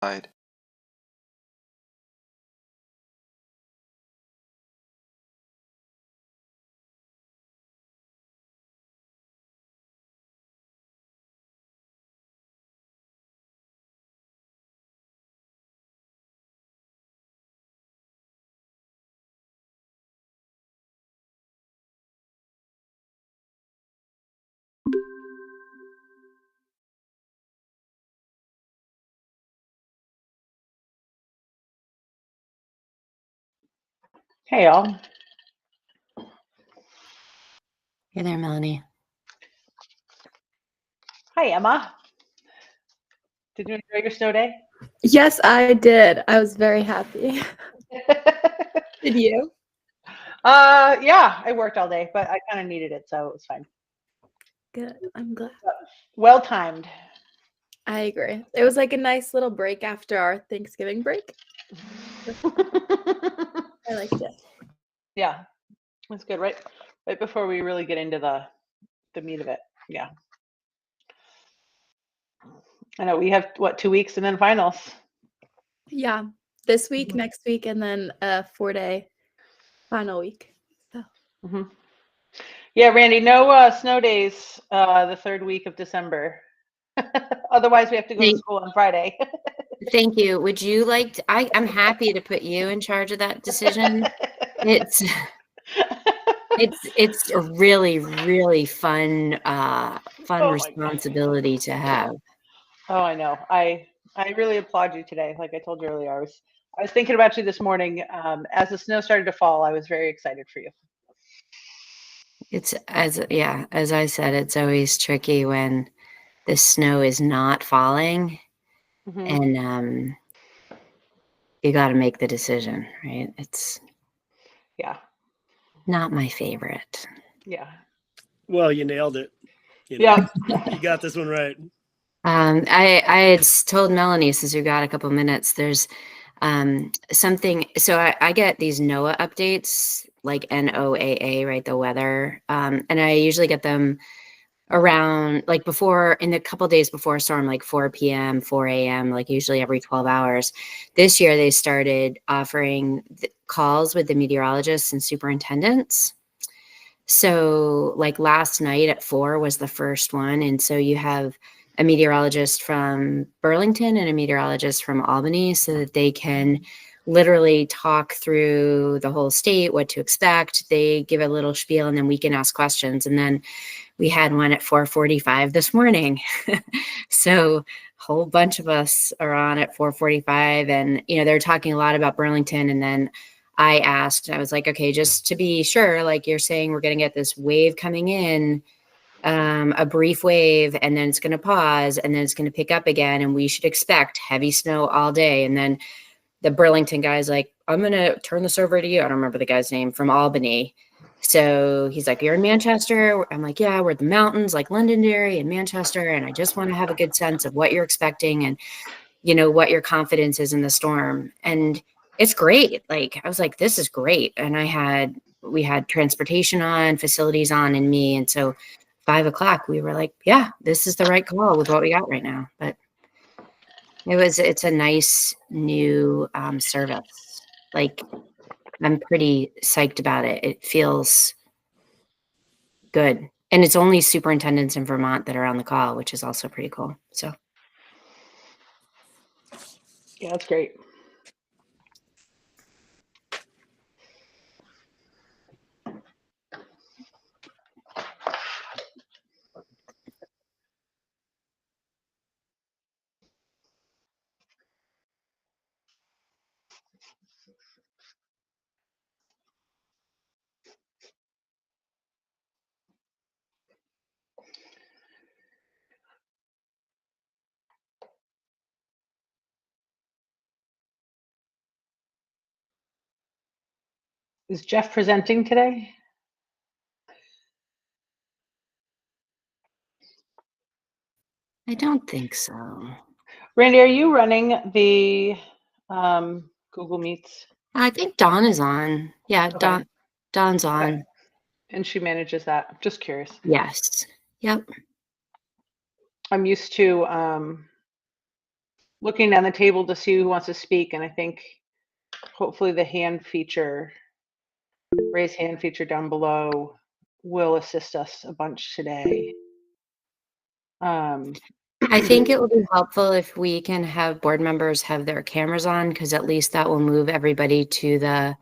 side. Hey, all. Hey there, Melanie. Hi, Emma. Did you enjoy your snow day? Yes, I did. I was very happy. Did you? Yeah, I worked all day, but I kind of needed it, so it was fine. Good. I'm glad. Well timed. I agree. It was like a nice little break after our Thanksgiving break. I liked it. Yeah, it's good, right? Right before we really get into the meat of it. Yeah. I know we have, what, 2 weeks and then finals. Yeah. This week, next week, and then a 4-day final week. So. Yeah, Randy, no snow days the third week of December. Otherwise, we have to go to school on Friday. Thank you. Would you like to, I'm happy to put you in charge of that decision. It's a really, really fun responsibility to have. Oh, I know. I really applaud you today. Like I told you earlier, I was thinking about you this morning. As the snow started to fall, I was very excited for you. It's as I said, it's always tricky when the snow is not falling, and you got to make the decision, right? It's not my favorite. Yeah. Well, you nailed it. Yeah. You got this one right. I had told Melanie, since we got a couple minutes, there's something. So I get these NOAA updates, like NOAA, right? The weather. And I usually get them around, like, before, in the couple days before a storm, like 4 p.m., 4 a.m., like usually every 12 hours. This year, they started offering calls with the meteorologists and superintendents. So like last night at 4 was the first one. And so you have a meteorologist from Burlington and a meteorologist from Albany, so that they can literally talk through the whole state, what to expect. They give a little spiel and then we can ask questions. And then we had one at 4:45 this morning. So a whole bunch of us are on at 4:45, and, they're talking a lot about Burlington. And then I asked, I was like, okay, just to be sure, like you're saying, we're going to get this wave coming in, a brief wave, and then it's going to pause, and then it's going to pick up again, and we should expect heavy snow all day. And then the Burlington guy's like, I'm going to turn this over to you. I don't remember the guy's name, from Albany. So he's like, you're in Manchester? I'm like, yeah, we're at the mountains, like Londonderry and Manchester. And I just want to have a good sense of what you're expecting and, what your confidence is in the storm. And it's great. Like, I was like, this is great. And we had transportation on, facilities on, and me. And so 5 o'clock, we were like, yeah, this is the right call with what we got right now. But it's a nice new service. Like, I'm pretty psyched about it. It feels good. And it's only superintendents in Vermont that are on the call, which is also pretty cool. So yeah, that's great. Is Jeff presenting today? I don't think so. Randy, are you running the Google Meets? I think Dawn is on. Yeah, okay. Dawn's on. Okay. And she manages that. Just curious. Yes. Yep. I'm used to looking down the table to see who wants to speak, and I think hopefully the hand feature, raise hand feature down below, will assist us a bunch today. I think it will be helpful if we can have board members have their cameras on, because at least that will move everybody to the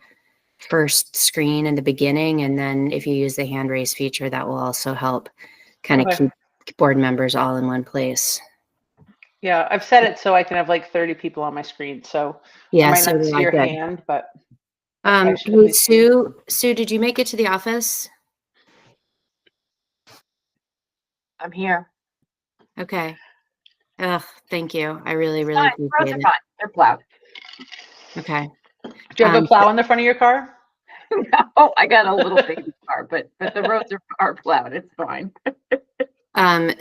first screen in the beginning. And then if you use the hand raise feature, that will also help kind of Okay. keep board members all in one place. Yeah, I've set it so I can have like 30 people on my screen, so I Yeah, might so not do see I. your Good. hand, but I should at Hey, least see. Sue, did you make it to the office? I'm here. Okay. Ugh, thank you. I really, It's really fine. Roads appreciate are it. fine. They're plowed. Okay. Do you have a Um, plow in the front of your car? Oh, I got a little baby car, but the roads are plowed. It's fine.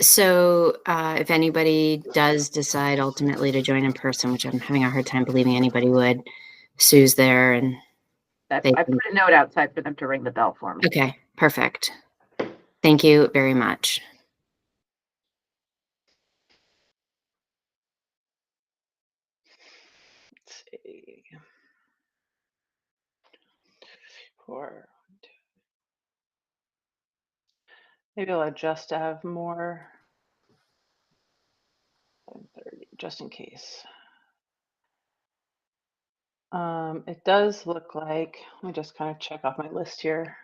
So if anybody does decide ultimately to join in person, which I'm having a hard time believing anybody would, Sue's there and I they put can, a note outside for them to ring the bell for me. okay, perfect. Thank you very much. Let's see. 4. Maybe I'll adjust to have more than 30, just in case. It does look like, let me just kind of check off my list here.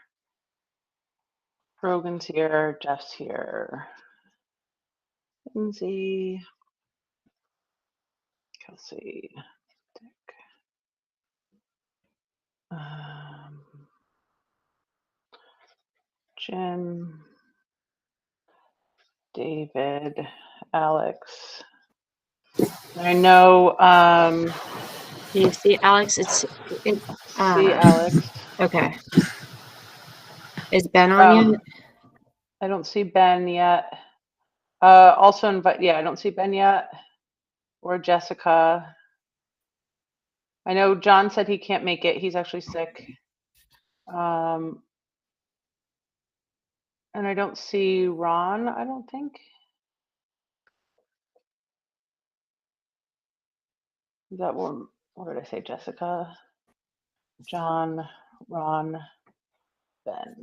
Rogan's here, Jeff's here, Lindsay, Kelsey, Dick. Jim, David, Alex. I know, Can you see Alex? It's see Alex. okay. Is Ben on yet? I don't see Ben yet. Also invite, yeah, I don't see Ben yet, or Jessica. I know John said he can't make it. He's actually sick. And I don't see Ron, I don't think. Is that one? What did I say? Jessica, John, Ron, Ben.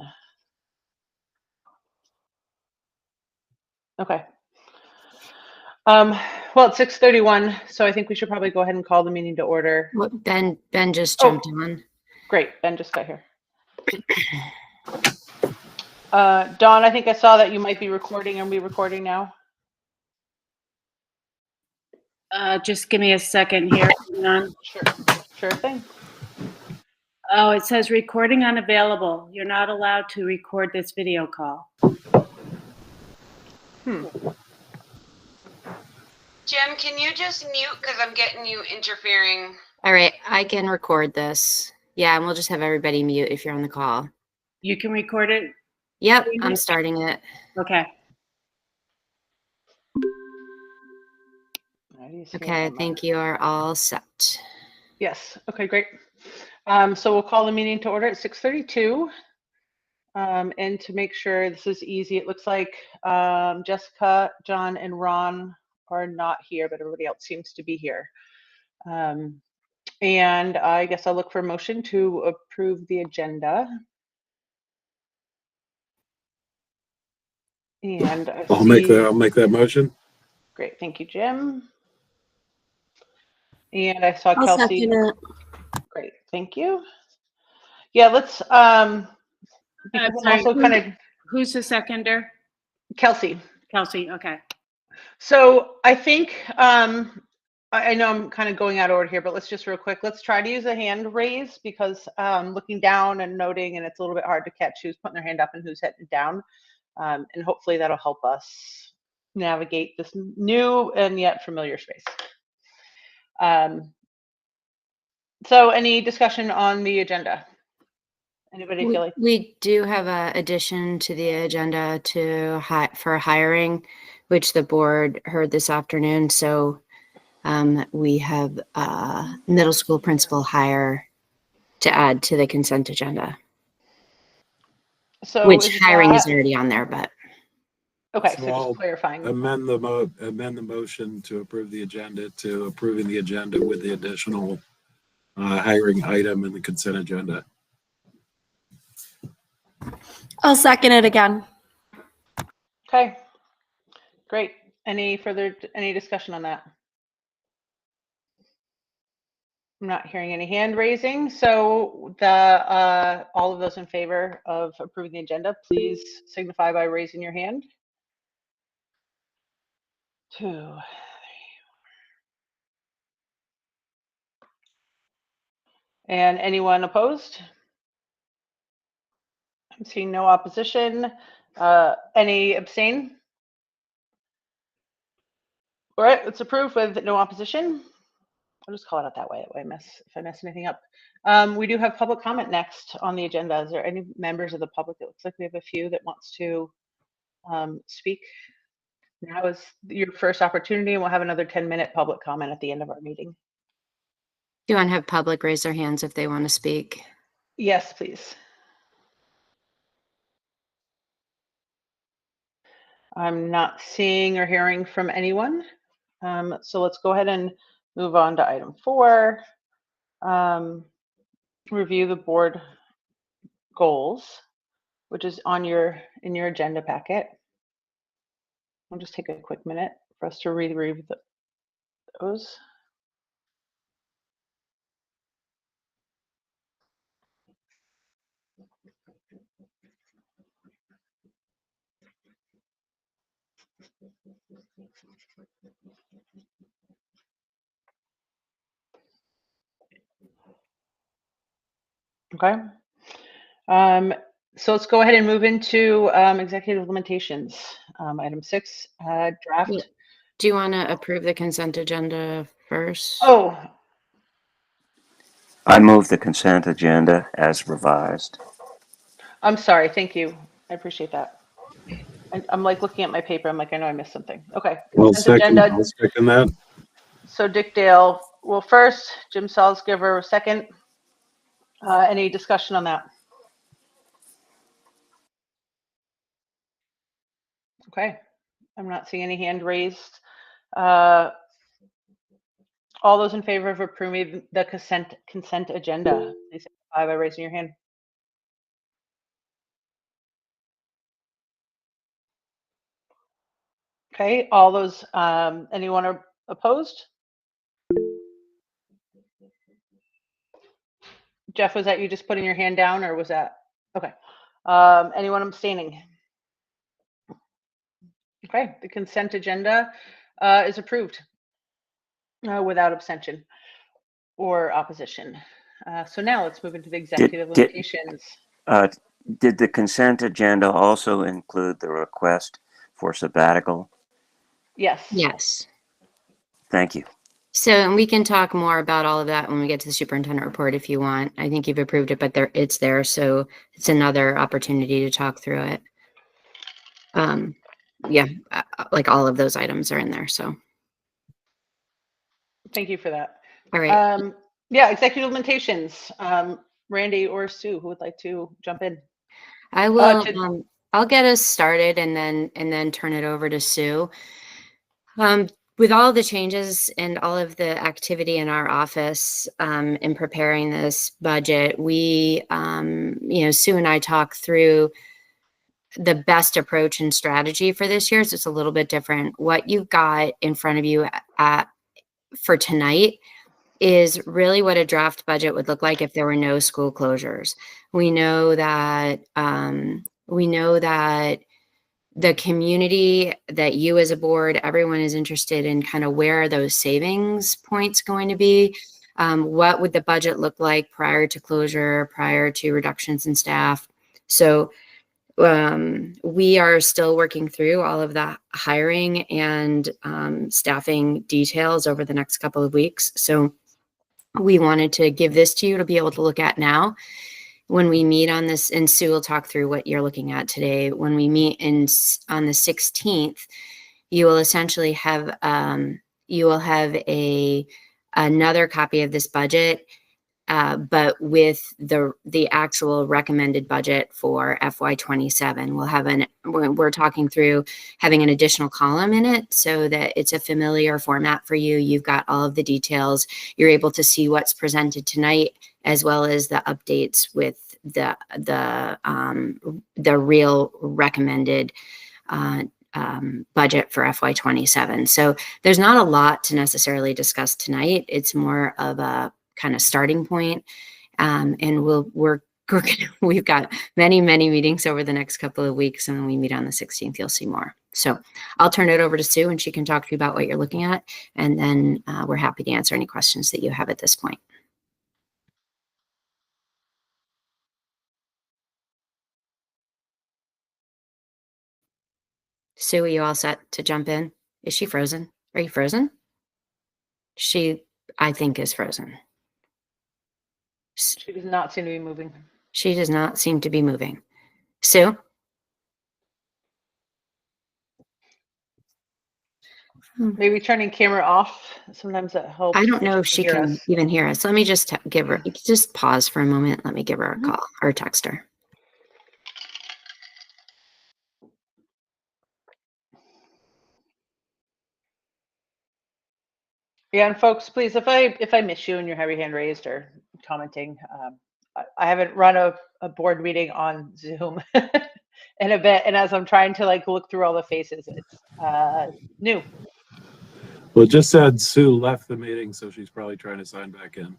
Okay. Well, it's 6:31, so I think we should probably go ahead and call the meeting to order. What, Ben just Oh. jumped on. Great, Ben just got here. Dawn, I think I saw that you might be recording. Are we recording now? Just give me a second here. Hang on. Sure thing. Oh, it says recording unavailable. You're not allowed to record this video call. Jim, can you just mute because I'm getting you interfering? All right, I can record this. Yeah, and we'll just have everybody mute if you're on the call. You can record it? Yep, I'm starting it. Okay. Okay, I think you are all set. Yes. Okay, great. So we'll call the meeting to order at 6:32. And to make sure this is easy, it looks like Jessica, John, and Ron are not here, but everybody else seems to be here. And I guess I'll look for a motion to approve the agenda. And I'll make that motion. Great, thank you, Jim. And I saw I'll Kelsey. second it. Great, thank you. Yeah, let's because I'm sorry, also kind of Who's the seconder? Kelsey. Kelsey, okay. So I think I know I'm kind of going out of order here, but let's just real quick. Let's try to use a hand raise because looking down and noting, and it's a little bit hard to catch who's putting their hand up and who's heading down. And hopefully that'll help us navigate this new and yet familiar space. So any discussion on the agenda? Anybody feel like? We do have an addition to the agenda for hiring, which the board heard this afternoon. So we have a middle school principal hire to add to the consent agenda. So Which hiring is that, already on there, but Okay, So so I'll just clarifying. amend the motion to approve the agenda to approving the agenda with the additional hiring item in the consent agenda. I'll second it again. Okay, great. Any discussion on that? I'm not hearing any hand raising. So all of those in favor of approving the agenda, please signify by raising your hand. 2. And anyone opposed? I'm seeing no opposition. Any abstain? All right, it's approved with no opposition. I'll just call it out that way. If I mess anything up. We do have public comment next on the agenda. Is there any members of the public? It looks like we have a few that wants to speak. Now is your first opportunity, and we'll have another 10-minute public comment at the end of our meeting. Do you want to have public raise their hands if they want to speak? Yes, please. I'm not seeing or hearing from anyone. So let's go ahead and move on to item 4. Review the board goals, which is in your agenda packet. I'll just take a quick minute for us to read those. Okay. So let's go ahead and move into executive limitations. Item 6, draft. Yeah. Do you want to approve the consent agenda first? Oh, I move the consent agenda as revised. I'm sorry. Thank you. I appreciate that. I'm like looking at my paper. I'm like, I know I missed something. Okay. I'll Consent second agenda. that. So Dick Dale will first, Jim Salzgiver second. Any discussion on that? Okay. I'm not seeing any hand raised. All those in favor of approving the consent agenda, please signify by raising your hand. Okay, all those, anyone are opposed? Jeff, was that you just putting your hand down, or was that, okay. Anyone abstaining? Okay, the consent agenda is approved without abstention or opposition. So now let's move into the executive limitations. Did the consent agenda also include the request for sabbatical? Yes. Yes. Thank you. So we can talk more about all of that when we get to the superintendent report if you want. I think you've approved it, but it's there. So it's another opportunity to talk through it. Yeah, like all of those items are in there. So. Thank you for that. All right. Yeah, executive limitations. Randy or Sue, who would like to jump in? I will. I'll get us started and then turn it over to Sue. With all the changes and all of the activity in our office in preparing this budget, we, Sue and I talked through the best approach and strategy for this year. So it's a little bit different. What you've got in front of you for tonight is really what a draft budget would look like if there were no school closures. We know that the community, that you as a board, everyone is interested in kind of where are those savings points going to be? What would the budget look like prior to closure, prior to reductions in staff? So we are still working through all of the hiring and staffing details over the next couple of weeks. So we wanted to give this to you to be able to look at now. When we meet on this, and Sue will talk through what you're looking at today. When we meet on the 16th, you will essentially have another copy of this budget but with the actual recommended budget for FY27, we're talking through having an additional column in it so that it's a familiar format for you. You've got all of the details. You're able to see what's presented tonight, as well as the updates with the real recommended budget for FY27. So there's not a lot to necessarily discuss tonight. It's more of a kind of starting point. And we've got many meetings over the next couple of weeks. And when we meet on the 16th, you'll see more. So I'll turn it over to Sue and she can talk to you about what you're looking at. And then we're happy to answer any questions that you have at this point. Sue, are you all set to jump in? Is she frozen? Are you frozen? She, I think, is frozen. She does not seem to be moving. She does not seem to be moving. Sue? Maybe turning camera off. Sometimes that helps. I don't know if she can even hear us. Let me just give her, just pause for a moment. Let me give her a call or text her. Yeah, and folks, please, if I miss you and you have your hand raised or commenting, I haven't run a board meeting on Zoom in a bit, and as I'm trying to like look through all the faces, it's new. Well, it just said Sue left the meeting, so she's probably trying to sign back in.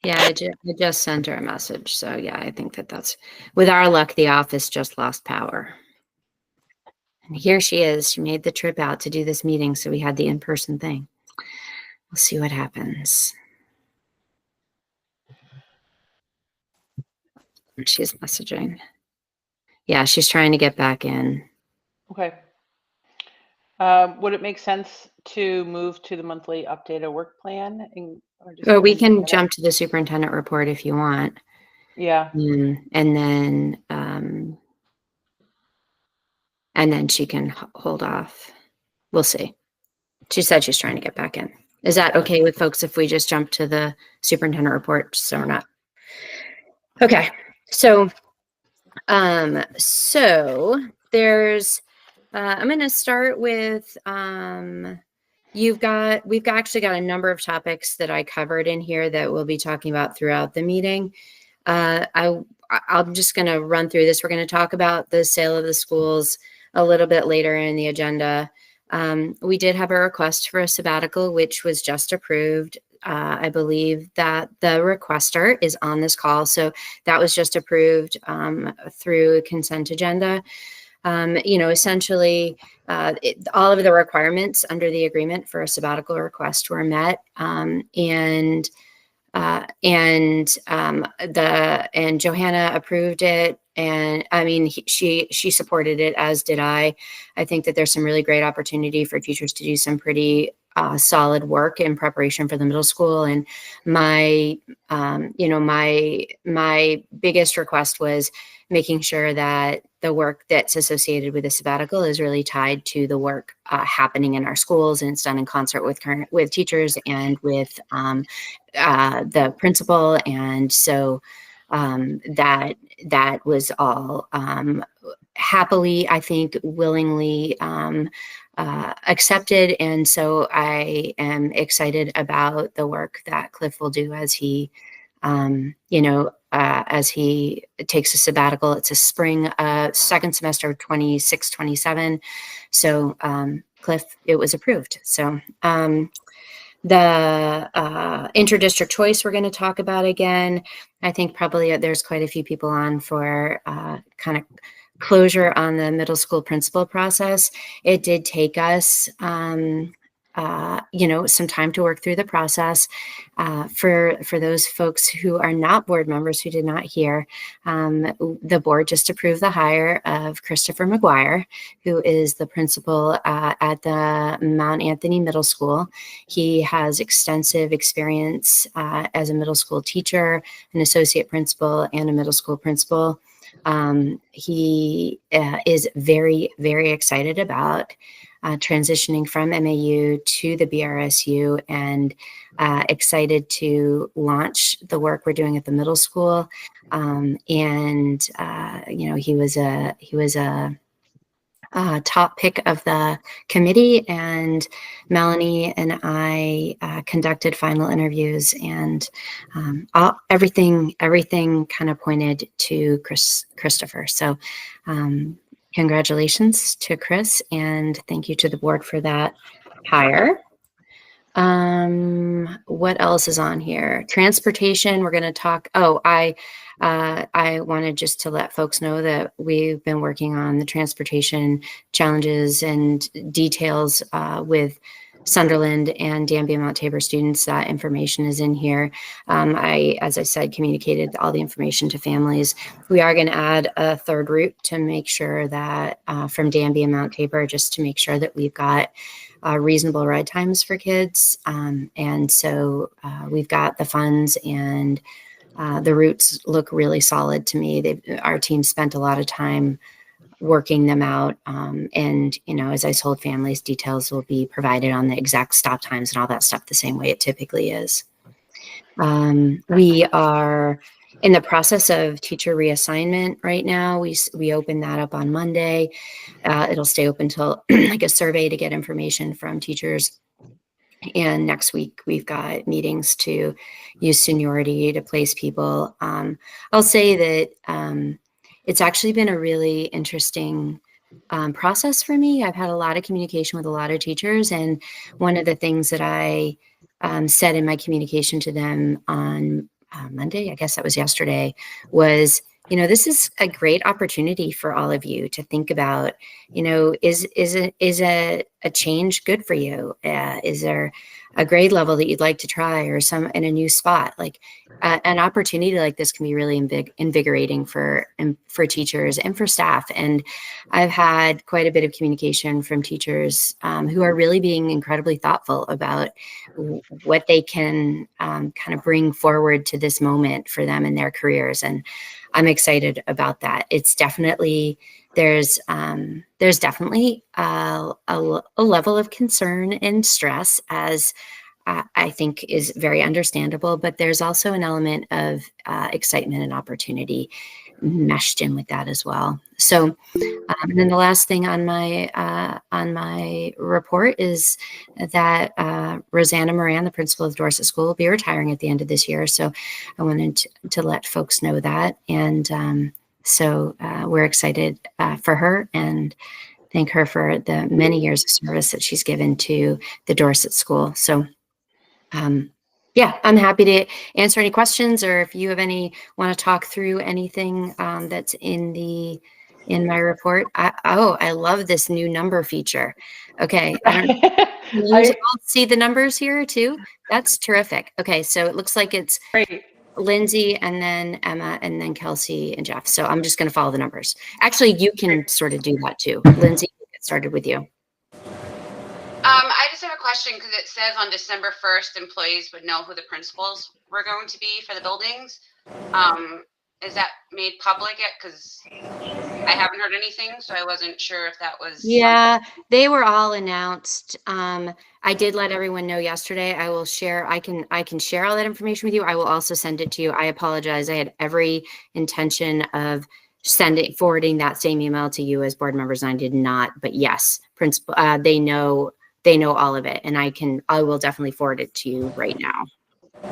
Yeah, I just sent her a message. So yeah, I think that's, with our luck, the office just lost power. And here she is. She made the trip out to do this meeting, so we had the in-person thing. We'll see what happens. She's messaging. Yeah, she's trying to get back in. Okay. Would it make sense to move to the monthly updated work plan? Or we can jump to the superintendent report if you want. Yeah. And then she can hold off. We'll see. She said she's trying to get back in. Is that okay with folks if we just jump to the superintendent report? So we're not. Okay. So there's, I'm going to start with, we've actually got a number of topics that I covered in here that we'll be talking about throughout the meeting. I'm just going to run through this. We're going to talk about the sale of the schools a little bit later in the agenda. We did have a request for a sabbatical, which was just approved. I believe that the requester is on this call. So that was just approved through consent agenda. Essentially, all of the requirements under the agreement for a sabbatical request were met, and Johanna approved it, and I mean she supported it, as did I. I think that there's some really great opportunity for teachers to do some pretty solid work in preparation for the middle school. And my biggest request was making sure that the work that's associated with the sabbatical is really tied to the work happening in our schools, and it's done in concert with teachers and with the principal. And so that was all happily, I think, willingly accepted. And so I am excited about the work that Cliff will do as he as he takes a sabbatical. It's a spring, second semester of 26-27. So Cliff, it was approved. So the interdistrict choice we're going to talk about again. I think probably there's quite a few people on for kind of closure on the middle school principal process. It did take us some time to work through the process. For those folks who are not board members who did not hear, the board just approved the hire of Christopher McGuire, who is the principal at the Mount Anthony Middle School. He has extensive experience as a middle school teacher, an associate principal, and a middle school principal. He is very, very excited about transitioning from MAU to the BRSU, and excited to launch the work we're doing at the middle school. And he was a top pick of the committee, and Melanie and I conducted final interviews, and everything kind of pointed to Christopher. So congratulations to Chris, and thank you to the board for that hire. What else is on here? Transportation, we're going to talk. Oh, I wanted just to let folks know that we've been working on the transportation challenges and details with Sunderland and Danby Mount Tabor students. That information is in here. As I said, communicated all the information to families. We are going to add a third route to make sure that from Danby and Mount Tabor, just to make sure that we've got reasonable ride times for kids. And so we've got the funds, and the routes look really solid to me. Our team spent a lot of time working them out. And, as I told families, details will be provided on the exact stop times and all that stuff the same way it typically is. We are in the process of teacher reassignment right now. We opened that up on Monday. It'll stay open till like a survey to get information from teachers. And next week we've got meetings to use seniority to place people. I'll say that it's actually been a really interesting process for me. I've had a lot of communication with a lot of teachers, and one of the things that I said in my communication to them on Monday, I guess that was yesterday, was, this is a great opportunity for all of you to think about, is a change good for you? Is there a grade level that you'd like to try, or some in a new spot? Like an opportunity like this can be really invigorating for teachers and for staff. And I've had quite a bit of communication from teachers who are really being incredibly thoughtful about what they can kind of bring forward to this moment for them in their careers. And I'm excited about that. It's definitely, there's definitely a level of concern and stress, as I think is very understandable, but there's also an element of excitement and opportunity meshed in with that as well. So, and then the last thing on my report is that Rosanna Moran, the principal of Dorset School, will be retiring at the end of this year. So I wanted to let folks know that. And so we're excited for her, and thank her for the many years of service that she's given to the Dorset School. So yeah, I'm happy to answer any questions, or if you have want to talk through anything that's in my report. I love this new number feature. Okay. Can you all see the numbers here too? That's terrific. Okay. So it looks like it's Great. Lindsay, and then Emma, and then Kelsey and Jeff. So I'm just going to follow the numbers. Actually, you can sort of do that too. Lindsay, we'll get started with you. I just have a question, because it says on December 1st, employees would know who the principals were going to be for the buildings. Is that made public yet? Because I haven't heard anything, so I wasn't sure if that was. Yeah, they were all announced. I did let everyone know yesterday. I will share. I can share all that information with you. I will also send it to you. I apologize. I had every intention of forwarding that same email to you as board members, and I did not. But yes, principal. They know all of it, and I will definitely forward it to you right now,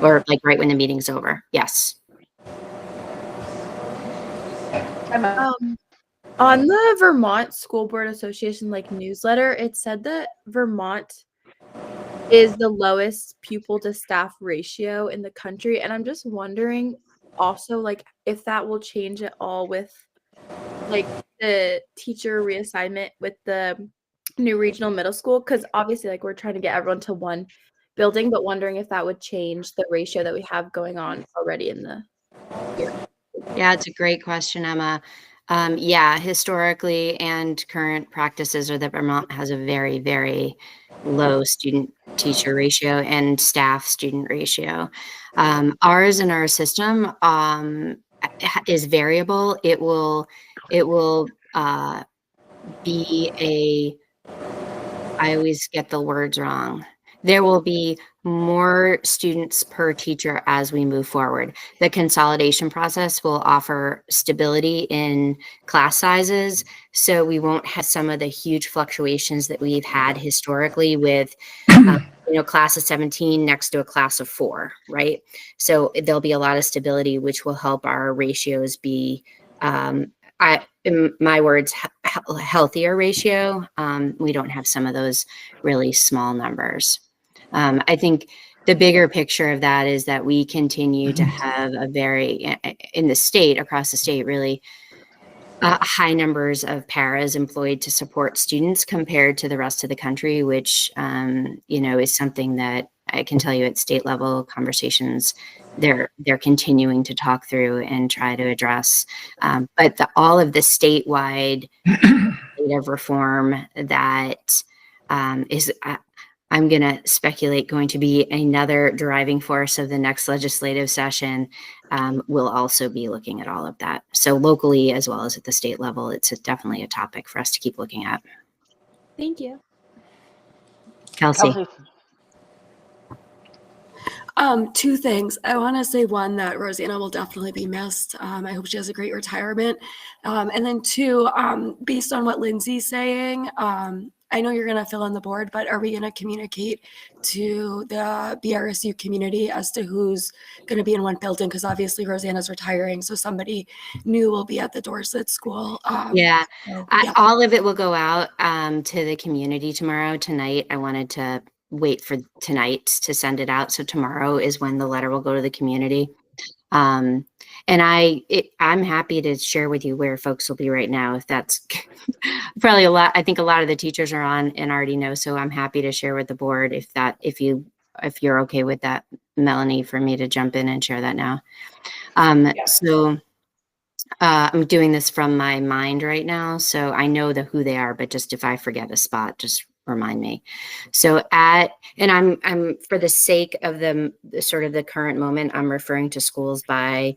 or like right when the meeting's over. Yes. On the Vermont School Board Association newsletter, it said that Vermont is the lowest pupil to staff ratio in the country, and I'm just wondering also if that will change at all with the teacher reassignment with the new regional middle school, because obviously we're trying to get everyone to one building, but wondering if that would change the ratio that we have going on already in the year. Yeah, it's a great question, Emma. Yeah, historically and current practices are that Vermont has a very, very low student-teacher ratio and staff-student ratio. Ours in our system is variable. It will be I always get the words wrong. There will be more students per teacher as we move forward. The consolidation process will offer stability in class sizes, so we won't have some of the huge fluctuations that we've had historically with, class of 17 next to a class of 4, right? So there'll be a lot of stability, which will help our ratios be, in my words, healthier ratio. We don't have some of those really small numbers. I think the bigger picture of that is that we continue to have a very, in the state, across the state, really high numbers of paras employed to support students compared to the rest of the country, which, is something that I can tell you at state level conversations, they're continuing to talk through and try to address. But all of the statewide legislative reform that is, I'm going to speculate, going to be another driving force of the next legislative session. We'll also be looking at all of that. So locally, as well as at the state level, it's definitely a topic for us to keep looking at. Thank you. Kelsey. Two things. I want to say one, that Rosanna will definitely be missed. I hope she has a great retirement. And then two, based on what Lindsay's saying, I know you're going to fill in the board, but are we going to communicate to the BRSU community as to who's going to be in one building? Because obviously Rosanna's retiring, so somebody new will be at the Dorset School. All of it will go out to the community tonight. I wanted to wait for tonight to send it out. So tomorrow is when the letter will go to the community. And I'm happy to share with you where folks will be right now. If that's probably a lot, I think a lot of the teachers are on and already know. So I'm happy to share with the board if you're okay with that, Melanie, for me to jump in and share that now. So I'm doing this from my mind right now. So I know who they are, but just if I forget a spot, just remind me. So I'm for the sake of the sort of the current moment, I'm referring to schools by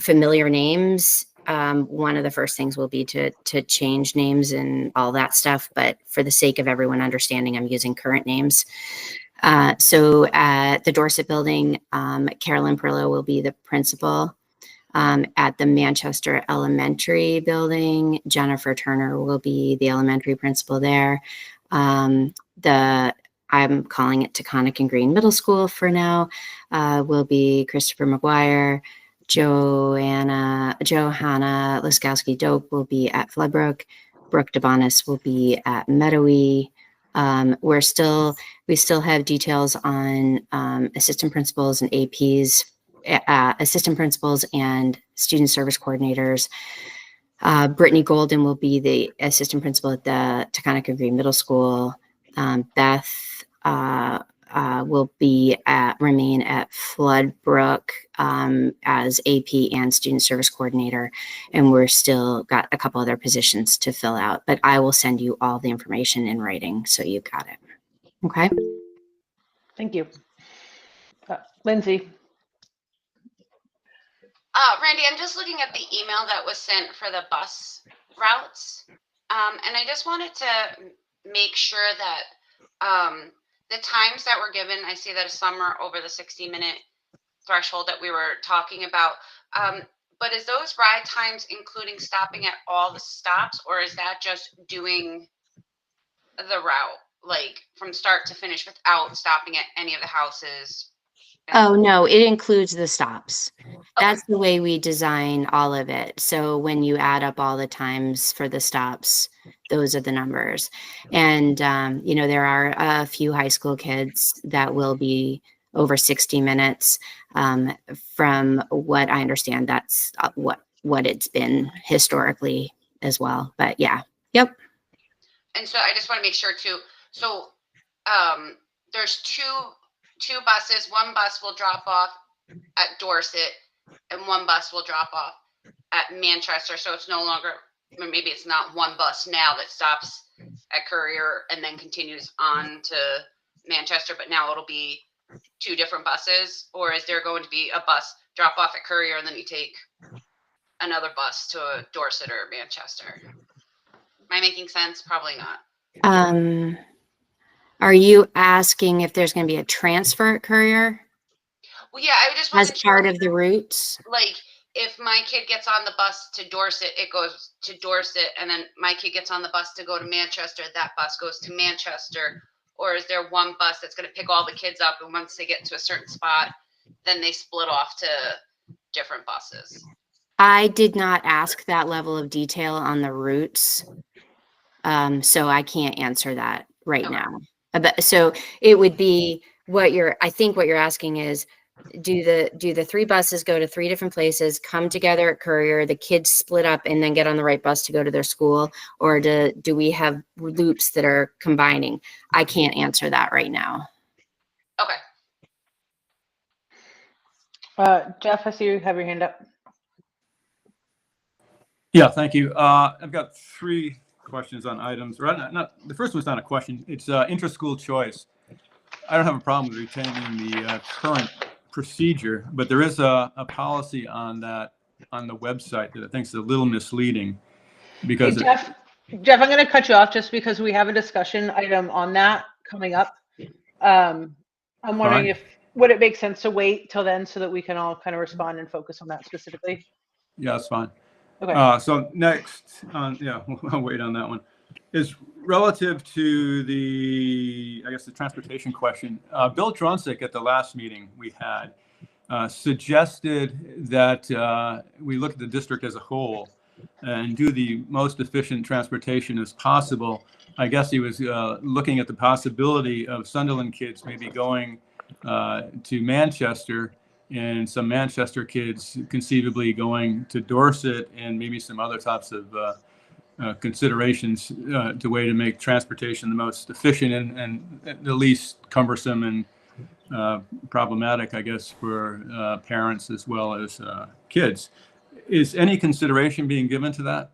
familiar names. One of the first things will be to change names and all that stuff. But for the sake of everyone understanding, I'm using current names. So at the Dorset building, Carolyn Perillo will be the principal. At the Manchester Elementary building, Jennifer Turner will be the elementary principal there. I'm calling it Taconic and Green Middle School for now, will be Christopher McGuire. Johanna Laskowski-Dope will be at Floodbrook. Brooke DeBonis will be at Meadowy. We still have details on assistant principals and APs, assistant principals and student service coordinators. Brittany Golden will be the assistant principal at the Taconic and Green Middle School. Beth will remain at Floodbrook as AP and student service coordinator, and we're still got a couple other positions to fill out. But I will send you all the information in writing, so you've got it. Okay. Thank you, Lindsay. Randy, I'm just looking at the email that was sent for the bus routes. And I just wanted to make sure that the times that were given, I see that some are over the 60-minute threshold that we were talking about. But is those ride times including stopping at all the stops, or is that just doing the route, like from start to finish without stopping at any of the houses? Oh, no, it includes the stops. That's the way we design all of it. So when you add up all the times for the stops, those are the numbers. And, there are a few high school kids that will be over 60 minutes. From what I understand, that's what it's been historically as well. But yeah, yep. And so I just want to make sure too. So there's two buses. One bus will drop off at Dorset and one bus will drop off at Manchester. So it's no longer, maybe it's not one bus now that stops at Courier and then continues on to Manchester, but now it'll be two different buses. Or is there going to be a bus drop off at Courier and then you take another bus to Dorset or Manchester? Am I making sense? Probably not. Are you asking if there's going to be a transfer at Courier Well, yeah, I just as wasn't part sure. of the routes? Like, if my kid gets on the bus to Dorset, it goes to Dorset, and then my kid gets on the bus to go to Manchester, that bus goes to Manchester. Or is there one bus that's going to pick all the kids up, and once they get to a certain spot, then they split off to different buses? I did not ask that level of detail on the routes. So I can't answer that right Okay. now. So it would be I think what you're asking is, do the 3 buses go to 3 different places, come together at Courier, the kids split up and then get on the right bus to go to their school? Or do we have loops that are combining? I can't answer that right now. Okay. Jeff, I see you have your hand up. Yeah, thank you. I've got 3 questions on items. Or not the first one's not a question. It's intra-school choice. I don't have a problem with retaining the current procedure, but there is a policy on that on the website that I think is a little misleading because Hey, Jeff, I'm going to cut you off just because we have a discussion item on that coming up. I'm wondering would it make sense to wait till then so that we can all kind of respond and focus on that specifically? Yeah, that's fine. Okay. So next, I'll wait on that one. Is relative to the transportation question. Bill Drunsick at the last meeting we had suggested that we look at the district as a whole and do the most efficient transportation as possible. I guess he was looking at the possibility of Sunderland kids maybe going to Manchester, and some Manchester kids conceivably going to Dorset, and maybe some other types of considerations to way to make transportation the most efficient and the least cumbersome and problematic, I guess, for parents as well as kids. Is any consideration being given to that?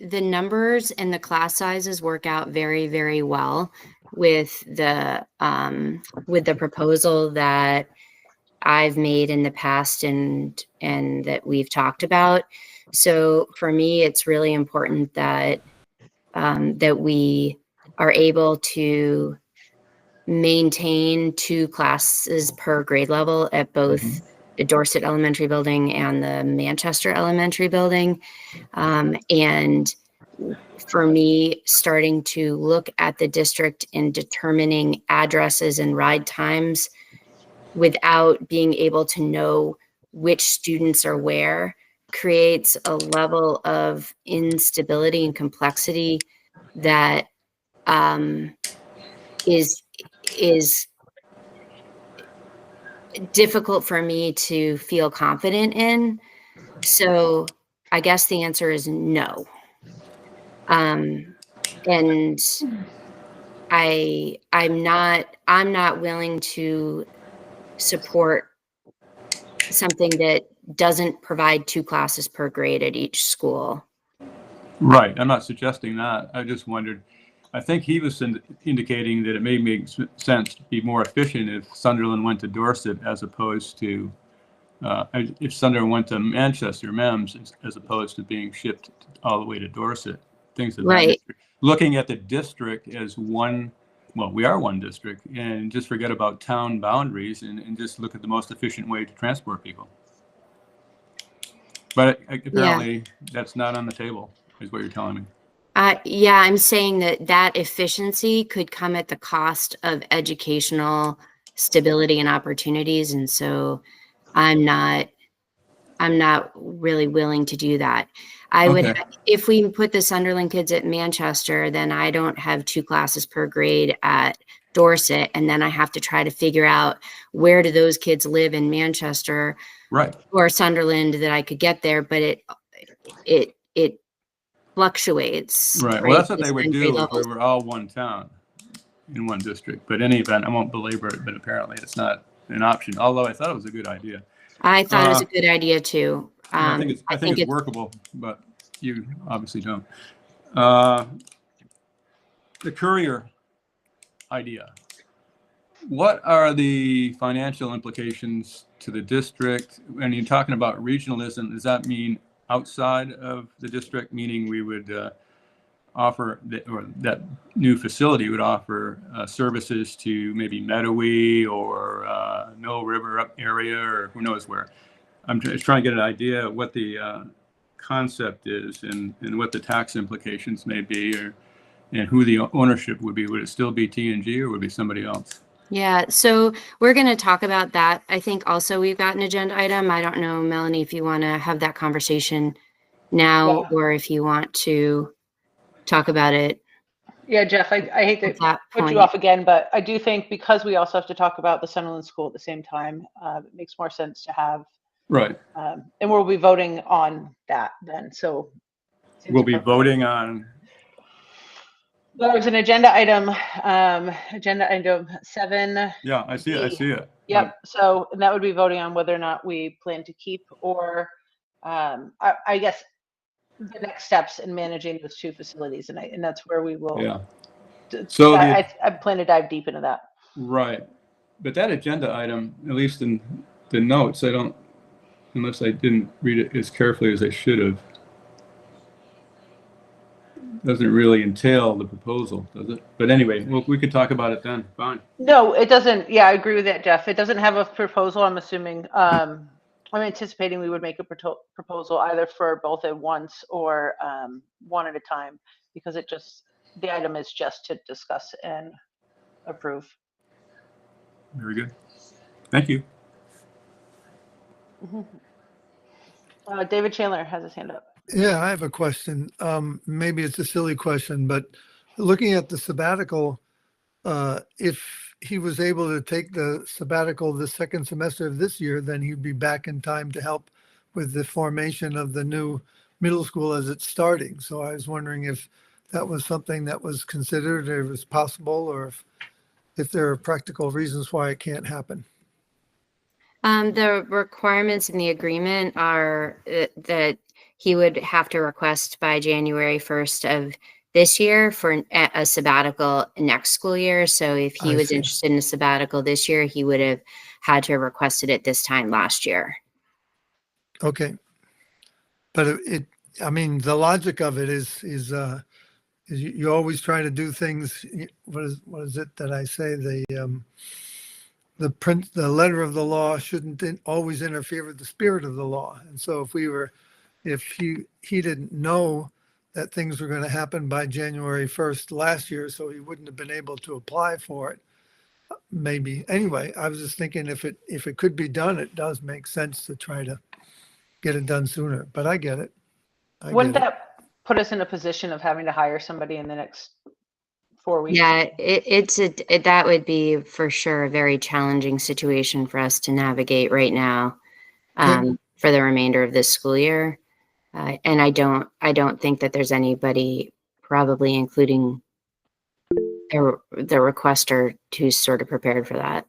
The numbers and the class sizes work out very, very well with the proposal that I've made in the past and that we've talked about. So for me, it's really important that that we are able to maintain 2 classes per grade level at both the Dorset Elementary Building and the Manchester Elementary Building. And for me, starting to look at the district and determining addresses and ride times without being able to know which students are where creates a level of instability and complexity that is difficult for me to feel confident in. So I guess the answer is no. And I'm not willing to support something that doesn't provide 2 classes per grade at each school. Right. I'm not suggesting that. I just wondered. I think he was indicating that it may make sense to be more efficient if Sunderland went to Dorset as opposed to if Sunderland went to Manchester, MEMS, as opposed to being shipped all the way to Dorset. Things of that nature. Looking at the district as one, well, we are one district, and just forget about town boundaries and just look at the most efficient way to transport people. But apparently that's not on the table, is what you're telling me. Yeah, I'm saying that efficiency could come at the cost of educational stability and opportunities. And so I'm not really willing to do that. I would, if we put the Sunderland kids at Manchester, then I don't have 2 classes per grade at Dorset. And then I have to try to figure out where do those kids live in Manchester, right, or Sunderland that I could get there. But it fluctuates. Right. Well, that's what they would do if we were all one town in one district. But in any event, I won't belabor it, but apparently it's not an option, although I thought it was a good idea. I thought it was a good idea too. I think it's workable, but you obviously don't. The Courier idea. What are the financial implications to the district? When you're talking about regionalism, does that mean outside of the district, meaning we would offer or that new facility would offer services to maybe Meadowy or Mill River up area, or who knows where. I'm just trying to get an idea of what the concept is and what the tax implications may be, and who the ownership would be. Would it still be T&G or would it be somebody else? Yeah, so we're going to talk about that. I think also we've got an agenda item. I don't know, Melanie, if you want to have that conversation now or if you want to talk about it. Yeah, Jeff, I hate to put you off again, but I do think because we also have to talk about the Sunderland School at the same time, it makes more sense to have. Right. And we'll be voting on that then. So we'll be voting on. There's an agenda item 7. Yeah, I see it. I see it. Yep. So and that would be voting on whether or not we plan to keep or I guess the next steps in managing those 2 facilities, and that's where we will. Yeah. So I plan to dive deep into that. Right, but that agenda item, at least in the notes, I don't, unless I didn't read it as carefully as I should have, doesn't really entail the proposal, does it? But anyway, we could talk about it then. Fine. No, it doesn't. Yeah, I agree with that, Jeff. It doesn't have a proposal. I'm assuming. I'm anticipating we would make a proposal either for both at once or one at a time, because the item is just to discuss and approve. Very good. Thank you. David Chandler has his hand up. Yeah, I have a question. Maybe it's a silly question, but looking at the sabbatical, if he was able to take the sabbatical the second semester of this year, then he'd be back in time to help with the formation of the new middle school as it's starting. So I was wondering if that was something that was considered, or was possible, or if there are practical reasons why it can't happen. The requirements in the agreement are that he would have to request by January 1st of this year for a sabbatical next school year. So if he was interested in a sabbatical this year, he would have had to have requested it this time last year. Okay. But I mean, the logic of it is you always try to do things. What is it that I say? The letter of the law shouldn't always interfere with the spirit of the law. And so if he didn't know that things were going to happen by January 1st last year, so he wouldn't have been able to apply for it. Maybe. Anyway, I was just thinking if it could be done, it does make sense to try to get it done sooner. But I get it. Wouldn't that put us in a position of having to hire somebody in the next 4 weeks? Yeah, that would be for sure a very challenging situation for us to navigate right now for the remainder of this school year. And I don't think that there's anybody, probably including the requester, who's sort of prepared for that.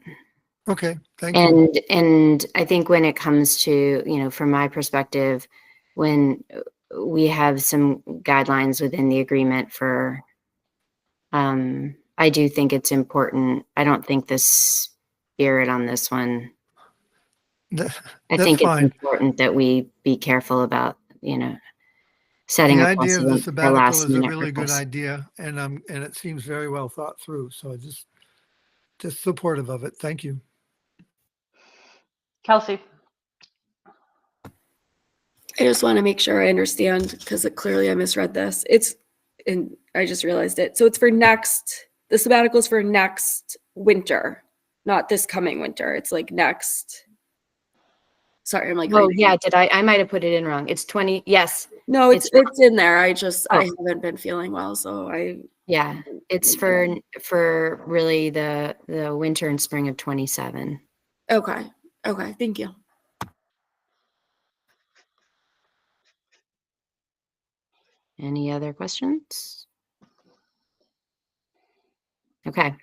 Okay, thank you. And I think when it comes to, from my perspective, when we have some guidelines within the agreement for, I do think it's important. I don't think the spirit on this one. I think it's important that we be careful about, setting the a idea of the precedent for sabbatical last is a minute really good requests. idea, and it seems very well thought through. So just supportive of it. Thank you. Kelsey. I just want to make sure I understand, because clearly I misread this. And I just realized it. So it's the sabbatical is for next winter, not this coming winter. It's like next. Sorry, I'm like. Oh yeah, I might have put it in wrong. It's 20. Yes. No, it's in there. I haven't been feeling well, so yeah, it's for really the winter and spring of 27. Okay. Thank you. Any other questions? Okay.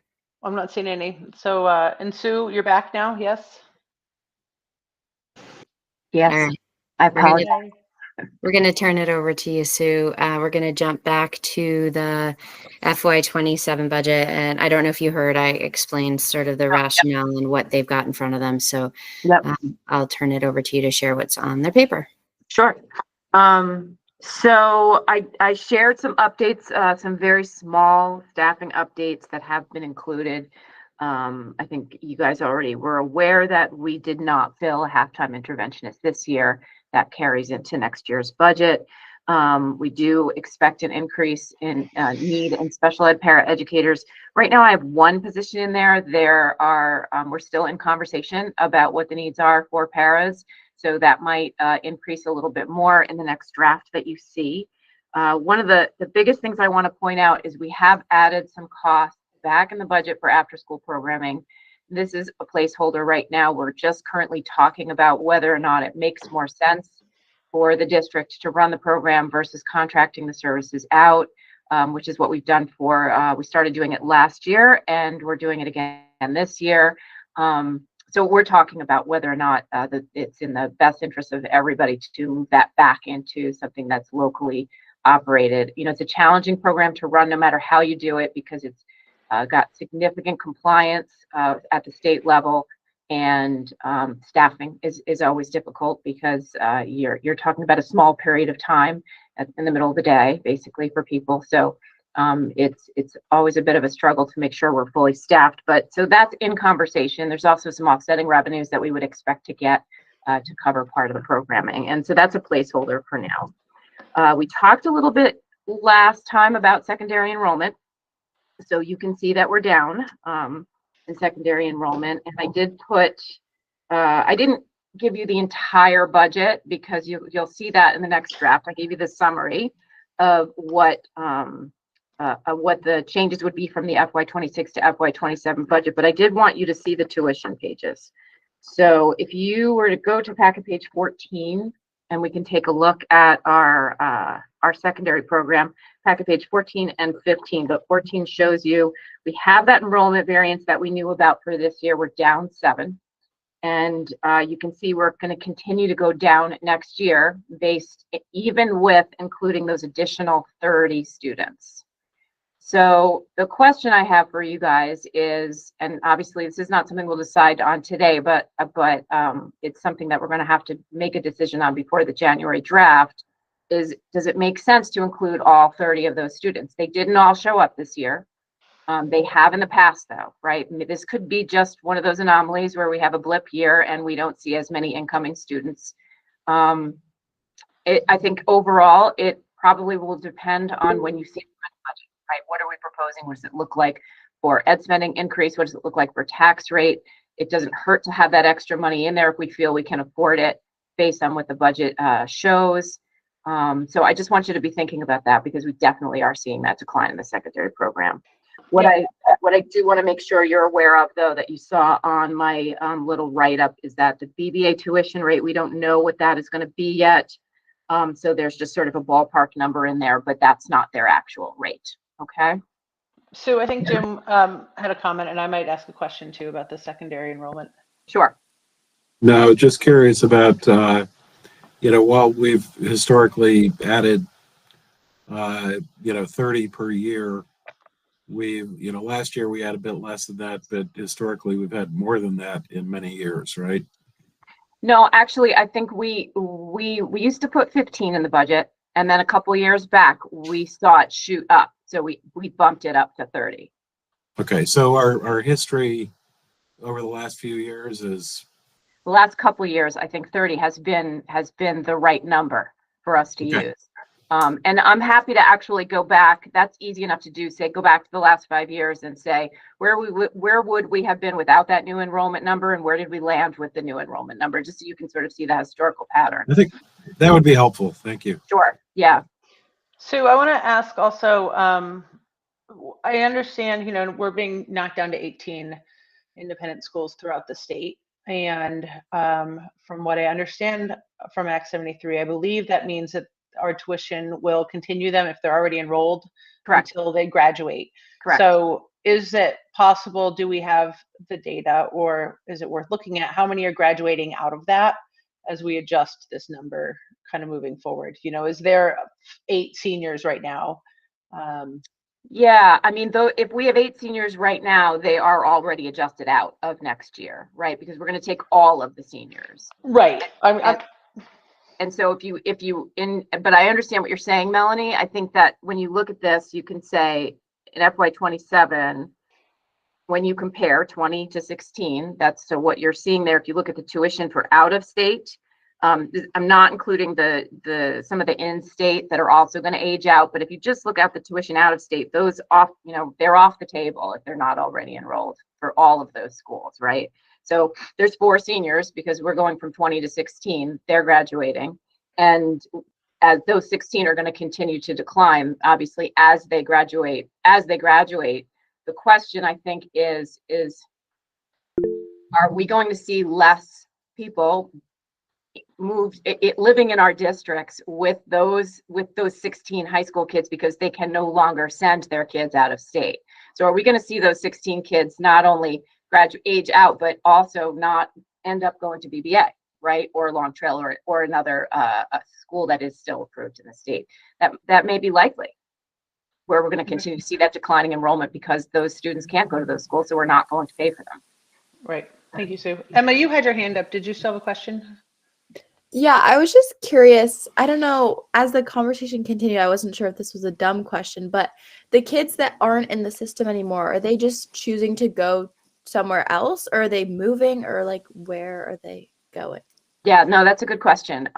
I'm not seeing any. So, and Sue, you're back now? Yes. Yes. All right. I apologize. We're going to turn it over to you, Sue. We're going to jump back to the FY27 budget. And I don't know if you heard, I explained sort of the rationale and what they've got in front of them. So I'll turn it over to you to share what's on their paper. Sure. So I shared some updates, some very small staffing updates that have been included. I think you guys already were aware that we did not fill a halftime interventionist this year. That carries into next year's budget. We do expect an increase in need in special ed para educators. Right now, I have one position in there. We're still in conversation about what the needs are for paras. So that might increase a little bit more in the next draft that you see. One of the biggest things I want to point out is we have added some costs back in the budget for after school programming. This is a placeholder right now. We're just currently talking about whether or not it makes more sense for the district to run the program versus contracting the services out, which is what we've done we started doing it last year and we're doing it again this year. So we're talking about whether or not it's in the best interest of everybody to move that back into something that's locally operated. It's a challenging program to run no matter how you do it because it's got significant compliance at the state level, and staffing is always difficult because you're talking about a small period of time in the middle of the day, basically, for people. So it's always a bit of a struggle to make sure we're fully staffed, but so that's in conversation. There's also some offsetting revenues that we would expect to get to cover part of the programming, and so that's a placeholder for now. We talked a little bit last time about secondary enrollment, so you can see that we're down in secondary enrollment, and I did put I didn't give you the entire budget because you'll see that in the next draft. I gave you the summary of what the changes would be from the FY26 to FY27 budget, but I did want you to see the tuition pages. So if you were to go to packet page 14, and we can take a look at our secondary program, packet page 14 and 15, but 14 shows you we have that enrollment variance that we knew about for this year. We're down 7. And you can see we're going to continue to go down next year even with including those additional 30 students. So the question I have for you guys is, and obviously this is not something we'll decide on today, but it's something that we're going to have to make a decision on before the January draft, is does it make sense to include all 30 of those students? They didn't all show up this year. They have in the past though, right? This could be just one of those anomalies where we have a blip year and we don't see as many incoming students. I think overall, it probably will depend on when you see the budget, right? What are we proposing? What does it look like for ed spending increase? What does it look like for tax rate? It doesn't hurt to have that extra money in there if we feel we can afford it based on what the budget shows. So I just want you to be thinking about that because we definitely are seeing that decline in the secondary program. What I do want to make sure you're aware of, though, that you saw on my little write-up is that the BBA tuition rate, we don't know what that is going to be yet. So there's just sort of a ballpark number in there, but that's not their actual rate. Okay. Sue, I think Jim had a comment, and I might ask a question too about the secondary enrollment. Sure. No, just curious about, while we've historically added, 30 per year, last year we had a bit less than that, but historically we've had more than that in many years, right? No, actually, I think we used to put 15 in the budget, and then a couple years back we saw it shoot up, so we bumped it up to 30. Okay, so our history over the last few years is the last couple years. I think 30 has been the right number for us to use. And I'm happy to actually go back. That's easy enough to do. Go back to the last 5 years and say where would we have been without that new enrollment number, and where did we land with the new enrollment number, just so you can sort of see the historical pattern. I think that would be helpful. Thank you. Sure. Yeah. Sue, I want to ask also, I understand, we're being knocked down to 18 independent schools throughout the state. And from what I understand from Act 73, I believe that means that our tuition will continue them if they're already enrolled. Correct. Until they graduate. Correct. So is it possible, do we have the data, or is it worth looking at how many are graduating out of that as we adjust this number kind of moving forward? Is there 8 seniors right now? Yeah, I mean, though, if we have 8 seniors right now, they are already adjusted out of next year, right? Because we're going to take all of the seniors. Right. And so but I understand what you're saying, Melanie. I think that when you look at this, you can say in FY27, when you compare 20 to 16, that's so what you're seeing there. If you look at the tuition for out of state, I'm not including some of the in-state that are also going to age out. But if you just look at the tuition out of state, those off, they're off the table if they're not already enrolled for all of those schools, right? So there's 4 seniors because we're going from 20 to 16. They're graduating, and as those 16 are going to continue to decline, obviously, as they graduate. The question, I think, is are we going to see less people living in our districts with those 16 high school kids because they can no longer send their kids out of state? So are we going to see those 16 kids not only age out, but also not end up going to BBA, right? Or Long Trail or another a school that is still approved in the state? That may be likely, where we're going to continue to see that declining enrollment because those students can't go to those schools, so we're not going to pay for them. Right. Thank you, Sue. Emma, you had your hand up. Did you still have a question? Yeah, I was just curious. I don't know, as the conversation continued, I wasn't sure if this was a dumb question, but the kids that aren't in the system anymore, are they just choosing to go somewhere else, or are they moving, or like where are they going? Yeah, no, that's a good question.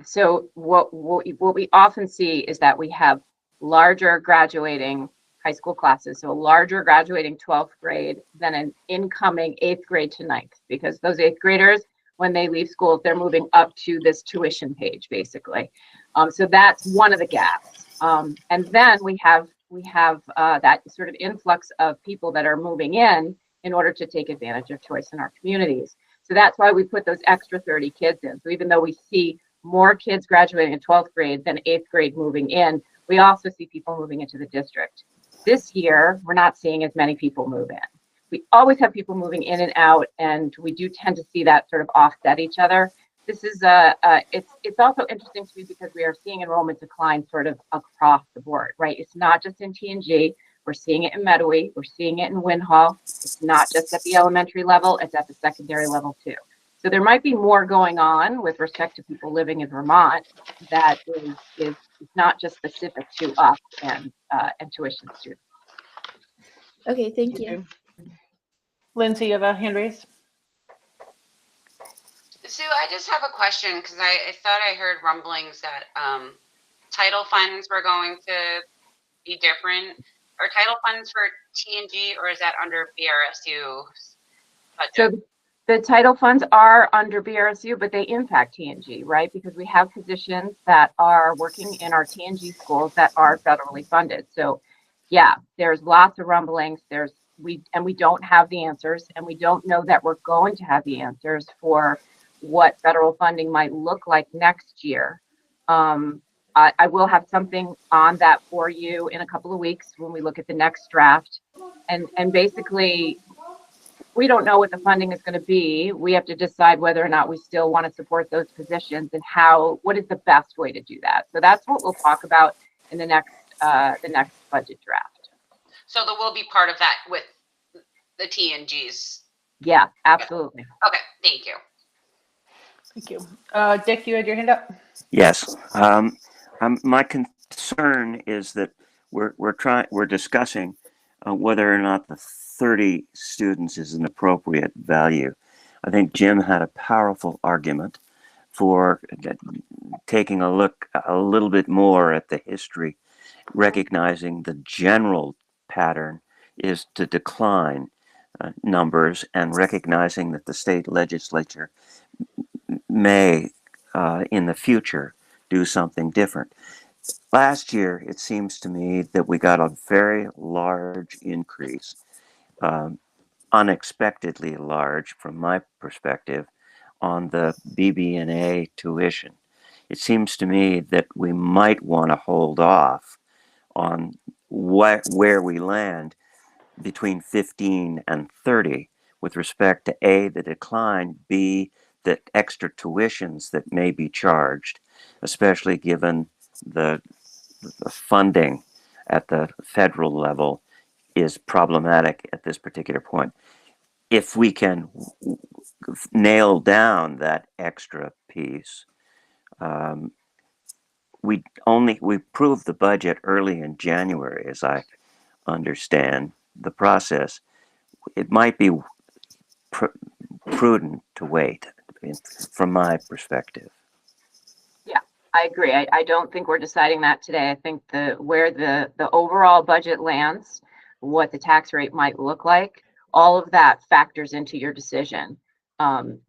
So what we often see is that we have larger graduating high school classes, so a larger graduating 12th grade than an incoming 8th grade to 9th, because those 8th graders, when they leave school, they're moving up to this tuition page, basically. So that's one of the gaps. And then we have that sort of influx of people that are moving in order to take advantage of choice in our communities. So that's why we put those extra 30 kids in. So even though we see more kids graduating in 12th grade than 8th grade moving in, we also see people moving into the district. This year, we're not seeing as many people move in. We always have people moving in and out, and we do tend to see that sort of offset each other. This is it's also interesting to me because we are seeing enrollment decline sort of across the board, right? It's not just in TNG. We're seeing it in Medowee. We're seeing it in Winhall. It's not just at the elementary level. It's at the secondary level too. So there might be more going on with respect to people living in Vermont that is not just specific to us and tuition students. Okay, thank you. Lindsay, you have a hand raised. Sue, I just have a question because I thought I heard rumblings that title funds were going to be different. Are title funds for TNG, or is that under BRSU's budget? So the title funds are under BRSU, but they impact TNG, right? Because we have positions that are working in our TNG schools that are federally funded. So yeah, there's lots of rumblings. We don't have the answers, and we don't know that we're going to have the answers for what federal funding might look like next year. I will have something on that for you in a couple of weeks when we look at the next draft. And basically, we don't know what the funding is going to be. We have to decide whether or not we still want to support those positions and what is the best way to do that. So that's what we'll talk about in the next budget draft. So there will be part of that with the TNGs. Yeah, absolutely. Okay, thank you. Thank you. Dick, you had your hand up? Yes. My concern is that we're discussing whether or not the 30 students is an appropriate value. I think Jim had a powerful argument for taking a look a little bit more at the history, recognizing the general pattern is to decline numbers, and recognizing that the state legislature may in the future do something different. Last year, it seems to me that we got a very large increase, unexpectedly large from my perspective, on the BB&A tuition. It seems to me that we might want to hold off on where we land between 15 and 30 with respect to A, the decline, B, the extra tuitions that may be charged, especially given the funding at the federal level is problematic at this particular point. If we can nail down that extra piece, we approved the budget early in January, as I understand the process. It might be prudent to wait, from my perspective. Yeah, I agree. I don't think we're deciding that today. I think where the overall budget lands, what the tax rate might look like, all of that factors into your decision.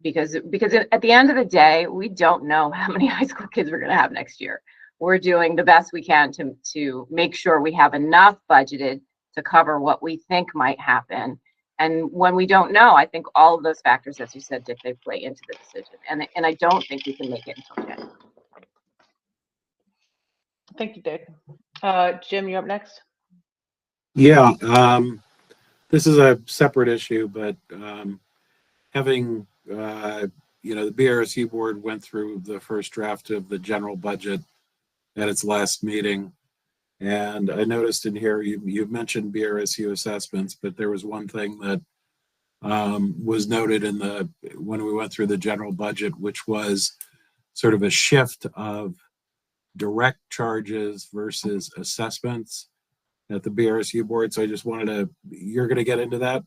Because at the end of the day, we don't know how many high school kids we're going to have next year. We're doing the best we can to make sure we have enough budgeted to cover what we think might happen. And when we don't know, I think all of those factors, as you said, Dick, they play into the decision. And I don't think we can make it until January. Thank you, Dick. Jim, you're up next. Yeah, this is a separate issue, but having, the BRSU board went through the first draft of the general budget at its last meeting. And I noticed in here, you mentioned BRSU assessments, but there was one thing that was noted when we went through the general budget, which was sort of a shift of direct charges versus assessments at the BRSU board. So I just you're going to get into that?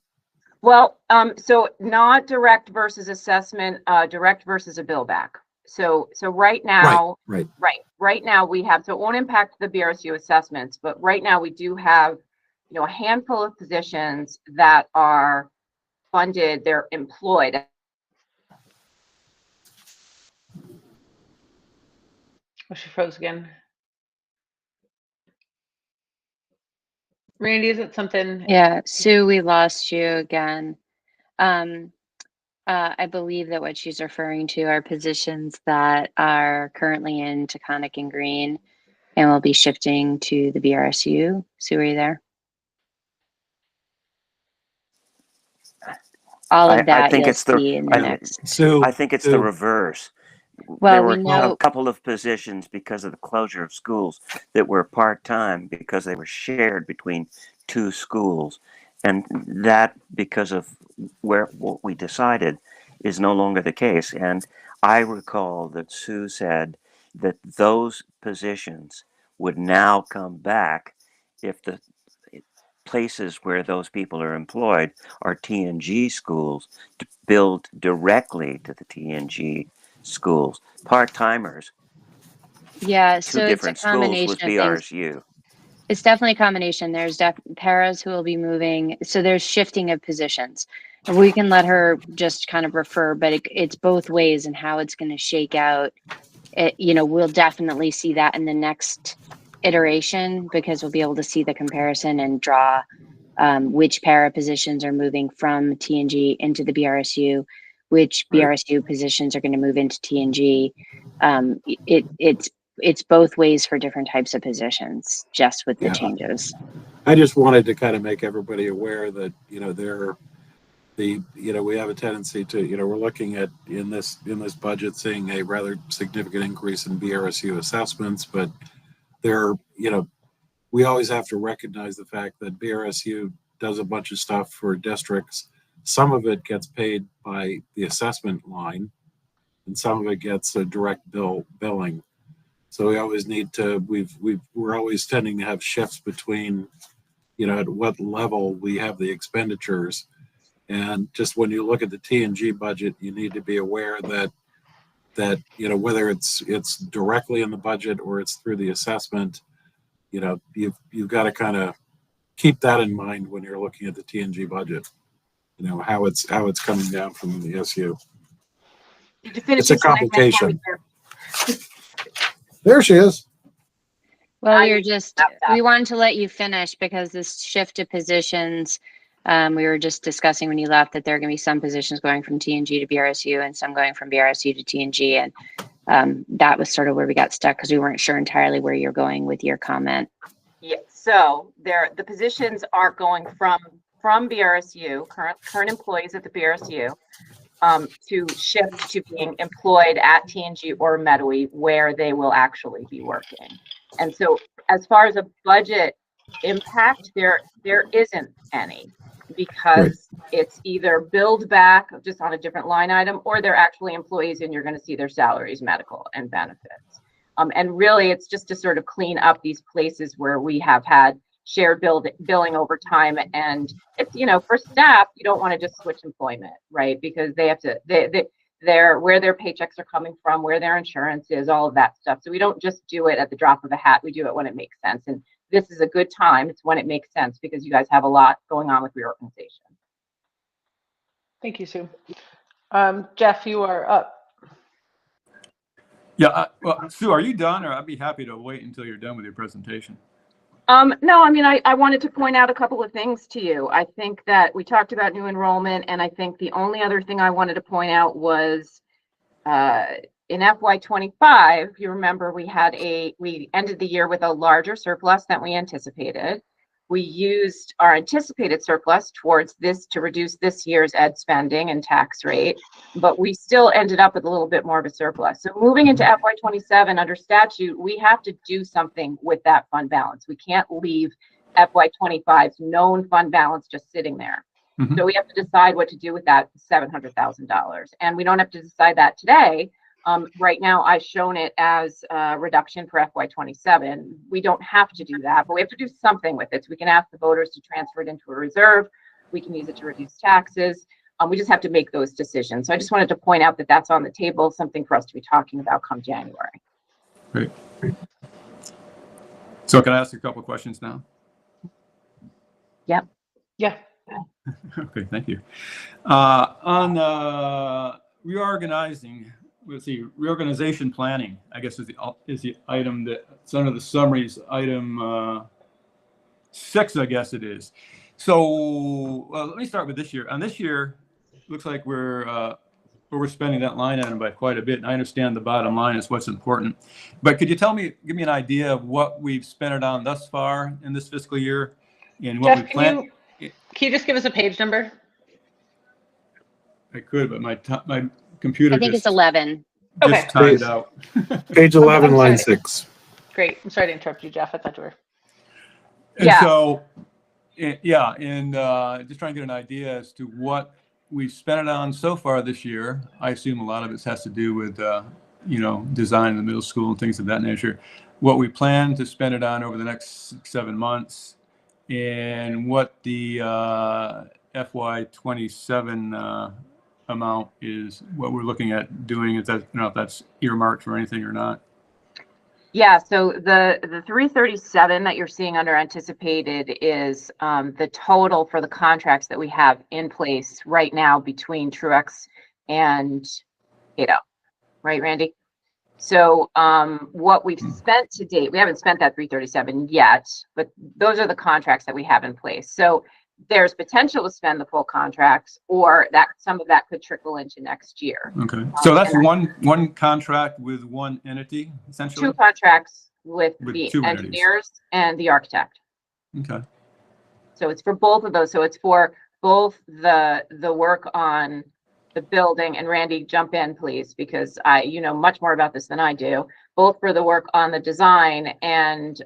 Well, so not direct versus assessment, direct versus a bill back. So right now, right now we have, so it won't impact the BRSU assessments, but right now we do have, a handful of positions that are funded, they're employed. Oh, she froze again. Randy, is it something? Yeah, Sue, we lost you again. I believe that what she's referring to are positions that are currently in Taconic and Green and will be shifting to the BRSU. Sue, are you there? All of that I think you'll it's the, see in the next. So I think it's the reverse. Well, there were we know a couple of positions because of the closure of schools that were part-time because they were shared between two schools. And that, because of what we decided, is no longer the case. And I recall that Sue said that those positions would now come back if the places where those people are employed are TNG schools, to build directly to the TNG schools. Part-timers, yeah, two so it's a different schools with combination of things. BRSU. It's definitely a combination. There's paras who will be moving. So there's shifting of positions. And we can let her just kind of refer, but it's both ways and how it's going to shake out. We'll definitely see that in the next iteration because we'll be able to see the comparison and draw which para positions are moving from TNG into the BRSU, which BRSU positions are going to move into TNG. It's both ways for different types of positions, just with the changes. I just wanted to kind of make everybody aware that, we have a tendency to, we're looking at in this budget seeing a rather significant increase in BRSU assessments, but we always have to recognize the fact that BRSU does a bunch of stuff for districts. Some of it gets paid by the assessment line, and some of it gets a direct billing. So we always need to, we're always tending to have shifts between, at what level we have the expenditures. And just when you look at the TNG budget, you need to be aware that whether it's directly in the budget or it's through the assessment, you've got to kind of keep that in mind when you're looking at the TNG budget. How it's coming down from the SU. It's a complication. There she is. Well, we wanted to let you finish because this shift of positions, we were just discussing when you left that there are going to be some positions going from TNG to BRSU and some going from BRSU to TNG. And that was sort of where we got stuck because we weren't sure entirely where you're going with your comment. Yeah, so the positions are going from BRSU, current employees at the BRSU, to shift to being employed at TNG or Medowee, where they will actually be working. And so as far as a budget impact, there isn't any. because it's either billed back just on a different line item, or they're actually employees and you're going to see their salaries, medical, and benefits. And really, it's just to sort of clean up these places where we have had shared billing over time. And it's, for staff, you don't want to just switch employment, right? Because they have to, they're where their paychecks are coming from, where their insurance is, all of that stuff. So we don't just do it at the drop of a hat. We do it when it makes sense. And this is a good time. It's when it makes sense because you guys have a lot going on with reorganization. Thank you, Sue. Jeff, you are up. Yeah, well, Sue, are you done, or I'd be happy to wait until you're done with your presentation? No, I mean, I wanted to point out a couple of things to you. I think that we talked about new enrollment, and I think the only other thing I wanted to point out was in FY25, you remember we ended the year with a larger surplus than we anticipated. We used our anticipated surplus towards this to reduce this year's ed spending and tax rate, but we still ended up with a little bit more of a surplus. So moving into FY27 under statute, we have to do something with that fund balance. We can't leave FY25's known fund balance just sitting there. Mm-hmm. So we have to decide what to do with that $700,000. And we don't have to decide that today. Right now, I've shown it as a reduction for FY27. We don't have to do that, but we have to do something with it. So we can ask the voters to transfer it into a reserve. We can use it to reduce taxes. We just have to make those decisions. So I just wanted to point out that that's on the table, something for us to be talking about come January. Great. So can I ask you a couple of questions now? Yep. Yeah. Okay, thank you. On reorganizing, let's see, reorganization planning, I guess is the item that's under the summaries, item 6, I guess it is. So let me start with this year. On this year, looks like we're overspending that line item by quite a bit. And I understand the bottom line is what's important, but could you give me an idea of what we've spent it on thus far in this fiscal year, and what Jeff, we plan? Can you just give us a page number? I could, but my computer. I think it's 11. Just timed out. Page 11, line 6. Great. I'm sorry to interrupt you, Jeff. I thought you were. And so, yeah, and just trying to get an idea as to what we've spent it on so far this year. I assume a lot of it has to do with, design in the middle school and things of that nature. What we plan to spend it on over the next 6-7 months, and what the FY27 amount is, what we're looking at doing. Is that, if that's earmarked for anything or not? Yeah, so the 337 that you're seeing under anticipated is the total for the contracts that we have in place right now between Truex and Cato, right, Randy? So what we've spent to date, we haven't spent that 337 yet, but those are the contracts that we have in place. So there's potential to spend the full contracts, or that some of that could trickle into next year. Okay, so that's one contract with one entity, essentially? 2 contracts with the engineers entities and the architect. Okay. So it's for both of those. So it's for both the work on the building, and Randy, jump in, please, because you know much more about this than I do, both for the work on the design and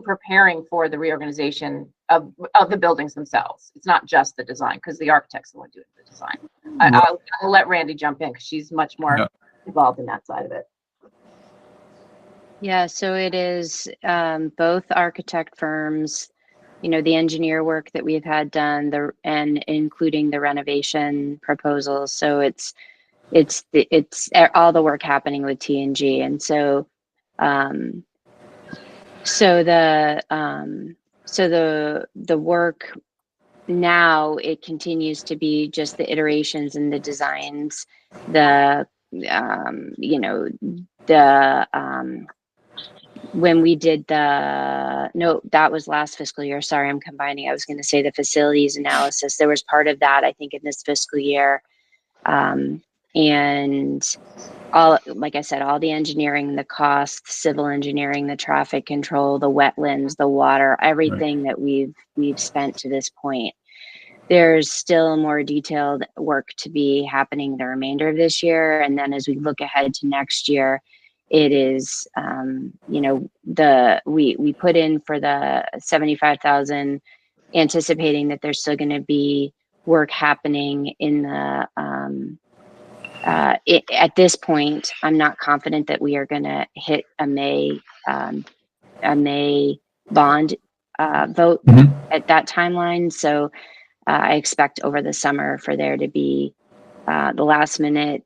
preparing for the reorganization of the buildings themselves. It's not just the design, because the architect's the one doing the design. I'll let Randy jump in because she's much more involved in that side of it. Yeah, so it is both architect firms, the engineer work that we've had done, and including the renovation proposals. So it's all the work happening with T&G, and so the work now, it continues to be just the iterations and the designs, when we did that was last fiscal year. Sorry, I'm combining. I was going to say the facilities analysis. There was part of that, I think, in this fiscal year. And all, like I said, all the engineering, the costs, civil engineering, the traffic control, the wetlands, the water, everything that we've spent to this point. There's still more detailed work to be happening the remainder of this year. And then as we look ahead to next year, it is, we put in for the 75,000 anticipating that there's still going to be work happening in the at this point. I'm not confident that we are going to hit a May bond vote at that timeline. So I expect over the summer for there to be the last minute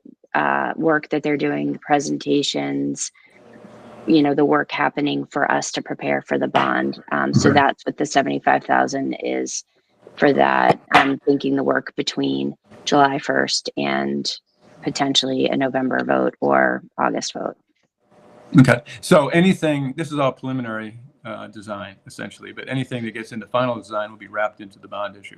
work that they're doing, the presentations, the work happening for us to prepare for the bond. So that's what the 75,000 is for that. I'm thinking the work between July 1st and potentially a November vote or August vote. Okay. So anything, this is all preliminary design essentially, but anything that gets into final design will be wrapped into the bond issue.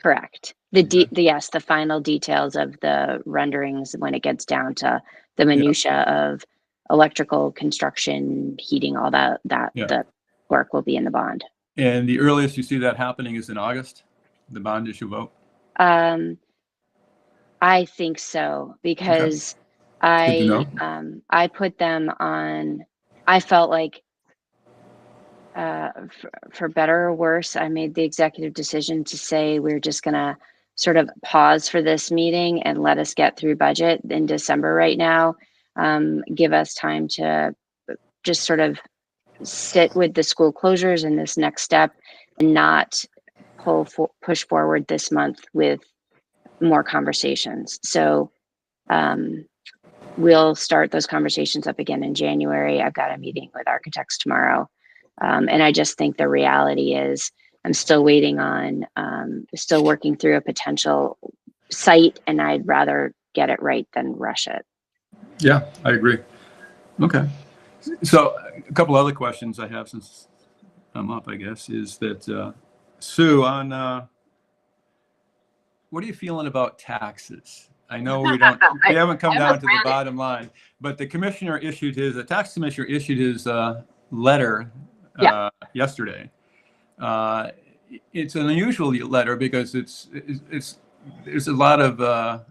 Correct. Yes, the final details of the renderings when it gets down to the minutia of electrical, construction, heating, all that, the work will be in the bond. And the earliest you see that happening is in August, the bond issue vote? I think so, because I put them on, I felt like for better or worse, I made the executive decision to say we're just going to sort of pause for this meeting and let us get through budget in December right now. Give us time to just sort of sit with the school closures in this next step and not push forward this month with more conversations. So we'll start those conversations up again in January. I've got a meeting with architects tomorrow. And I just think the reality is I'm still waiting on, still working through a potential site, and I'd rather get it right than rush it. Yeah, I agree. Okay. So a couple other questions I have since I'm up, I guess, is that, Sue, on what are you feeling about taxes? I know we haven't come down to the bottom line, but the commissioner issued the tax commissioner issued his letter yesterday. It's an unusual letter because there's a lot of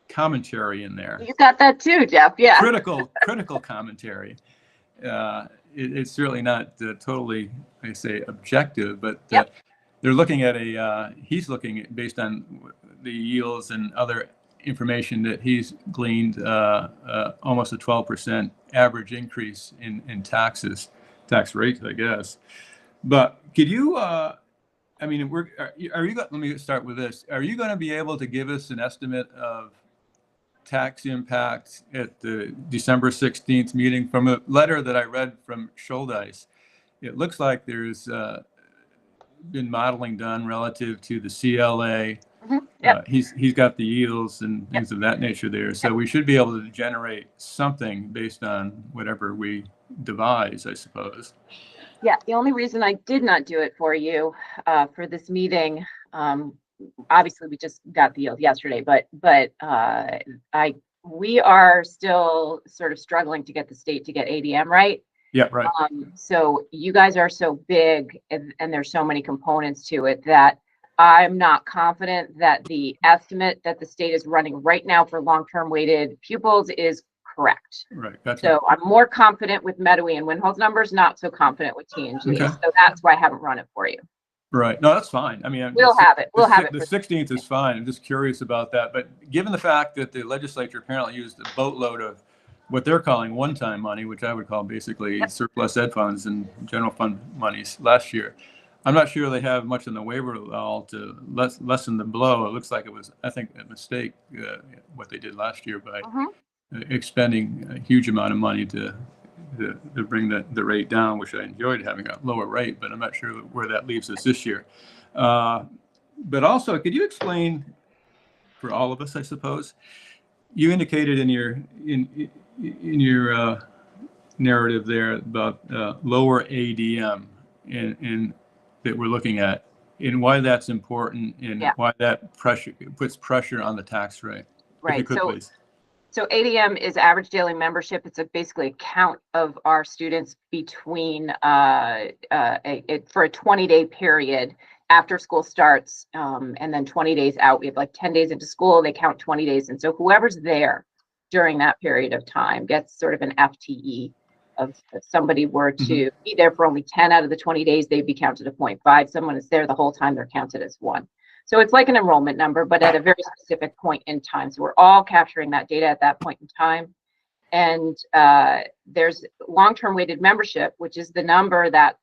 commentary in there. You got that too, Jeff. Yeah. Critical commentary. It's certainly not totally, I say, objective, but they're looking at he's looking at, based on the yields and other information that he's gleaned, almost a 12% average increase in tax rates, I guess. But could you, let me start with this. Are you going to be able to give us an estimate of tax impact at the December 16th meeting? From a letter that I read from Schuldeis, it looks like there's been modeling done relative to the CLA. He's got the yields and things of that nature there. So we should be able to generate something based on whatever we devise, I suppose. Yeah, the only reason I did not do it for you for this meeting, obviously we just got the yield yesterday, but we are still sort of struggling to get the state to get ADM right. Yeah, right. So you guys are so big and there's so many components to it that I'm not confident that the estimate that the state is running right now for long-term weighted pupils is correct. Right. Gotcha. So I'm more confident with Medowee and Windhold's numbers, not so confident with T&G. Okay. So that's why I haven't run it for you. Right. No, that's fine. I mean, we'll have it. The 16th is fine. I'm just curious about that. But given the fact that the legislature apparently used a boatload of what they're calling one-time money, which I would call basically surplus ed funds and general fund monies last year, I'm not sure they have much in the waiver law to lessen the blow. It looks like it was, I think, a mistake what they did last year by expending a huge amount of money to bring the rate down, which I enjoyed having a lower rate, but I'm not sure where that leaves us this year. But also, could you explain for all of us, I suppose, you indicated in your narrative there about lower ADM and that we're looking at, and why that's important, and why that puts pressure on the tax rate. Right. If you could, please. So ADM is average daily membership. It's basically a count of our students between for a 20-day period after school starts, and then 20 days out. We have like 10 days into school, they count 20 days. And so whoever's there during that period of time gets sort of an FTE. if somebody were to be there for only 10 out of the 20 days, they'd be counted at 0.5. Someone is there the whole time, they're counted as 1. So it's like an enrollment number, but at a very specific point in time. So we're all capturing that data at that point in time. And there's long-term weighted membership, which is the number that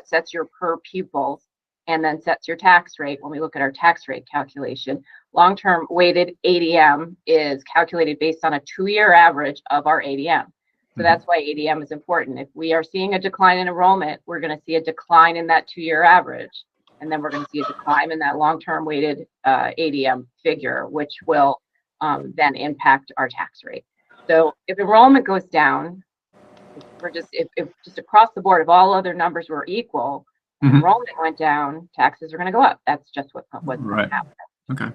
sets your per pupil and then sets your tax rate. When we look at our tax rate calculation, long-term weighted ADM is calculated based on a 2-year average of our ADM. So that's why ADM is important. If we are seeing a decline in enrollment, we're going to see a decline in that 2-year average. And then we're going to see a decline in that long-term weighted ADM figure, which will then impact our tax rate. So if enrollment goes down, if just across the board, if all other numbers were equal, enrollment went down, taxes are going to go up. That's just what's going to happen. Okay.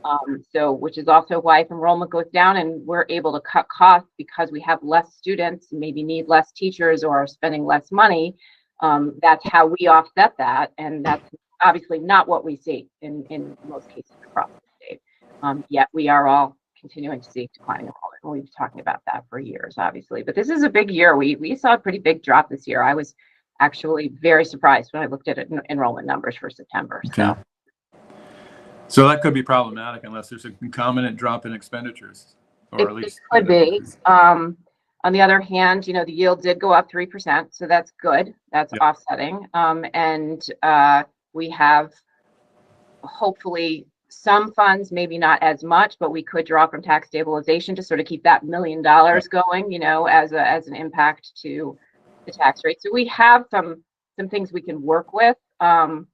So, which is also why if enrollment goes down and we're able to cut costs because we have less students, maybe need less teachers or are spending less money, that's how we offset that. And that's obviously not what we see in most cases across the state. Yet we are all continuing to see declining enrollment. We've been talking about that for years, obviously. But this is a big year. We saw a pretty big drop this year. I was actually very surprised when I looked at enrollment numbers for September. Okay. So that could be problematic unless there's a concomitant drop in expenditures, or at least it could be. On the other hand, the yield did go up 3%, so that's good. That's offsetting. And we have hopefully some funds, maybe not as much, but we could draw from tax stabilization to sort of keep that $1 million going, as an impact to the tax rate. So we have some things we can work with. The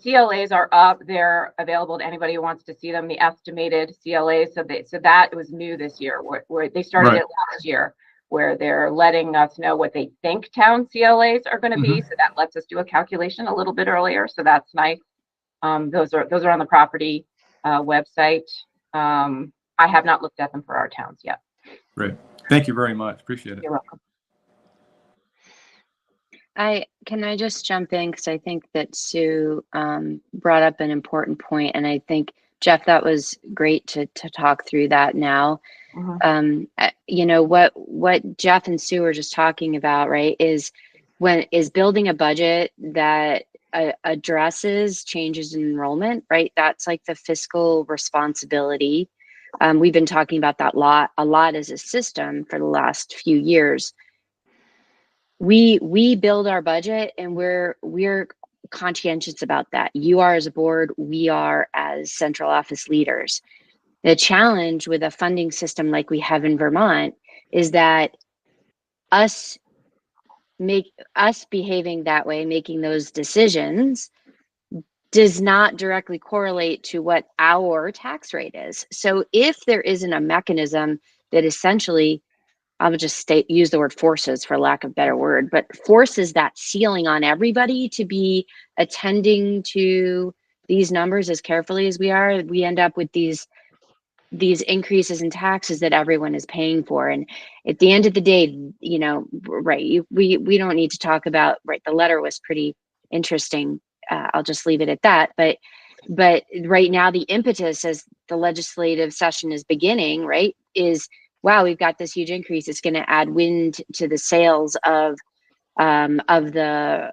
CLAs are up. They're available to anybody who wants to see them. The estimated CLAs, so that was new this year, where they started it last year, where they're letting us know what they think town CLAs are going to be. So that lets us do a calculation a little bit earlier. So that's nice. Those are on the property website. I have not looked at them for our towns yet. Great. Thank you very much. Appreciate it. You're welcome. Can I just jump in, because I think that Sue brought up an important point, and I think, Jeff, that was great to talk through that now. What Jeff and Sue were just talking about, right, is building a budget that addresses changes in enrollment, right? That's like the fiscal responsibility. We've been talking about that a lot as a system for the last few years. We build our budget, and we're conscientious about that. You are as a board, we are as central office leaders. The challenge with a funding system like we have in Vermont is that us behaving that way, making those decisions, does not directly correlate to what our tax rate is. So if there isn't a mechanism that essentially, I'll just use the word forces for lack of a better word, but forces that ceiling on everybody to be attending to these numbers as carefully as we are, we end up with these increases in taxes that everyone is paying for. And at the end of the day, right, we don't need to talk about, right, the letter was pretty interesting. I'll just leave it at that. But right now, the impetus as the legislative session is beginning, right, is, wow, we've got this huge increase. It's going to add wind to the sails of the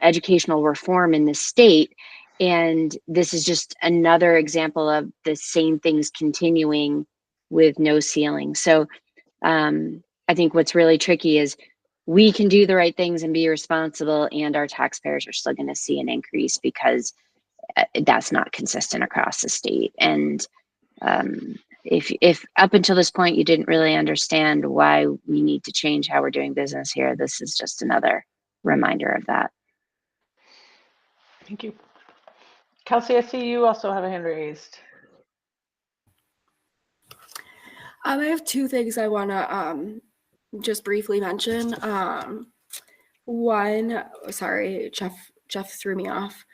educational reform in the state. And this is just another example of the same things continuing with no ceiling. So I think what's really tricky is we can do the right things and be responsible, and our taxpayers are still going to see an increase because that's not consistent across the state. And if up until this point you didn't really understand why we need to change how we're doing business here, this is just another reminder of that. Thank you. Kelsey, I see you also have a hand raised. I have two things I want to just briefly mention. One, sorry, Jeff threw me off.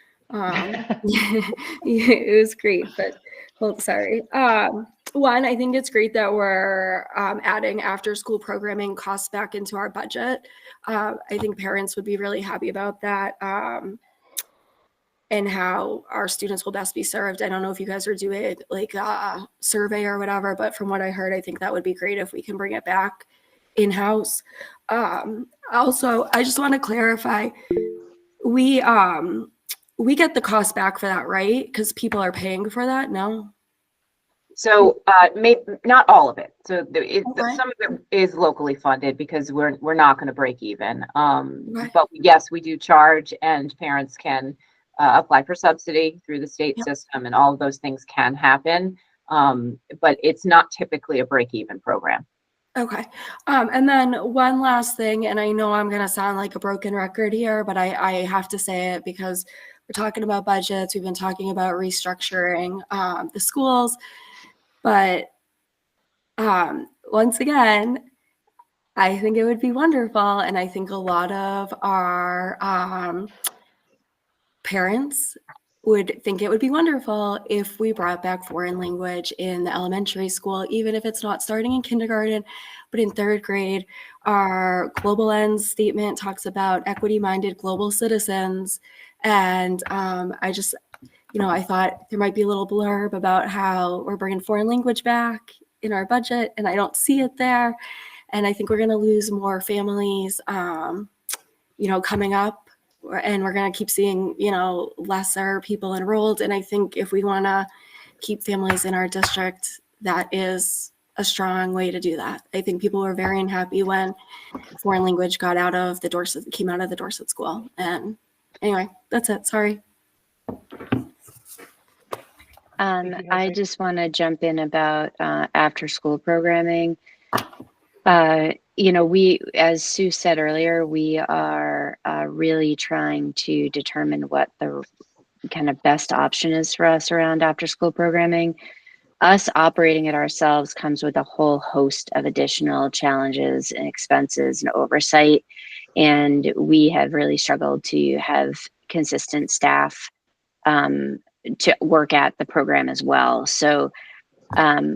It was great, but sorry. One, I think it's great that we're adding after-school programming costs back into our budget. I think parents would be really happy about that. and how our students will best be served. I don't know if you guys are doing like a survey or whatever, but from what I heard, I think that would be great if we can bring it back in-house. Also, I just want to clarify, we get the cost back for that, right? Because people are paying for that, no? So, not all of it. So Okay. some of it is locally funded because we're not going to break even. Right. But yes, we do charge, and parents can apply for subsidy through the state Yep. system, and all of those things can happen. But it's not typically a break even program. Okay. And then one last thing, and I know I'm going to sound like a broken record here, but I have to say it because we're talking about budgets. We've been talking about restructuring the schools. But once again, I think it would be wonderful. And I think a lot of our parents would think it would be wonderful if we brought back foreign language in the elementary school, even if it's not starting in kindergarten, but in third grade. Our Global Ends statement talks about equity-minded global citizens. And I just, I thought there might be a little blurb about how we're bringing foreign language back in our budget, and I don't see it there. And I think we're going to lose more families, coming up, and we're going to keep seeing, lesser people enrolled. And I think if we want to keep families in our district, that is a strong way to do that. I think people were very unhappy when foreign language came out of the Dorset school. And anyway, that's it. Sorry. I just want to jump in about after school programming. We, as Sue said earlier, we are really trying to determine what the kind of best option is for us around after school programming. Us operating it ourselves comes with a whole host of additional challenges and expenses and oversight. And we have really struggled to have consistent staff to work at the program as well. So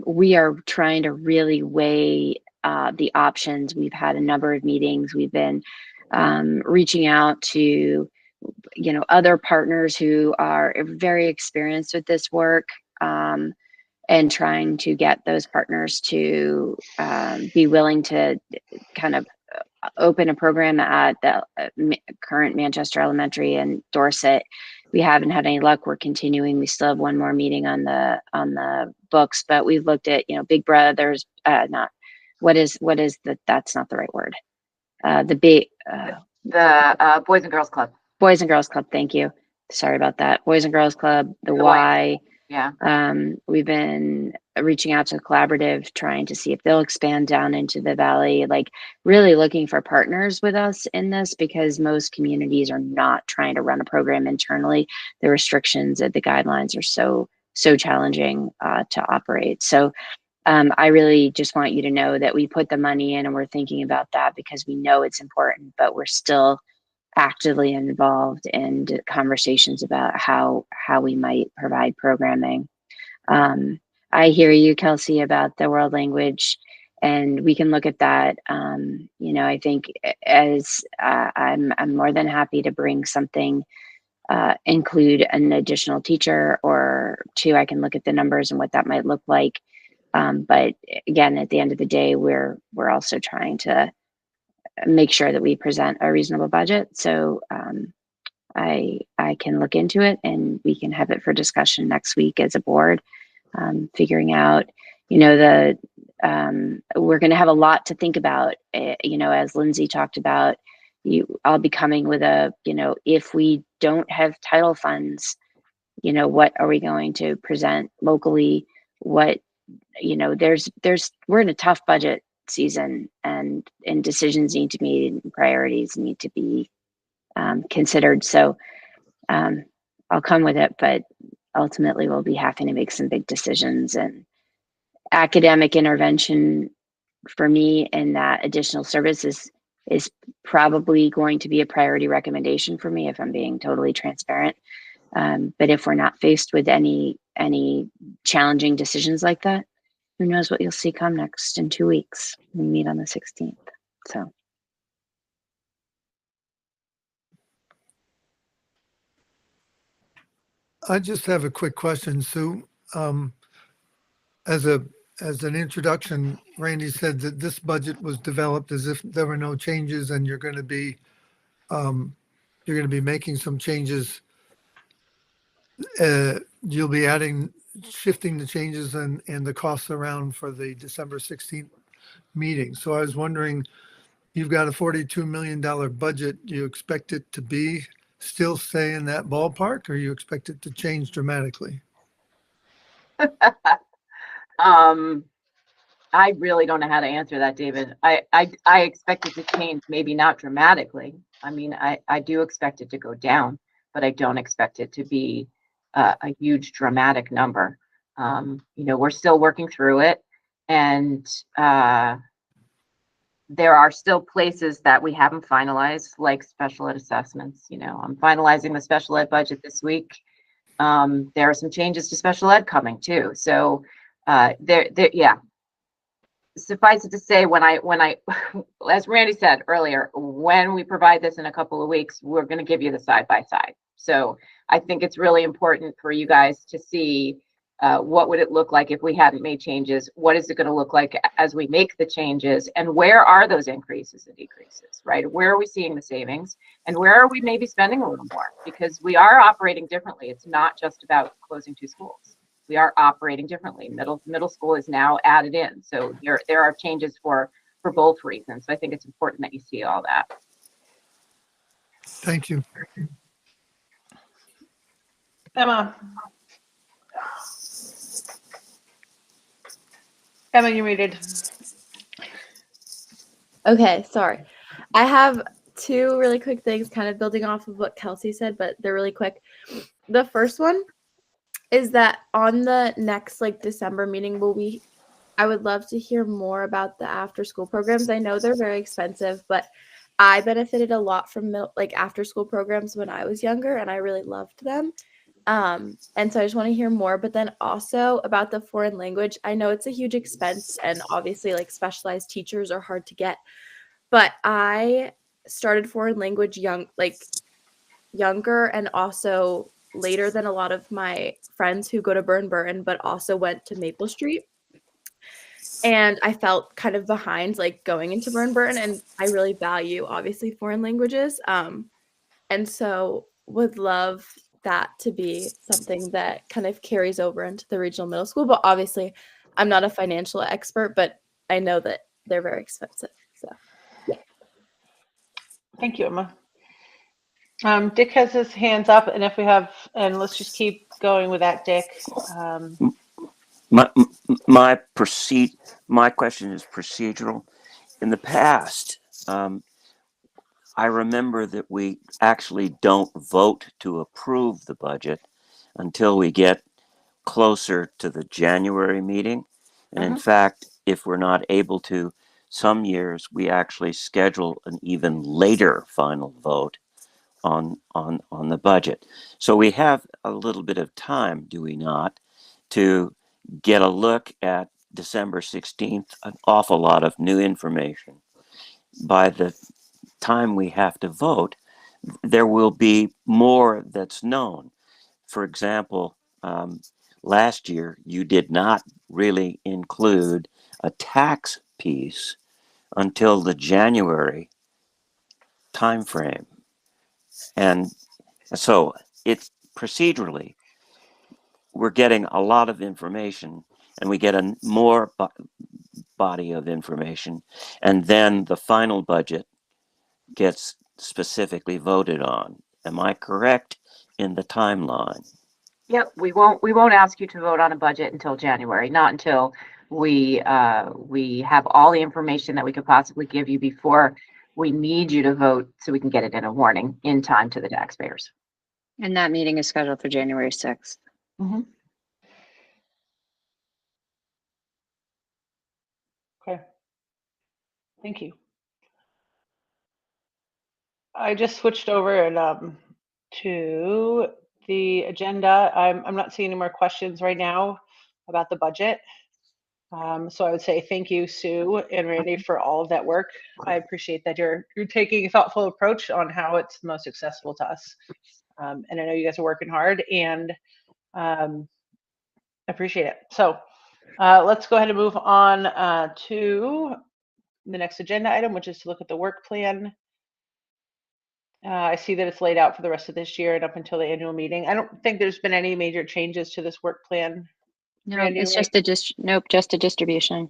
we are trying to really weigh the options. We've had a number of meetings. We've been reaching out to, other partners who are very experienced with this work, and trying to get those partners to be willing to kind of open a program at the current Manchester Elementary and Dorset. We haven't had any luck. We're continuing. We still have one more meeting on the books, but we've looked at, Big Brothers, that's not the right word. The Boys and Girls Club. Boys and Girls Club. Thank you. Sorry about that. Boys and Girls Club, the Y. Yeah. We've been reaching out to the collaborative, trying to see if they'll expand down into the valley, like really looking for partners with us in this, because most communities are not trying to run a program internally. The restrictions and the guidelines are so challenging to operate. So I really just want you to know that we put the money in and we're thinking about that because we know it's important, but we're still actively involved in conversations about how we might provide programming. I hear you, Kelsey, about the world language, and we can look at that. I think as I'm more than happy to bring something, include an additional teacher or two. I can look at the numbers and what that might look like. But again, at the end of the day, we're also trying to make sure that we present a reasonable budget. So I can look into it and we can have it for discussion next week as a board, figuring out, we're going to have a lot to think about, as Lindsay talked about. I'll be coming with if we don't have title funds, what are we going to present locally? We're in a tough budget season, and decisions need to be made and priorities need to be considered. So I'll come with it, but ultimately we'll be having to make some big decisions, and academic intervention for me and that additional services is probably going to be a priority recommendation for me if I'm being totally transparent. But if we're not faced with any challenging decisions like that, who knows what you'll see come next in 2 weeks. We meet on the 16th. So. I just have a quick question, Sue. As a as an introduction, Randy said that this budget was developed as if there were no changes, and um, you're going to be making some changes. You'll be shifting the changes and the costs around for the December 16th meeting. So I was wondering, you've got a $42 million budget. Do you expect it to be still stay in that ballpark, or you expect it to change dramatically? I really don't know how to answer that, David. I expect it to change, maybe not dramatically. I mean, I do expect it to go down, but I don't expect it to be a huge dramatic number. We're still working through it, and there are still places that we haven't finalized, like special ed assessments. I'm finalizing the special ed budget this week. There are some changes to special ed coming too. So yeah. Suffice it to say, when I, as Randy said earlier, when we provide this in a couple of weeks, we're going to give you the side by side. So I think it's really important for you guys to see what would it look like if we hadn't made changes? What is it going to look like as we make the changes? And where are those increases and decreases, right? Where are we seeing the savings? And where are we maybe spending a little more? Because we are operating differently. It's not just about closing 2 schools. We are operating differently. Middle school is now added in. So there are changes for both reasons. So I think it's important that you see all that. Thank you. Emma, you muted. Okay, sorry. I have 2 really quick things kind of building off of what Kelsey said, but they're really quick. The first one is that on the next December meeting, I would love to hear more about the after school programs. I know they're very expensive, but I benefited a lot from after school programs when I was younger, and I really loved them. And so I just want to hear more, but then also about the foreign language. I know it's a huge expense, and obviously specialized teachers are hard to get, but I started foreign language younger and also later than a lot of my friends who go to Burton, but also went to Maple Street. And I felt kind of behind going into Burton, and I really value obviously foreign languages. And so would love that to be something that kind of carries over into the regional middle school. But obviously I'm not a financial expert, but I know that they're very expensive. So yeah. Thank you, Emma. Dick has his hands up, and let's just keep going with that, Dick. My question is procedural. In the past, I remember that we actually don't vote to approve the budget until we get closer to the January meeting. And in fact, if we're not able to, some years we actually schedule an even later final vote on the budget. So we have a little bit of time, do we not, to get a look at December 16th, an awful lot of new information. By the time we have to vote, there will be more that's known. For example, last year, you did not really include a tax piece until the January timeframe. And so it's procedurally, we're getting a lot of information, and we get a more body of information, and then the final budget gets specifically voted on. Am I correct in the timeline? Yep, we won't ask you to vote on a budget until January, not until we have all the information that we could possibly give you before we need you to vote, so we can get it in a warning in time to the taxpayers. And that meeting is scheduled for January 6th. Mm-hmm. Okay. Thank you. I just switched over and to the agenda. I'm not seeing any more questions right now about the budget. So I would say thank you, Sue and Randy, for all of that work. I appreciate that you're taking a thoughtful approach on how it's most accessible to us. And I know you guys are working hard, and I appreciate it. So let's go ahead and move on to the next agenda item, which is to look at the work plan. I see that it's laid out for the rest of this year and up until the annual meeting. I don't think there's been any major changes to this work plan. No, Randy, it's right? just nope, just a distribution.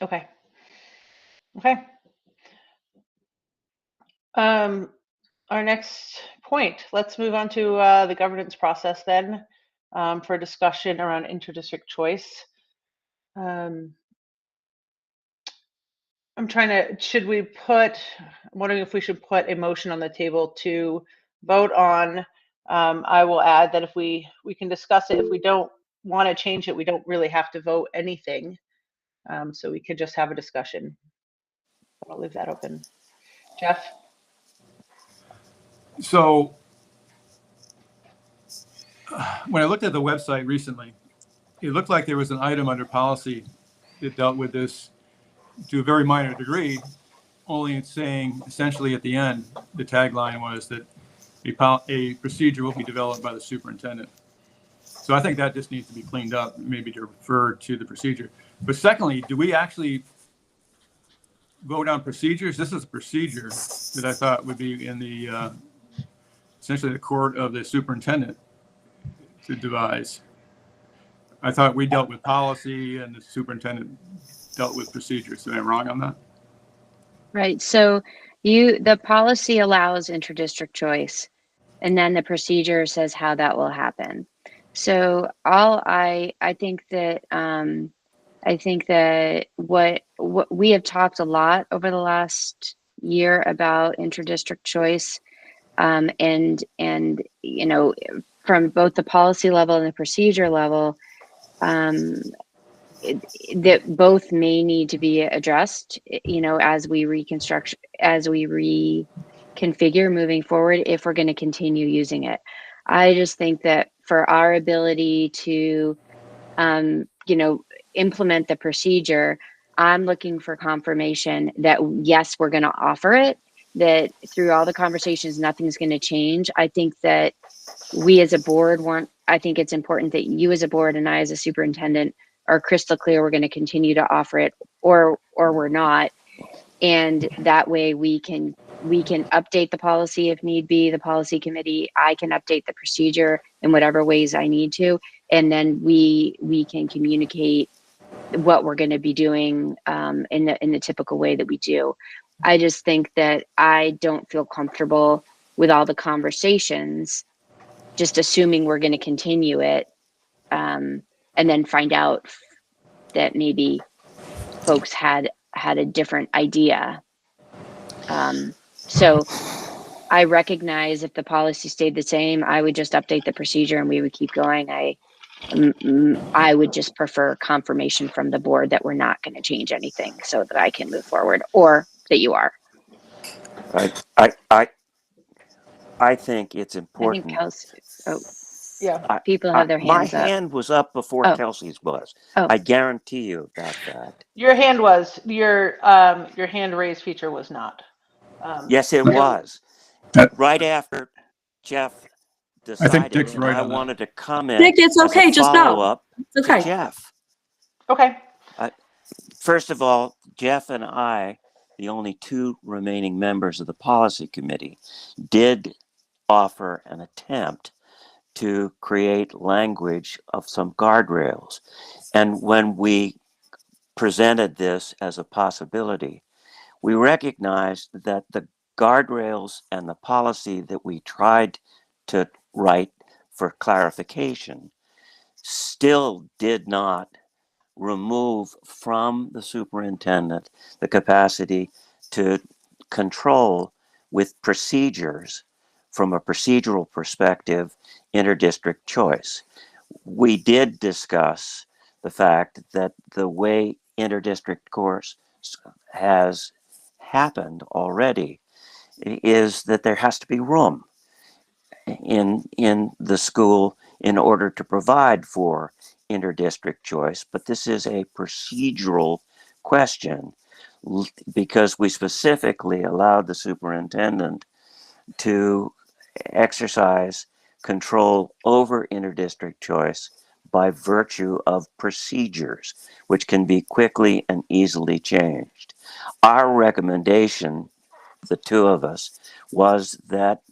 Okay. Okay. Our next point, let's move on to the governance process then for discussion around interdistrict choice. I'm trying to, I'm wondering if we should put a motion on the table to vote on. I will add that if we can discuss it, if we don't want to change it, we don't really have to vote anything. So we could just have a discussion. I'll leave that open. Jeff? So when I looked at the website recently, it looked like there was an item under policy that dealt with this to a very minor degree, only it's saying essentially at the end, the tagline was that a procedure will be developed by the superintendent. So I think that just needs to be cleaned up, maybe to refer to the procedure. But secondly, do we actually vote on procedures? This is a procedure that I thought would be in the essentially the court of the superintendent to devise. I thought we dealt with policy and the superintendent dealt with procedures. Am I wrong on that? Right. So the policy allows interdistrict choice, and then the procedure says how that will happen. So I think that what we have talked a lot over the last year about interdistrict choice, and you know, from both the policy level and the procedure level, that both may need to be addressed, you know, as we reconfigure moving forward, if we're going to continue using it. I just think that for our ability to, you know, implement the procedure, I'm looking for confirmation that yes, we're going to offer it, that through all the conversations, nothing's going to change. I think that we as a board I think it's important that you as a board and I as a superintendent are crystal clear we're going to continue to offer it, or we're not. And that way we can update the policy if need be, the policy committee. I can update the procedure in whatever ways I need to, and then we can communicate what we're going to be doing in the typical way that we do. I just think that I don't feel comfortable with all the conversations just assuming we're going to continue it, and then find out that maybe folks had a different idea. So I recognize if the policy stayed the same, I would just update the procedure and we would keep going. I would just prefer confirmation from the board that we're not going to change anything so that I can move forward, or that you are. I think it's I important. think Kelsey, Yeah. people have their hands My up. hand was up before Oh. Kelsey's was. Oh. I guarantee you about that. Your hand was, your hand raise feature was not. Yes, it was. Right after Jeff decided, Dick's and right I on that. wanted to comment Dick, it's as okay, a just no. follow-up It's to okay. Jeff. Okay. First of all, Jeff and I, the only two remaining members of the policy committee, did offer an attempt to create language of some guardrails. And when we presented this as a possibility, we recognized that the guardrails and the policy that we tried to write for clarification still did not remove from the superintendent the capacity to control with procedures, from a procedural perspective, interdistrict choice. We did discuss the fact that the way interdistrict course has happened already is that there has to be room in the school in order to provide for interdistrict choice. But this is a procedural question because we specifically allowed the superintendent to exercise control over interdistrict choice by virtue of procedures, which can be quickly and easily changed. Our recommendation, the two of us, was that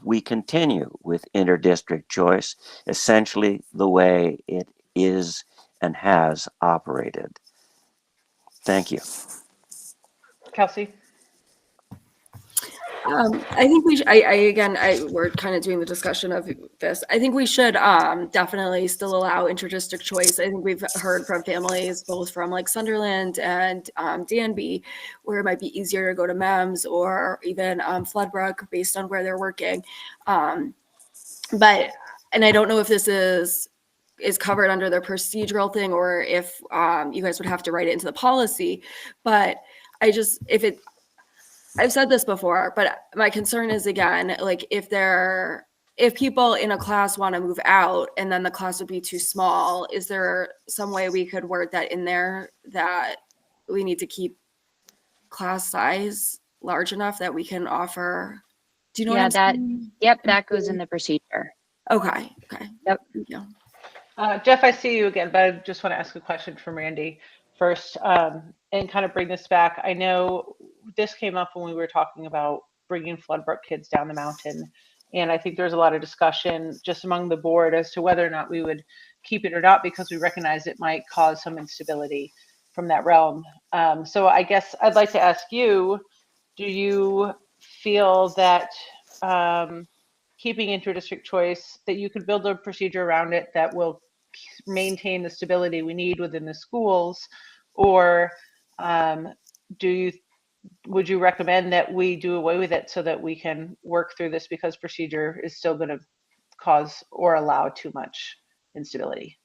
we continue with interdistrict choice, essentially the way it is and has operated. Thank you. Kelsey? I think we should, we're kind of doing the discussion of this. I think we should definitely still allow interdistrict choice. I think we've heard from families, both from like Sunderland and Danby, where it might be easier to go to MEMS or even Floodbrook based on where they're working. And I don't know if this is covered under the procedural thing or if you guys would have to write it into the policy. But I've said this before, but my concern is, again, like if people in a class want to move out and then the class would be too small, is there some way we could word that in there that we need to keep class size large enough that we can offer? Do you know what I'm saying? Yep, that goes in the procedure. Okay. Yep. Thank you. Jeff, I see you again, but I just want to ask a question from Randy first, and kind of bring this back. I know this came up when we were talking about bringing Floodbrook kids down the mountain, and I think there's a lot of discussion just among the board as to whether or not we would keep it or not, because we recognize it might cause some instability from that realm. So I guess I'd like to ask you, do you feel that keeping interdistrict choice, that you could build a procedure around it that will maintain the stability we need within the schools, or would you recommend that we do away with it so that we can work through this, because procedure is still going to cause or allow too much instability?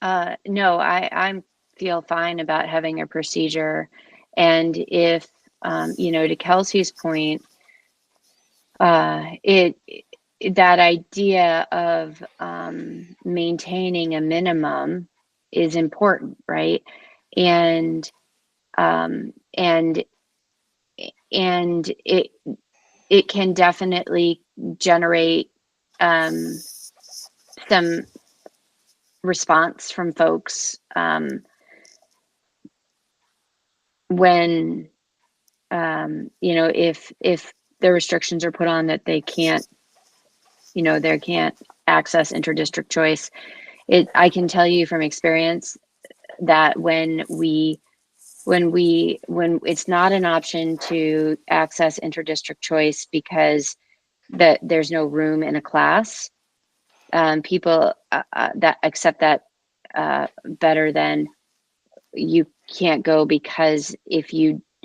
No, I feel fine about having a procedure, and if to Kelsey's point, that idea of maintaining a minimum is important, right? And it can definitely generate some response from folks when if the restrictions are put on that they can't access interdistrict choice. I can tell you from experience that when it's not an option to access interdistrict choice because there's no room in a class, people that accept that better than you can't go, because if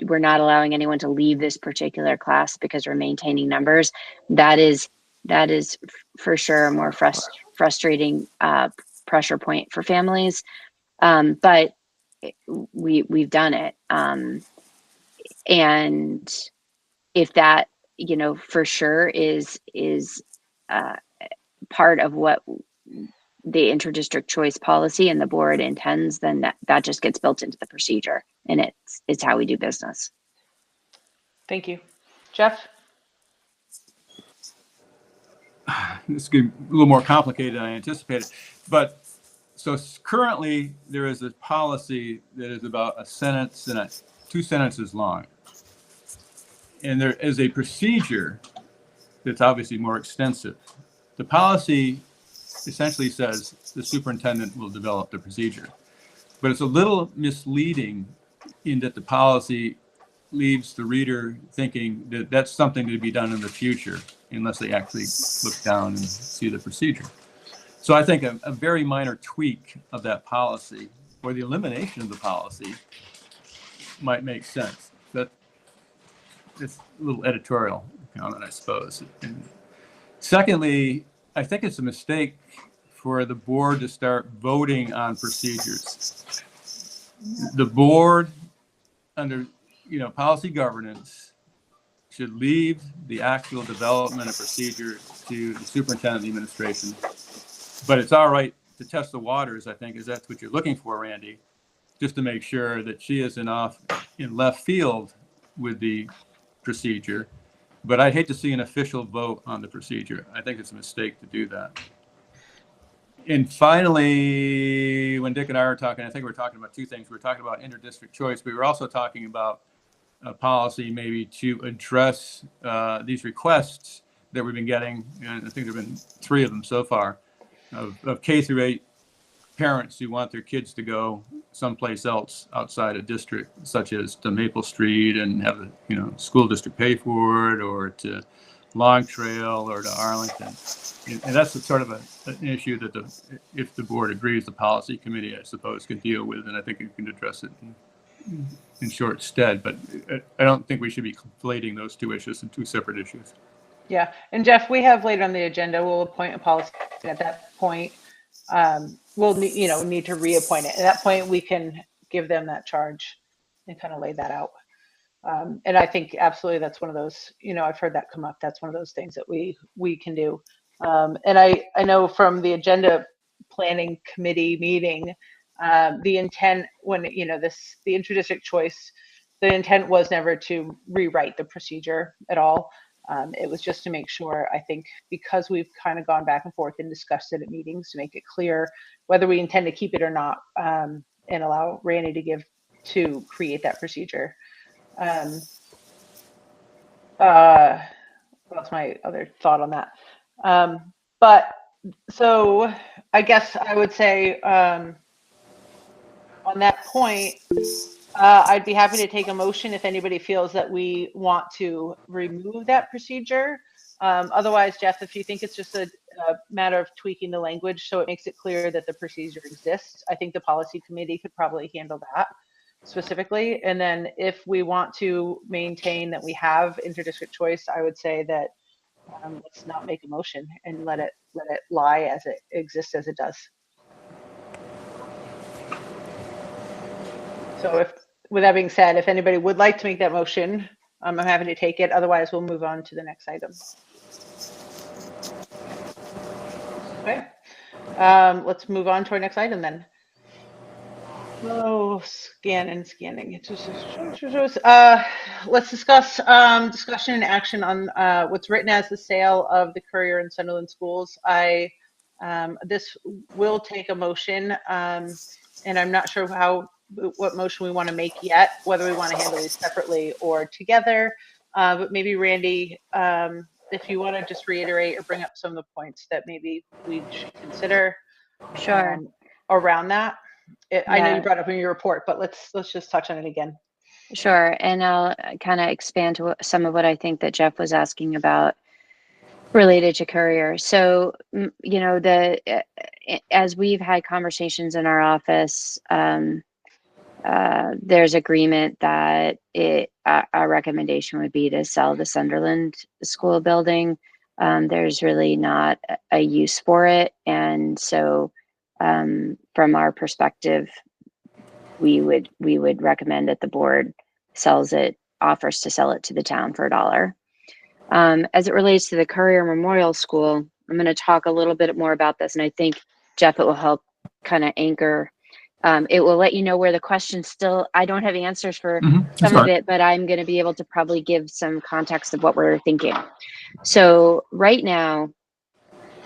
we're not allowing anyone to leave this particular class because we're maintaining numbers, that is for sure a more frustrating pressure point for families. But we've done it. And if that, for sure is part of what the interdistrict choice policy and the board intends, then that just gets built into the procedure, and it's how we do business. Thank you. Jeff? This is a little more complicated than I anticipated, but so currently there is a policy that is about a sentence and 2 sentences long, and there is a procedure that's obviously more extensive. The policy essentially says the superintendent will develop the procedure, but it's a little misleading in that the policy leaves the reader thinking that that's something to be done in the future unless they actually look down and see the procedure. So I think a very minor tweak of that policy or the elimination of the policy might make sense. That it's a little editorial comment, I suppose. And secondly, I think it's a mistake for the board to start voting on procedures. The board, under policy governance, should leave the actual development of procedure to the superintendent and the administration. But it's all right to test the waters, I think, is that's what you're looking for, Randy, just to make sure that she is enough in left field with the procedure but I'd hate to see an official vote on the procedure. I think it's a mistake to do that. And finally, when Dick and I were talking, I think we were talking about two things. We were talking about interdistrict choice. We were also talking about a policy maybe to address these requests that we've been getting, and I think there have been 3 of them so far, of K through 8 parents who want their kids to go someplace else outside a district, such as to Maple Street and have the school district pay for it, or to Long Trail or to Arlington. And that's sort of an issue that if the board agrees, the policy committee, I suppose, could deal with, and I think you can address it in short stead. But I don't think we should be conflating those 2 issues in 2 separate issues. Yeah, and Jeff, we have later on the agenda, we'll appoint a policy. At that point, we'll need to reappoint it. At that point, we can give them that charge and kind of lay that out. And I think absolutely that's one of those, I've heard that come up. That's one of those things that we can do. And I know from the agenda planning committee meeting, the intent when, the interdistrict choice, the intent was never to rewrite the procedure at all. It was just to make sure, I think, because we've kind of gone back and forth and discussed it at meetings, to make it clear whether we intend to keep it or not, and allow Randy to create that procedure. What's my other thought on that? But so I guess I would say on that point, I'd be happy to take a motion if anybody feels that we want to remove that procedure. Otherwise, Jeff, if you think it's just a matter of tweaking the language so it makes it clear that the procedure exists, I think the policy committee could probably handle that specifically. And then if we want to maintain that we have interdistrict choice, I would say that let's not make a motion and let it lie as it exists as it does. So with that being said, if anybody would like to make that motion, I'm happy to take it. Otherwise, we'll move on to the next item. Okay. Let's move on to our next item then. Oh, scanning. Let's discuss discussion and action on what's written as the sale of the Courier and Sunderland schools. This will take a motion, and I'm not sure what motion we want to make yet, whether we want to handle these separately or together. But maybe Randy, if you want to just reiterate or bring up some of the points that maybe we should consider. Sure. Around that. I know you brought up in your report, but let's just touch on it again. Sure, and I'll kind of expand to some of what I think that Jeff was asking about related to Courier. So, as we've had conversations in our office, there's agreement that our recommendation would be to sell the Sunderland school building. There's really not a use for it, and so from our perspective, we would recommend that the board offers to sell it to the town for $1. As it relates to the Courier Memorial School, I'm going to talk a little bit more about this, and I think, Jeff, it will help kind of anchor. It will let you know where the questions still, I don't have answers for some of it, but I'm going to be able to probably give some context of what we're thinking. So right now,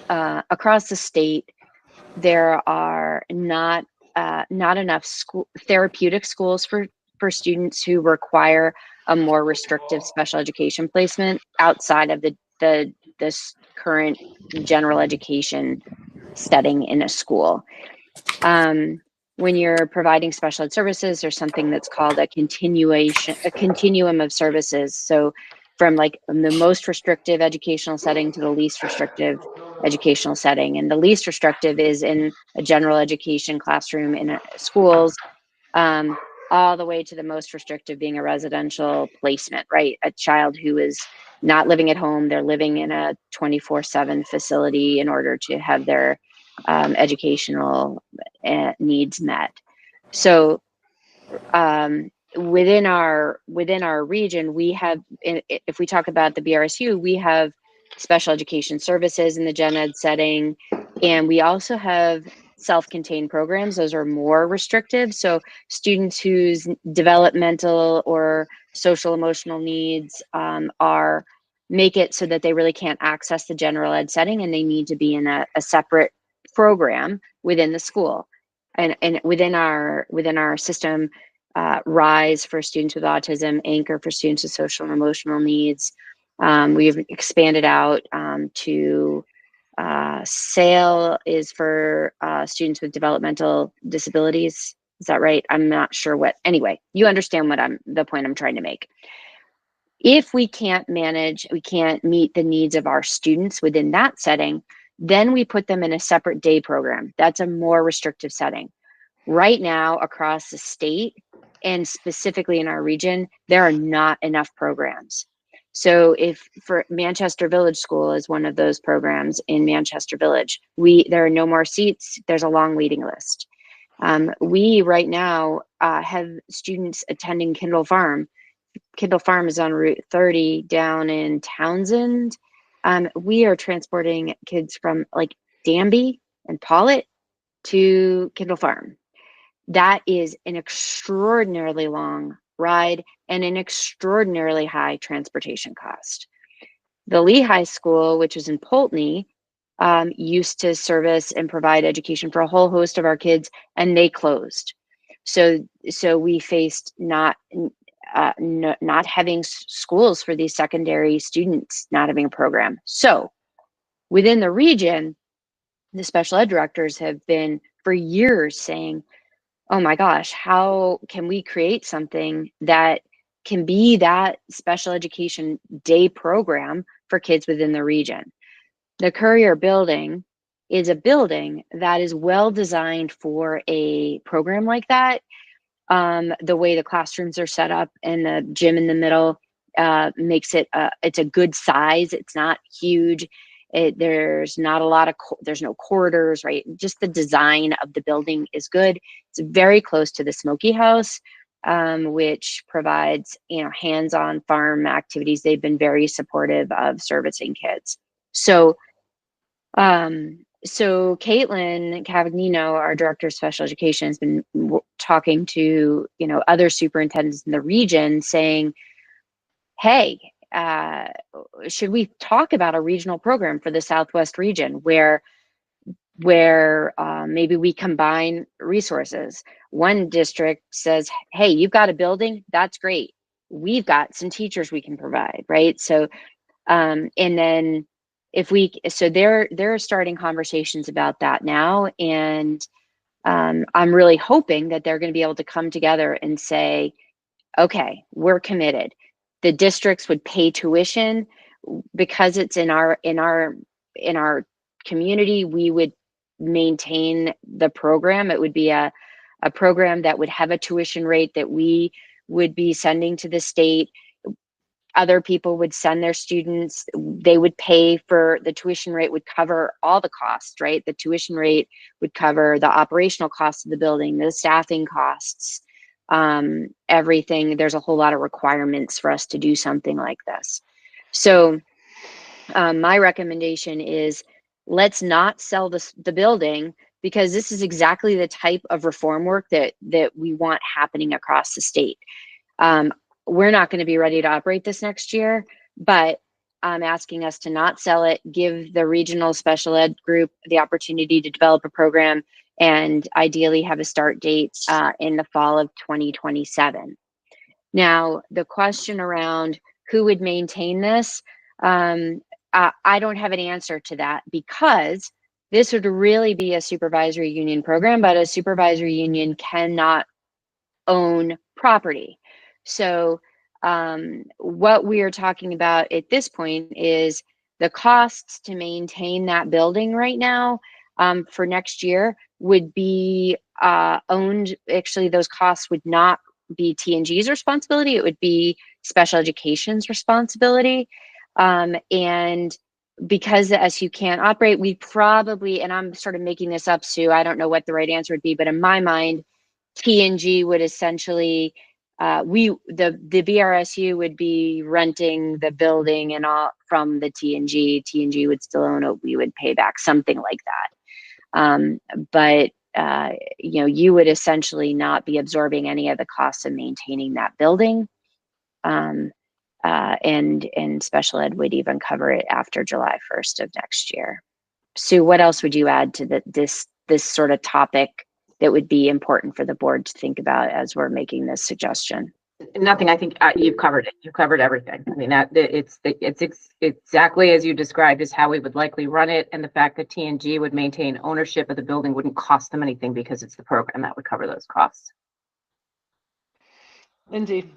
across the state, there are not enough therapeutic schools for students who require a more restrictive special education placement outside of this current general education setting in a school. When you're providing special ed services, there's something that's called a continuum of services. So from the most restrictive educational setting to the least restrictive educational setting. And the least restrictive is in a general education classroom in schools, all the way to the most restrictive being a residential placement, right? A child who is not living at home, they're living in a 24/7 facility in order to have their educational needs met. So within our region, we have, if we talk about the BRSU, we have special education services in the gen ed setting, and we also have self-contained programs. Those are more restrictive. So students whose developmental or social emotional needs are make it so that they really can't access the general ed setting and they need to be in a separate program within the school. And within our system, RISE for students with autism, Anchor for students with social and emotional needs. We've expanded out to SAIL is for students with developmental disabilities. Is that right? I'm not sure what. Anyway, you understand what the point I'm trying to make. If we can't meet the needs of our students within that setting, then we put them in a separate day program. That's a more restrictive setting. Right now, across the state, and specifically in our region, there are not enough programs. So if for Manchester Village School is one of those programs in Manchester Village, there are no more seats. There's a long waiting list. We right now have students attending Kindle Farm. Kindle Farm is on Route 30 down in Townsend. We are transporting kids from like Danby and Pollitt to Kindle Farm. That is an extraordinarily long ride and an extraordinarily high transportation cost. The Lehigh School, which is in Poultney, used to service and provide education for a whole host of our kids, and they closed. So we faced not having schools for these secondary students, not having a program. So within the region, the special ed directors have been for years saying, oh my gosh, how can we create something that can be that special education day program for kids within the region? The Courier building is a building that is well designed for a program like that. The way the classrooms are set up and the gym in the middle makes it, it's a good size. It's not huge. There's not a lot of, there's no corridors, right? Just the design of the building is good. It's very close to the Smoky House, which provides, hands-on farm activities. They've been very supportive of servicing kids. So Caitlin Cavagnino, our director of special education, has been talking to, other superintendents in the region saying, hey, should we talk about a regional program for the Southwest region where maybe we combine resources? One district says, hey, you've got a building, that's great. We've got some teachers we can provide, right? So, and then they're starting conversations about that now. And I'm really hoping that they're going to be able to come together and say, okay, we're committed. The districts would pay tuition because it's in our community. We would maintain the program. It would be a program that would have a tuition rate that we would be sending to the state. Other people would send their students. They would pay for the tuition rate, would cover all the costs, right? The tuition rate would cover the operational costs of the building, the staffing costs, everything. There's a whole lot of requirements for us to do something like this. So my recommendation is let's not sell the building, because this is exactly the type of reform work that we want happening across the state. We're not going to be ready to operate this next year, but I'm asking us to not sell it, give the regional special ed group the opportunity to develop a program, and ideally have a start date in the fall of 2027. Now, the question around who would maintain this, I don't have an answer to that, because this would really be a supervisory union program, but a supervisory union cannot own property. So what we are talking about at this point is the costs to maintain that building right now for next year would be owned. Actually, those costs would not be T&G's responsibility. It would be special education's responsibility. And because the SU can't operate, we probably, and I'm sort of making this up, Sue, I don't know what the right answer would be, but in my mind, T&G would essentially, the BRSU would be renting the building and all from the T&G. T&G would still own it. We would pay back something like that. But you would essentially not be absorbing any of the costs of maintaining that building. and special ed would even cover it after July 1st of next year. Sue, what else would you add to this sort of topic that would be important for the board to think about as we're making this suggestion? Nothing. I think you've covered it. You've covered everything. I mean, it's exactly as you described is how we would likely run it, and the fact that TNG would maintain ownership of the building wouldn't cost them anything because it's the program that would cover those costs. Lindsay.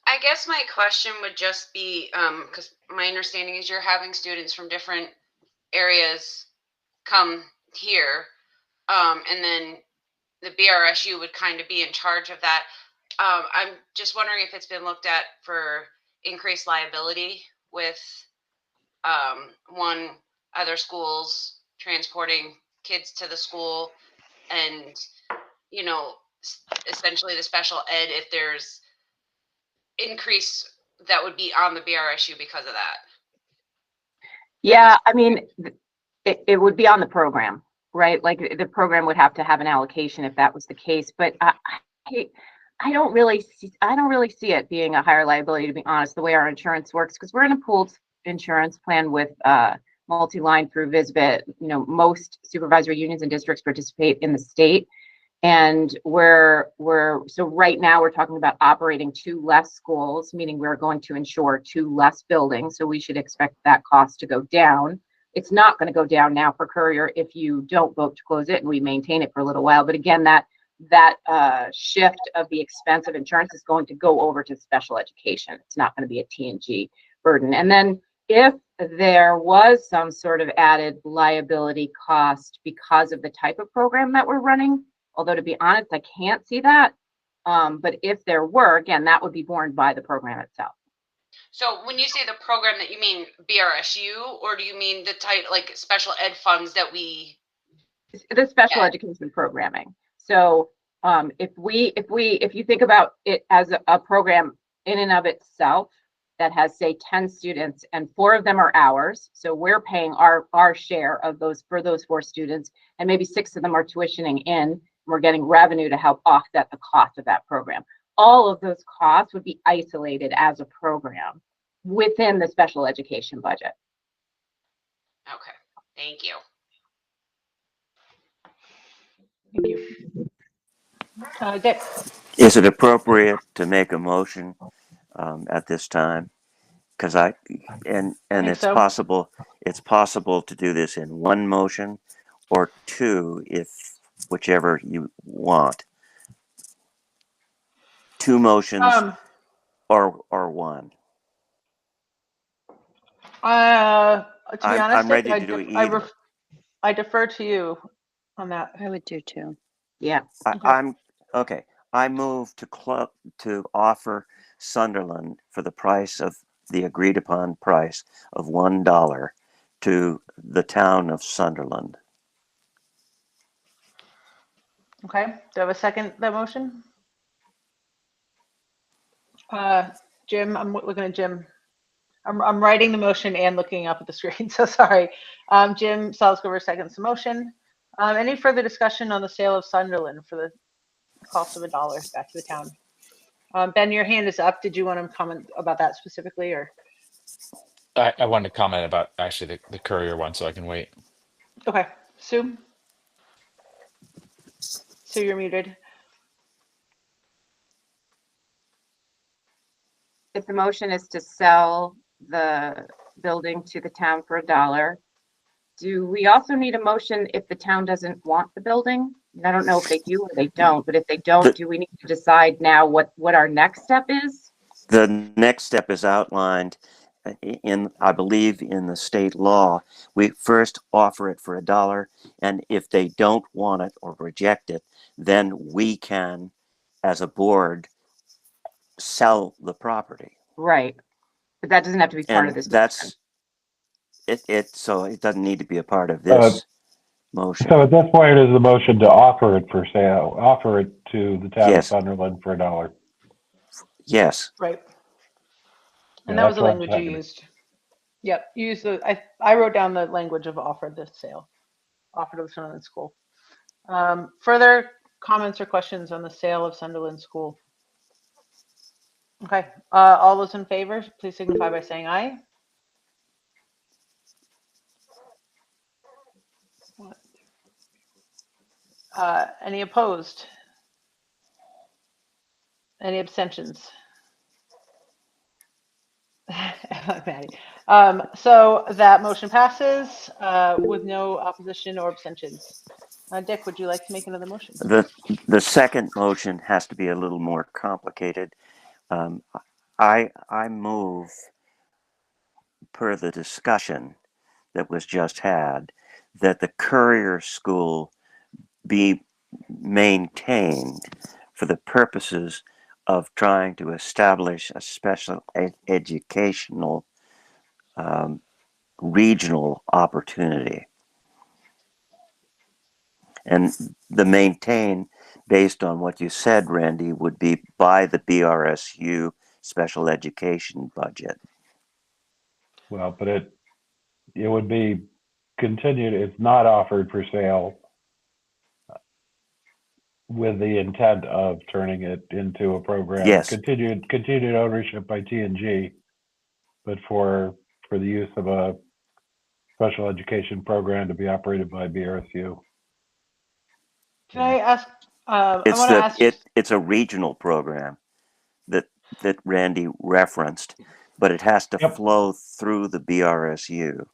I guess my question would just be, because my understanding is you're having students from different areas come here, and then the BRSU would kind of be in charge of that. I'm just wondering if it's been looked at for increased liability with other schools transporting kids to the school, and essentially the special ed, if there's increase that would be on the BRSU because of that. Yeah, I mean, it would be on the program, right? Like the program would have to have an allocation if that was the case. But I don't really see it being a higher liability, to be honest, the way our insurance works, because we're in a pooled insurance plan with multi-line through VISBIT. Most supervisory unions and districts participate in the state. And so right now we're talking about operating 2 less schools, meaning we're going to insure 2 less buildings. So we should expect that cost to go down. It's not going to go down now for Courier if you don't vote to close it and we maintain it for a little while. But again, that shift of the expense of insurance is going to go over to special education. It's not going to be a TNG burden. And then if there was some sort of added liability cost because of the type of program that we're running, although to be honest, I can't see that. But if there were, again, that would be borne by the program itself. So when you say the program, that you mean BRSU, or do you mean the type, like special ed funds that we? The special education programming. So if you think about it as a program in and of itself that has, say, 10 students and 4 of them are ours, so we're paying our share of those for those 4 students, and maybe 6 of them are tuitioning in. We're getting revenue to help offset the cost of that program. All of those costs would be isolated as a program within the special education budget. Okay, thank you. Thank you. Dick. Is it appropriate to make a motion at this time? Because it's so. possible to do this in 1 motion or 2, if whichever you want. 2 motions or 1. To be honest, I'm ready to do either. I defer to you on that. I would do too. Yeah. Okay. I move to offer Sunderland for the price of the agreed upon price of $1 to the town of Sunderland. Okay. Do I have a second that motion? Jim, I'm looking at Jim. I'm writing the motion and looking up at the screen, so sorry. Jim Salzgover seconds the motion. Any further discussion on the sale of Sunderland for the cost of $1 back to the town? Ben, your hand is up. Did you want to comment about that specifically, or? I wanted to comment about actually the Courier one, so I can wait. Okay, Sue. Sue, you're muted. If the motion is to sell the building to the town for $1, do we also need a motion if the town doesn't want the building? I don't know if they do or they don't, but if they don't, do we need to decide now what our next step is? The next step is outlined I believe in the state law. We first offer it for $1, and if they don't want it or reject it, then we can, as a board, sell the property. Right. But that doesn't have to be part of this. That's it. So it doesn't need to be a part of this motion. So at this point, is the motion to offer it for sale, offer it to the town of Sunderland for $1? Yes. Right. And that was the language you used. Yep. You used I wrote down the language of offered this sale, offered to the Sunderland School. Further comments or questions on the sale of Sunderland School? Okay, all those in favor, please signify by saying aye. Any opposed? Any abstentions? Maddie. So that motion passes with no opposition or abstentions. Dick, would you like to make another motion? The second motion has to be a little more complicated. I move, per the discussion that was just had, that the Courier School be maintained for the purposes of trying to establish a special educational regional opportunity. And the maintain, based on what you said, Randy, would be by the BRSU special education budget. Well, but it would be continued. It's not offered for sale with the intent of turning it into a program. Yes. Continued ownership by TNG, but for the use of a special education program to be operated by BRSU. Can I ask? I want to ask. It's a regional program that Randy referenced, but it has to flow through the BRSU.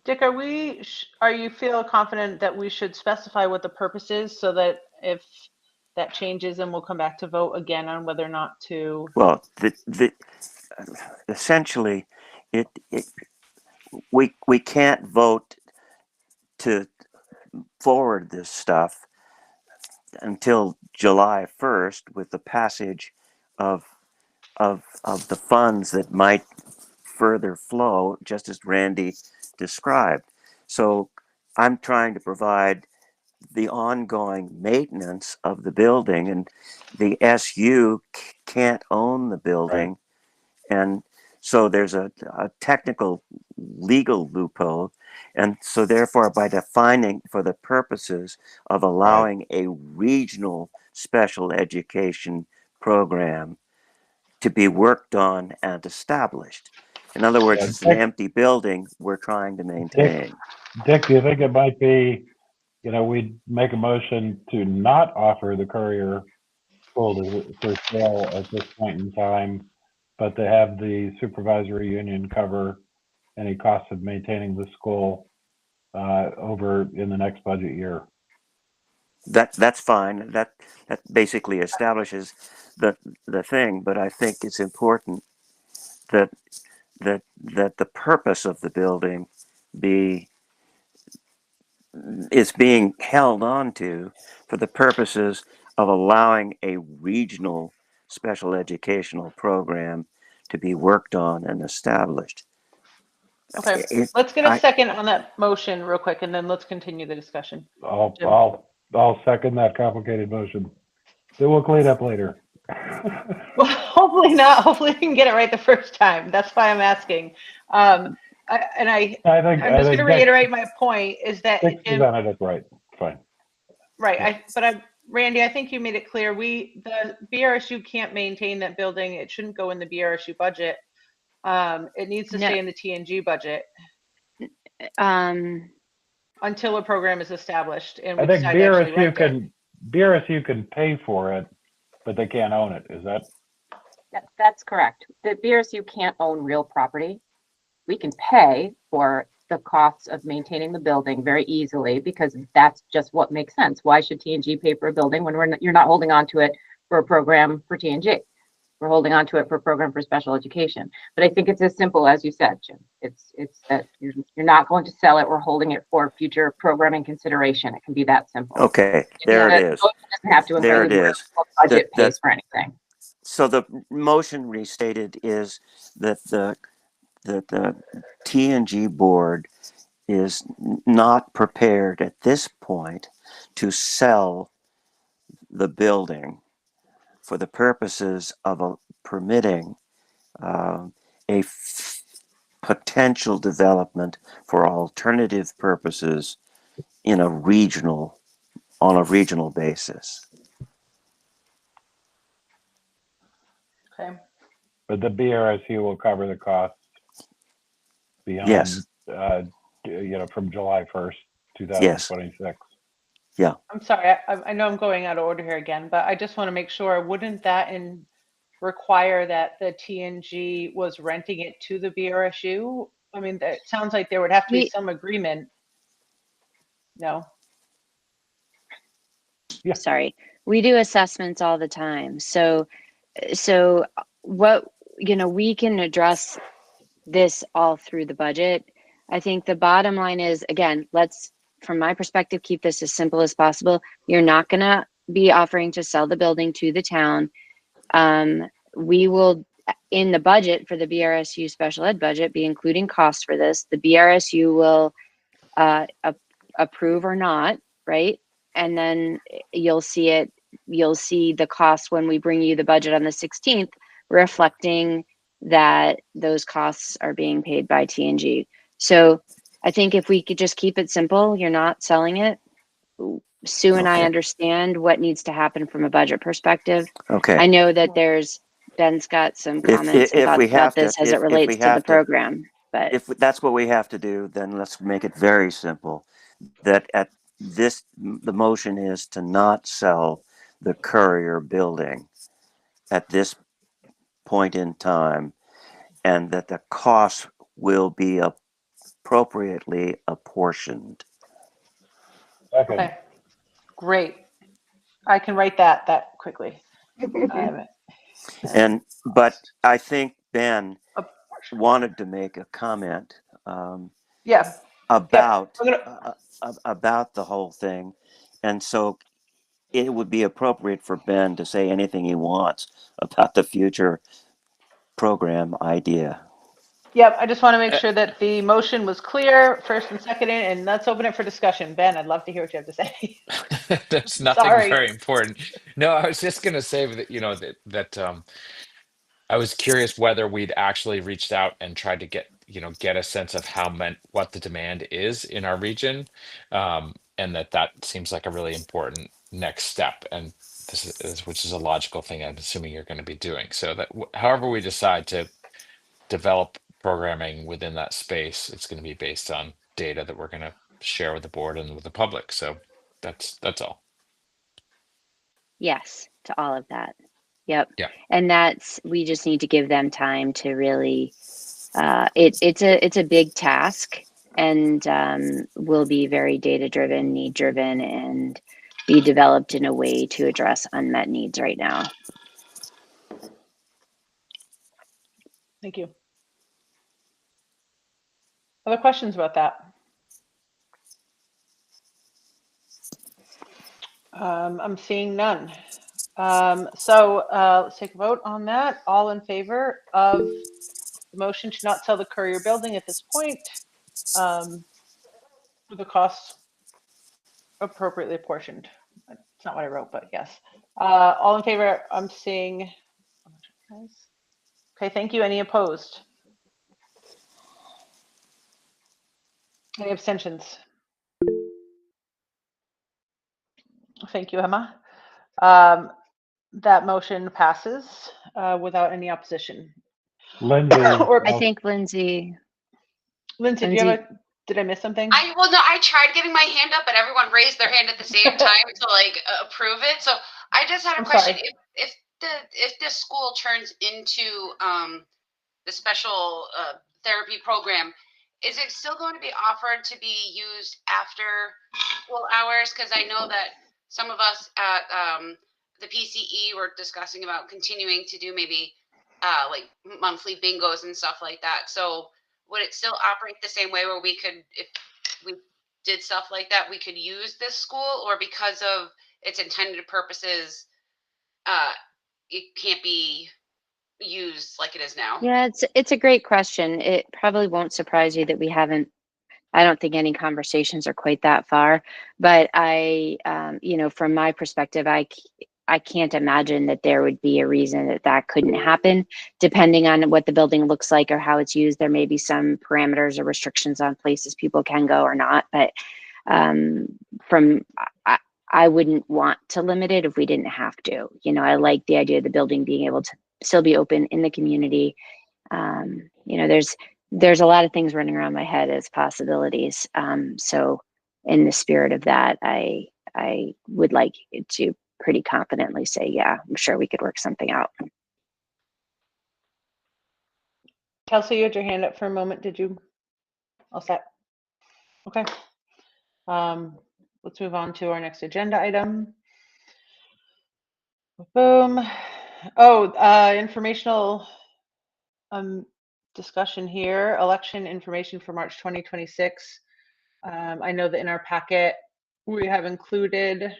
Dick, are you feel confident that we should specify what the purpose is, so that if that changes, and we'll come back to vote again on whether or not to? Well, essentially, we can't vote to forward this stuff until July 1st with the passage of the funds that might further flow, just as Randy described. So I'm trying to provide the ongoing maintenance of the building, and the SU can't own the building. Right. And so there's a technical legal loophole. And so therefore, by defining for the purposes of allowing a regional special education program to be worked on and established. In other words, it's an empty building we're trying to maintain. Dick, do you think it might be, we'd make a motion to not offer the Courier School for sale at this point in time, but to have the supervisory union cover any costs of maintaining the school over in the next budget year? That's fine. That basically establishes the thing, but I think it's important that the purpose of the building is being held on to for the purposes of allowing a regional special educational program to be worked on and established. Okay, let's get a second on that motion real quick, and then let's continue the discussion. I'll second that complicated motion. Then we'll clean up later. Well, hopefully not. Hopefully we can get it right the first time. That's why I'm asking. I'm just going to reiterate my point is that presented it right. Fine. Right. Randy, I think you made it clear. The BRSU can't maintain that building. It shouldn't go in the BRSU budget. It needs to stay in the TNG budget until a program is established. And I think BRSU can pay for it, but they can't own it. Is that? That's correct. The BRSU can't own real property. We can pay for the costs of maintaining the building very easily because that's just what makes sense. Why should TNG pay for a building when you're not holding on to it for a program for TNG? We're holding on to it for a program for special education. But I think it's as simple as you said, Jim. It's that you're not going to sell it. We're holding it for future programming consideration. It can be that simple. Okay, there it is. Doesn't have to there it is. Budget pays for anything. So the motion restated is that the TNG board is not prepared at this point to sell the building for the purposes of permitting potential development for alternative purposes on a regional basis. Okay. But the BRSU will cover the costs beyond, Yes. From July 1st, Yes. 2026. Yeah. I'm sorry, I know I'm going out of order here again, but I just want to make sure, wouldn't that require that the TNG was renting it to the BRSU? I mean, it sounds like there would have to be some agreement. No? Yeah. Sorry, we do assessments all the time. So what, we can address this all through the budget. I think the bottom line is, again, let's, from my perspective, keep this as simple as possible. You're not going to be offering to sell the building to the town. We will, in the budget for the BRSU special ed budget, be including costs for this. The BRSU will approve or not, right? And then you'll see the cost when we bring you the budget on the 16th, reflecting that those costs are being paid by TNG. So I think if we could just keep it simple, you're not selling it. Sue and I understand what needs to happen from a budget perspective. Okay. I know that Ben's got some comments and thoughts about this as it relates to the program, but if that's what we have to do, then let's make it very simple. That the motion is to not sell the Courier building at this point in time, and that the cost will be appropriately apportioned. Okay, great. I can write that quickly. But I think Ben wanted to make a comment about the whole thing, and so it would be appropriate for Ben to say anything he wants about the future program idea. Yep, I just want to make sure that the motion was clear, first and second, and let's open it for discussion. Ben, I'd love to hear what you have to say. There's nothing Sorry. very important. No, I was just going to say that, that I was curious whether we'd actually reached out and tried to get a sense of what the demand is in our region. And that seems like a really important next step. And which is a logical thing I'm assuming you're going to be doing. So that however we decide to develop programming within that space, it's going to be based on data that we're going to share with the board and with the public. So that's all. yes to all of that. Yep. Yeah. And we just need to give them time to really, it's a big task, and will be very data driven, need driven, and be developed in a way to address unmet needs right now. Thank you. Other questions about that? I'm seeing none. So let's take a vote on that. All in favor of the motion to not sell the Courier building at this point, with the costs appropriately apportioned. It's not what I wrote, but yes. All in favor, I'm seeing. Okay, thank you. Any opposed? Any abstentions? Thank you, Emma. That motion passes without any opposition. Lindsay. I think Lindsay, did I miss something? I tried getting my hand up, but everyone raised their hand at the same time to approve it. So I just had a question. If this school turns into the special therapy program, is it still going to be offered to be used after school hours? Because I know that some of us at the PCE were discussing about continuing to do maybe monthly bingos and stuff like that. So would it still operate the same way where we could, if we did stuff like that, we could use this school, or because of its intended purposes, it can't be used like it is now? yeah, it's a great question. It probably won't surprise you that I don't think any conversations are quite that far, but from my perspective, I can't imagine that there would be a reason that couldn't happen. Depending on what the building looks like or how it's used, there may be some parameters or restrictions on places people can go or not. But I wouldn't want to limit it if we didn't have to. I like the idea of the building being able to still be open in the community. You know, there's a lot of things running around my head as possibilities. So in the spirit of that, I would like to pretty confidently say, yeah, I'm sure we could work something out. Kelsey, you had your hand up for a moment. Did you? All set? Okay. Let's move on to our next agenda item. Boom. Oh, informational discussion here. Election information for March 2026. I know that in our packet we have included,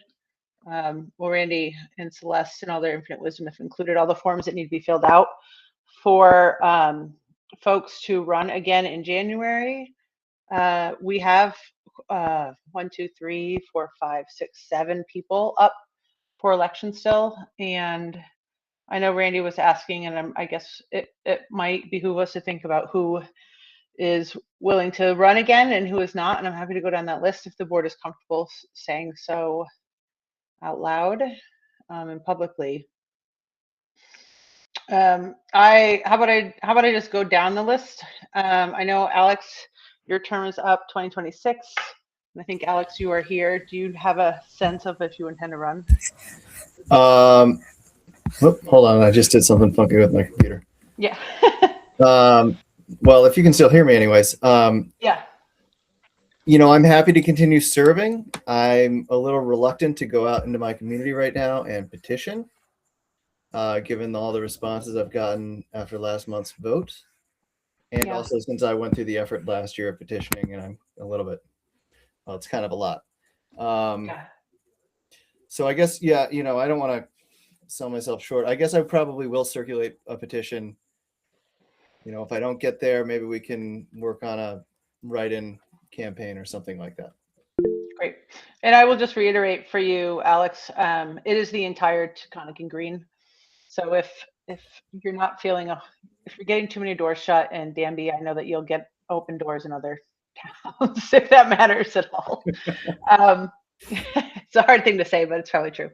well, Randy and Celeste and all their infinite wisdom have included all the forms that need to be filled out for folks to run again in January. We have 1, 2, 3, 4, 5, 6, 7 people up for election still, and I know Randy was asking, and I guess it might behoove us to think about who is willing to run again and who is not, and I'm happy to go down that list if the board is comfortable saying so out loud and publicly. How about I just go down the list? I know, Alex, your term is up 2026, and I think, Alex, you are here. Do you have a sense of if you intend to run? Hold on, I just did something funky with my computer. Yeah. Well, if you can still hear me anyways. Yeah. You know, I'm happy to continue serving. I'm a little reluctant to go out into my community right now and petition, given all the responses I've gotten after last month's vote. And also since I went through the effort last year of petitioning, and I'm a little bit, well, it's kind of a lot. So I guess, yeah, you know, I don't want to sell myself short. I guess I probably will circulate a petition. You know, if I don't get there, maybe we can work on a write-in campaign or something like that. Great. And I will just reiterate for you, Alex, it is the entire Taconic and Green. So if you're not feeling, if you're getting too many doors shut in Danby, I know that you'll get open doors in other towns, if that matters at all. It's a hard thing to say, but it's probably true.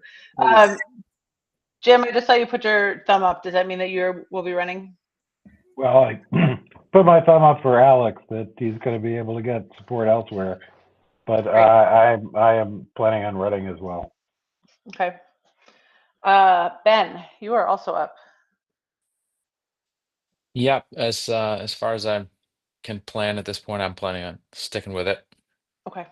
Jim, I just saw you put your thumb up. Does that mean that you will be running? Well, I put my thumb up for Alex that he's going to be able to get support elsewhere, but I am planning on running as well. Okay. Ben, you are also up. Yep. As far as I can plan at this point, I'm planning on sticking with it. Okay.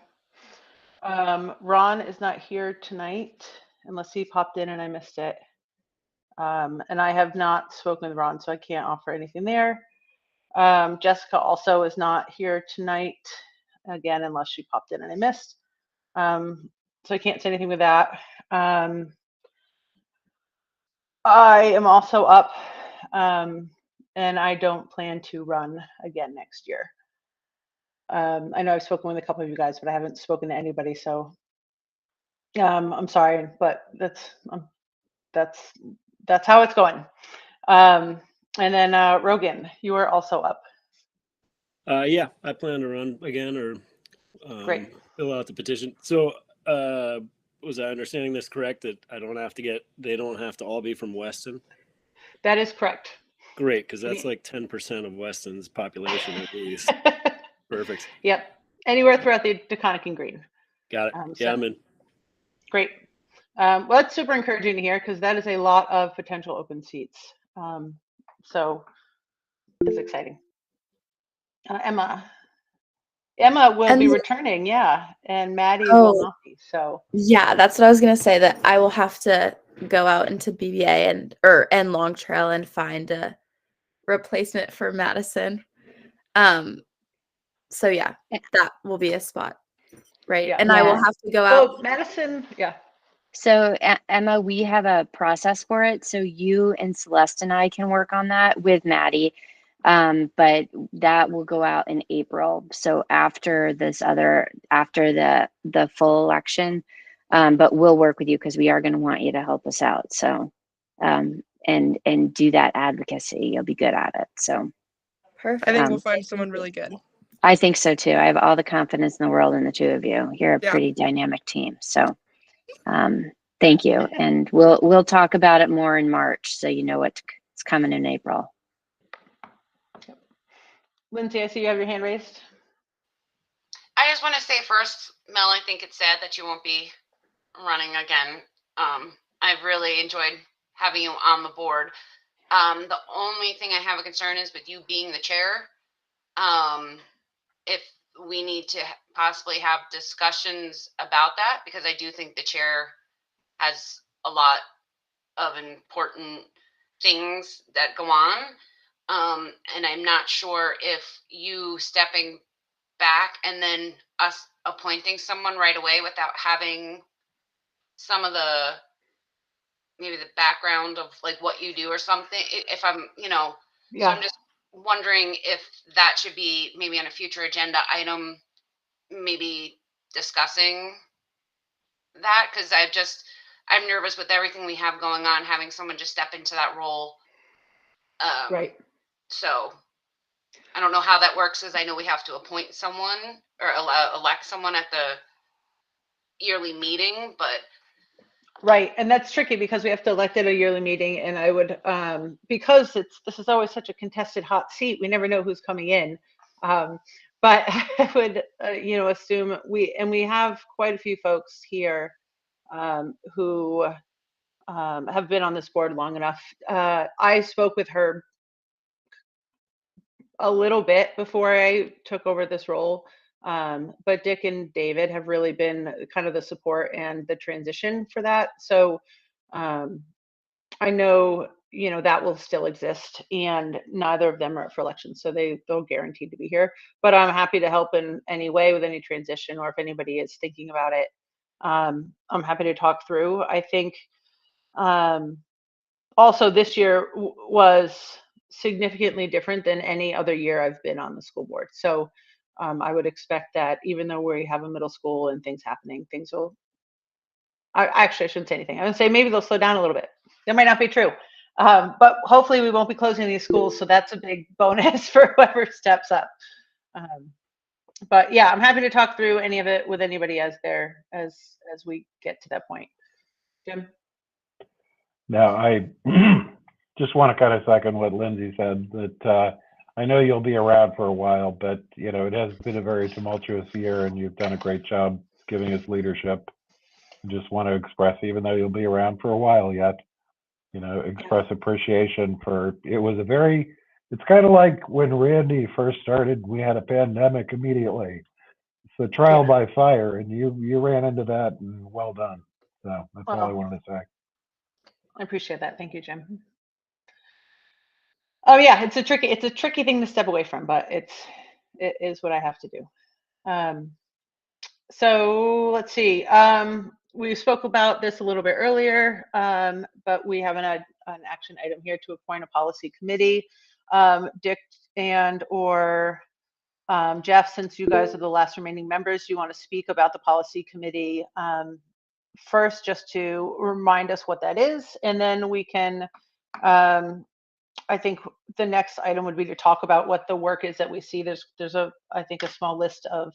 Ron is not here tonight unless he popped in and I missed it. And I have not spoken with Ron, so I can't offer anything there. Jessica also is not here tonight, again, unless she popped in and I missed. So I can't say anything with that. I am also up, and I don't plan to run again next year. I know I've spoken with a couple of you guys, but I haven't spoken to anybody, so I'm sorry, but that's how it's going. And then Rogan, you are also up. Yeah, I plan to run again or Great. Fill out the petition. So was I understanding this correct, that they don't have to all be from Weston? That is correct. Great, because that's like 10% of Weston's population at least. Perfect. Yep. Anywhere throughout the Taconic and Green. Got it. Yeah, I'm in. Great. Well, that's super encouraging to hear because that is a lot of potential open seats. So it's exciting. Emma will be returning, yeah, and Maddie will not be. So yeah, that's what I was gonna say. That I will have to go out into BBA and Long Trail and find a replacement for Madison. So yeah, that will be a spot, right? And I will have to go out. Well, Madison, yeah. So Emma, we have a process for it. So you and Celeste and I can work on that with Maddie. But that will go out in April. So after the full election, but we'll work with you because we are going to want you to help us out. So, and do that advocacy. You'll be good at it. So perfect. I think we'll find someone really good. I think so too. I have all the confidence in the world in the two of you. You're a pretty dynamic team. So, thank you. And we'll talk about it more in March. So you know what It's coming in April. Lindsay, I see you have your hand raised. I just want to say first, Mel, I think it's sad that you won't be running again. I've really enjoyed having you on the board. The only thing I have a concern is with you being the chair. If we need to possibly have discussions about that, because I do think the chair has a lot of important things that go on. And I'm not sure if you stepping back and then us appointing someone right away without having some of the maybe the background of like what you do or something, if I'm so I'm just wondering if that should be maybe on a future agenda item, maybe discussing that, because I'm nervous with everything we have going on, having someone just step into that role. Right. So I don't know how that works, as I know we have to appoint someone or elect someone at the yearly meeting, but Right, and that's tricky because we have to elect at a yearly meeting, and I would, because this is always such a contested hot seat, we never know who's coming in. But I would, assume we have quite a few folks here who have been on this board long enough. I spoke with her a little bit before I took over this role. But Dick and David have really been kind of the support and the transition for that. So I know, that will still exist, and neither of them are up for election. So they'll guaranteed to be here, but I'm happy to help in any way with any transition, or if anybody is thinking about it, I'm happy to talk through. I think also this year was significantly different than any other year I've been on the school board. So I would expect that even though we have a middle school and things happening, things will, I shouldn't say anything. I would say maybe they'll slow down a little bit. That might not be true. But hopefully we won't be closing these schools. So that's a big bonus for whoever steps up. But yeah, I'm happy to talk through any of it with anybody as we get to that point. Jim? Now, I just want to kind of second what Lindsay said, that I know you'll be around for a while, but it has been a very tumultuous year, and you've done a great job giving us leadership. I just want to express, even though you'll be around for a while yet, express appreciation for, it's kind of like when Randy first started, we had a pandemic immediately. It's a trial by fire, and you ran into that, and well done. So that's all I wanted to say. I appreciate that. Thank you, Jim. Oh yeah, it's a tricky thing to step away from, but it is what I have to do. So let's see. We spoke about this a little bit earlier, but we have an action item here to appoint a policy committee. Dick or Jeff, since you guys are the last remaining members, do you want to speak about the policy committee first, just to remind us what that is, and then we can, I think the next item would be to talk about what the work is that we see. There's I think a small list of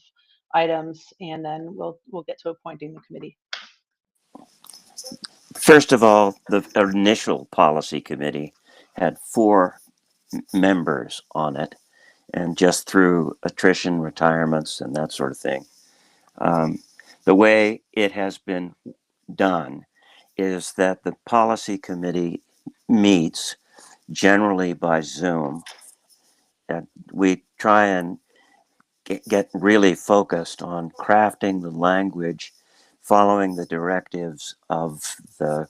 items, and then we'll get to appointing the committee. First of all, the initial policy committee had 4 members on it, and just through attrition, retirements, and that sort of thing. The way it has been done is that the policy committee meets generally by Zoom, and we try and get really focused on crafting the language, following the directives of the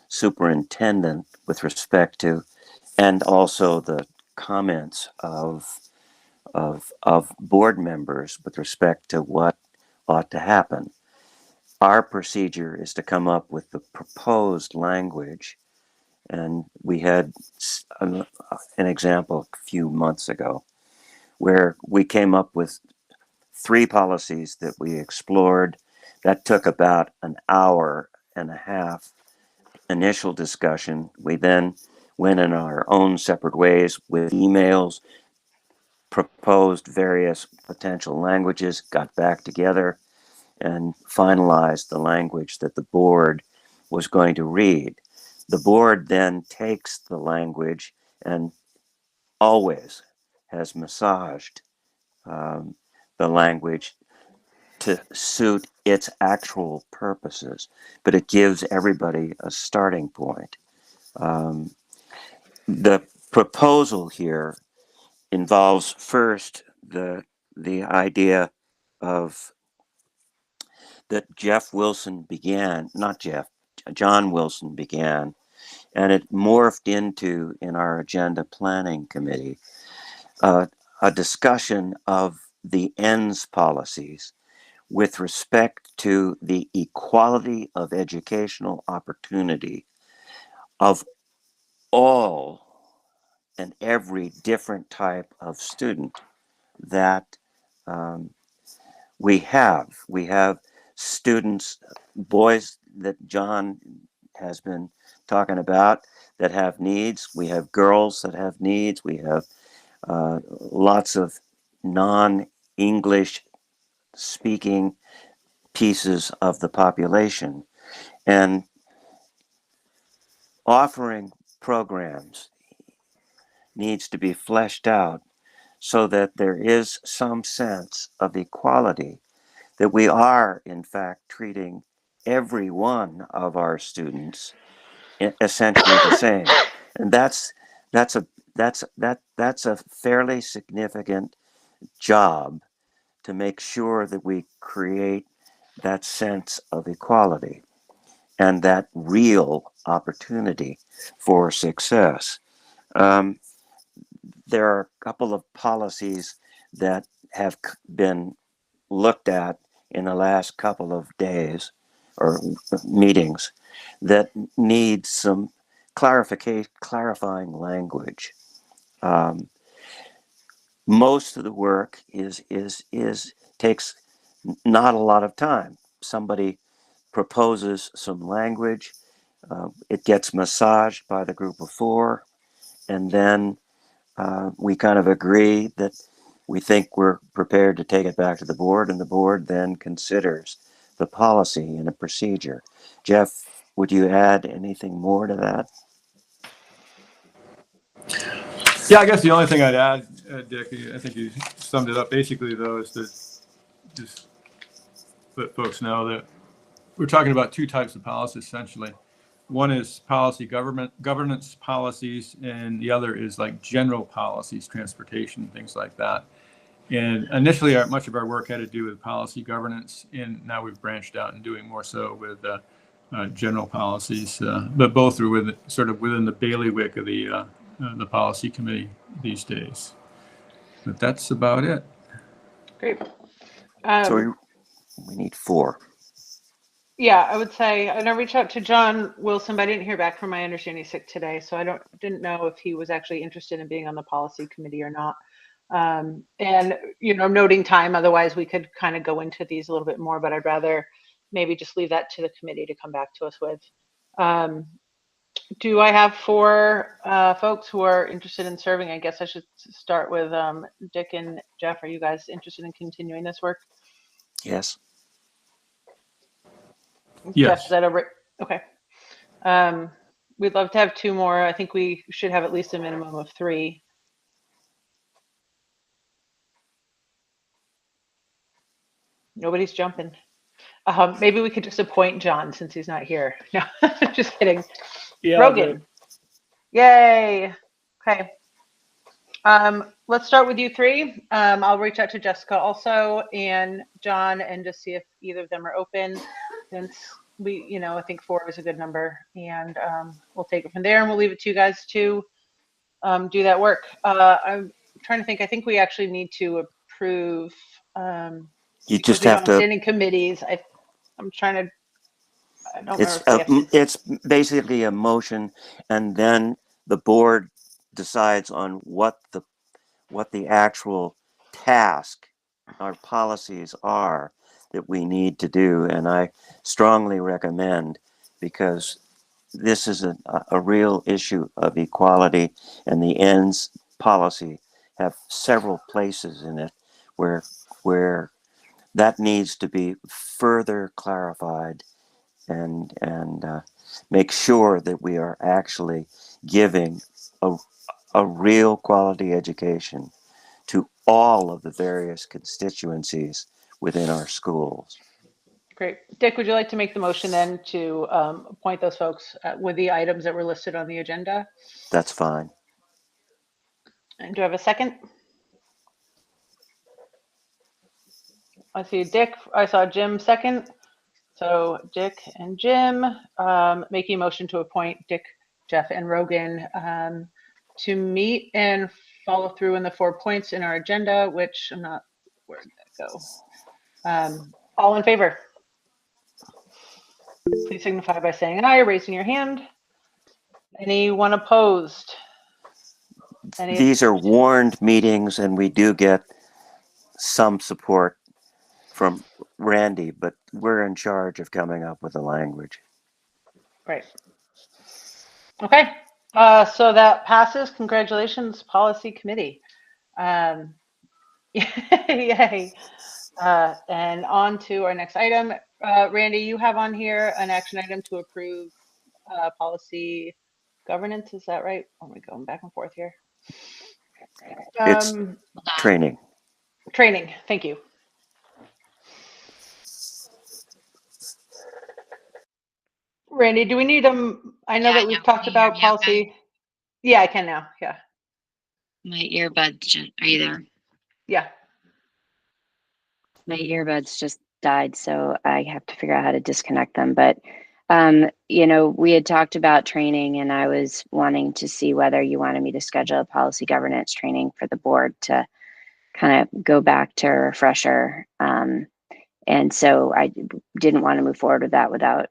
superintendent with respect to, and also the comments of board members with respect to what ought to happen. Our procedure is to come up with the proposed language, and we had an example a few months ago where we came up with 3 policies that we explored. That took about an hour and a half initial discussion. We then went in our own separate ways with emails, proposed various potential languages, got back together, and finalized the language that the board was going to read. The board then takes the language and always has massaged the language to suit its actual purposes, but it gives everybody a starting point. The proposal here involves first the idea of that Jeff Wilson began, not Jeff, John Wilson began, and it morphed into, in our agenda planning committee, a discussion of the ends policies with respect to the equality of educational opportunity of all and every different type of student that we have. We have students, boys that John has been talking about that have needs. We have girls that have needs. We have lots of non-English speaking pieces of the population. And offering programs needs to be fleshed out so that there is some sense of equality, that we are in fact treating every one of our students essentially the same. And that's a fairly significant job to make sure that we create that sense of equality and that real opportunity for success. There are a couple of policies that have been looked at in the last couple of days or meetings that need some clarifying language. Most of the work takes not a lot of time. Somebody proposes some language, it gets massaged by the group of four, and then we kind of agree that we think we're prepared to take it back to the board, and the board then considers the policy and the procedure. Jeff, would you add anything more to that? Yeah, I guess the only thing I'd add, Dick, I think you summed it up basically, though, is to just let folks know that we're talking about two types of policies, essentially. One is policy governance policies, and the other is like general policies, transportation, things like that. And initially, much of our work had to do with policy governance, and now we've branched out and doing more so with general policies. But both are sort of within the bailiwick of the policy committee these days. But that's about it. Great. So we need four. Yeah, I would say, and I reached out to John Wilson, but I didn't hear back from my understanding. He's sick today, so I didn't know if he was actually interested in being on the policy committee or not. And noting time, otherwise we could kind of go into these a little bit more, but I'd rather maybe just leave that to the committee to come back to us with. Do I have four folks who are interested in serving? I guess I should start with Dick and Jeff. Are you guys interested in continuing this work? Yes. Yes. Jeff, is that okay? We'd love to have two more. I think we should have at least a minimum of three. Nobody's jumping. Maybe we could just appoint John since he's not here. No, just kidding. Yeah, Rogan. Yay. Okay. Let's start with you three. I'll reach out to Jessica also and John and just see if either of them are open. Since we, I think four is a good number, and we'll take it from there, and we'll leave it to you guys to do that work. I'm trying to think. I think we actually need to approve. You just have to. Standing committees. I'm trying to. I don't remember. It's basically a motion, and then the board decides on what the actual task our policies are that we need to do. And I strongly recommend, because this is a real issue of equality, and the ends policy have several places in it where that needs to be further clarified and make sure that we are actually giving a real quality education to all of the various constituencies within our schools. Great. Dick, would you like to make the motion then to appoint those folks with the items that were listed on the agenda? That's fine. And do I have a second? I see Dick. I saw Jim second. So Dick and Jim making a motion to appoint Dick, Jeff, and Rogan to meet and follow through in the 4 points in our agenda, which I'm not, where did that go? All in favor? Please signify by saying aye, raising your hand. Anyone opposed? These are warned meetings, and we do get some support from Randy, but we're in charge of coming up with the language. Right. Okay. So that passes. Congratulations, Policy Committee. Yay. And on to our next item. Randy, you have on here an action item to approve policy governance. Is that right? Oh, we're going back and forth here. It's training. Training. Thank you. Randy, do we need them? I know that we've talked about policy. Yeah, I can now. Yeah. My earbuds, are you there? Yeah. My earbuds just died, so I have to figure out how to disconnect them. But, you know, we had talked about training, and I was wanting to see whether you wanted me to schedule a policy governance training for the board to kind of go back to a refresher. And so I didn't want to move forward with that without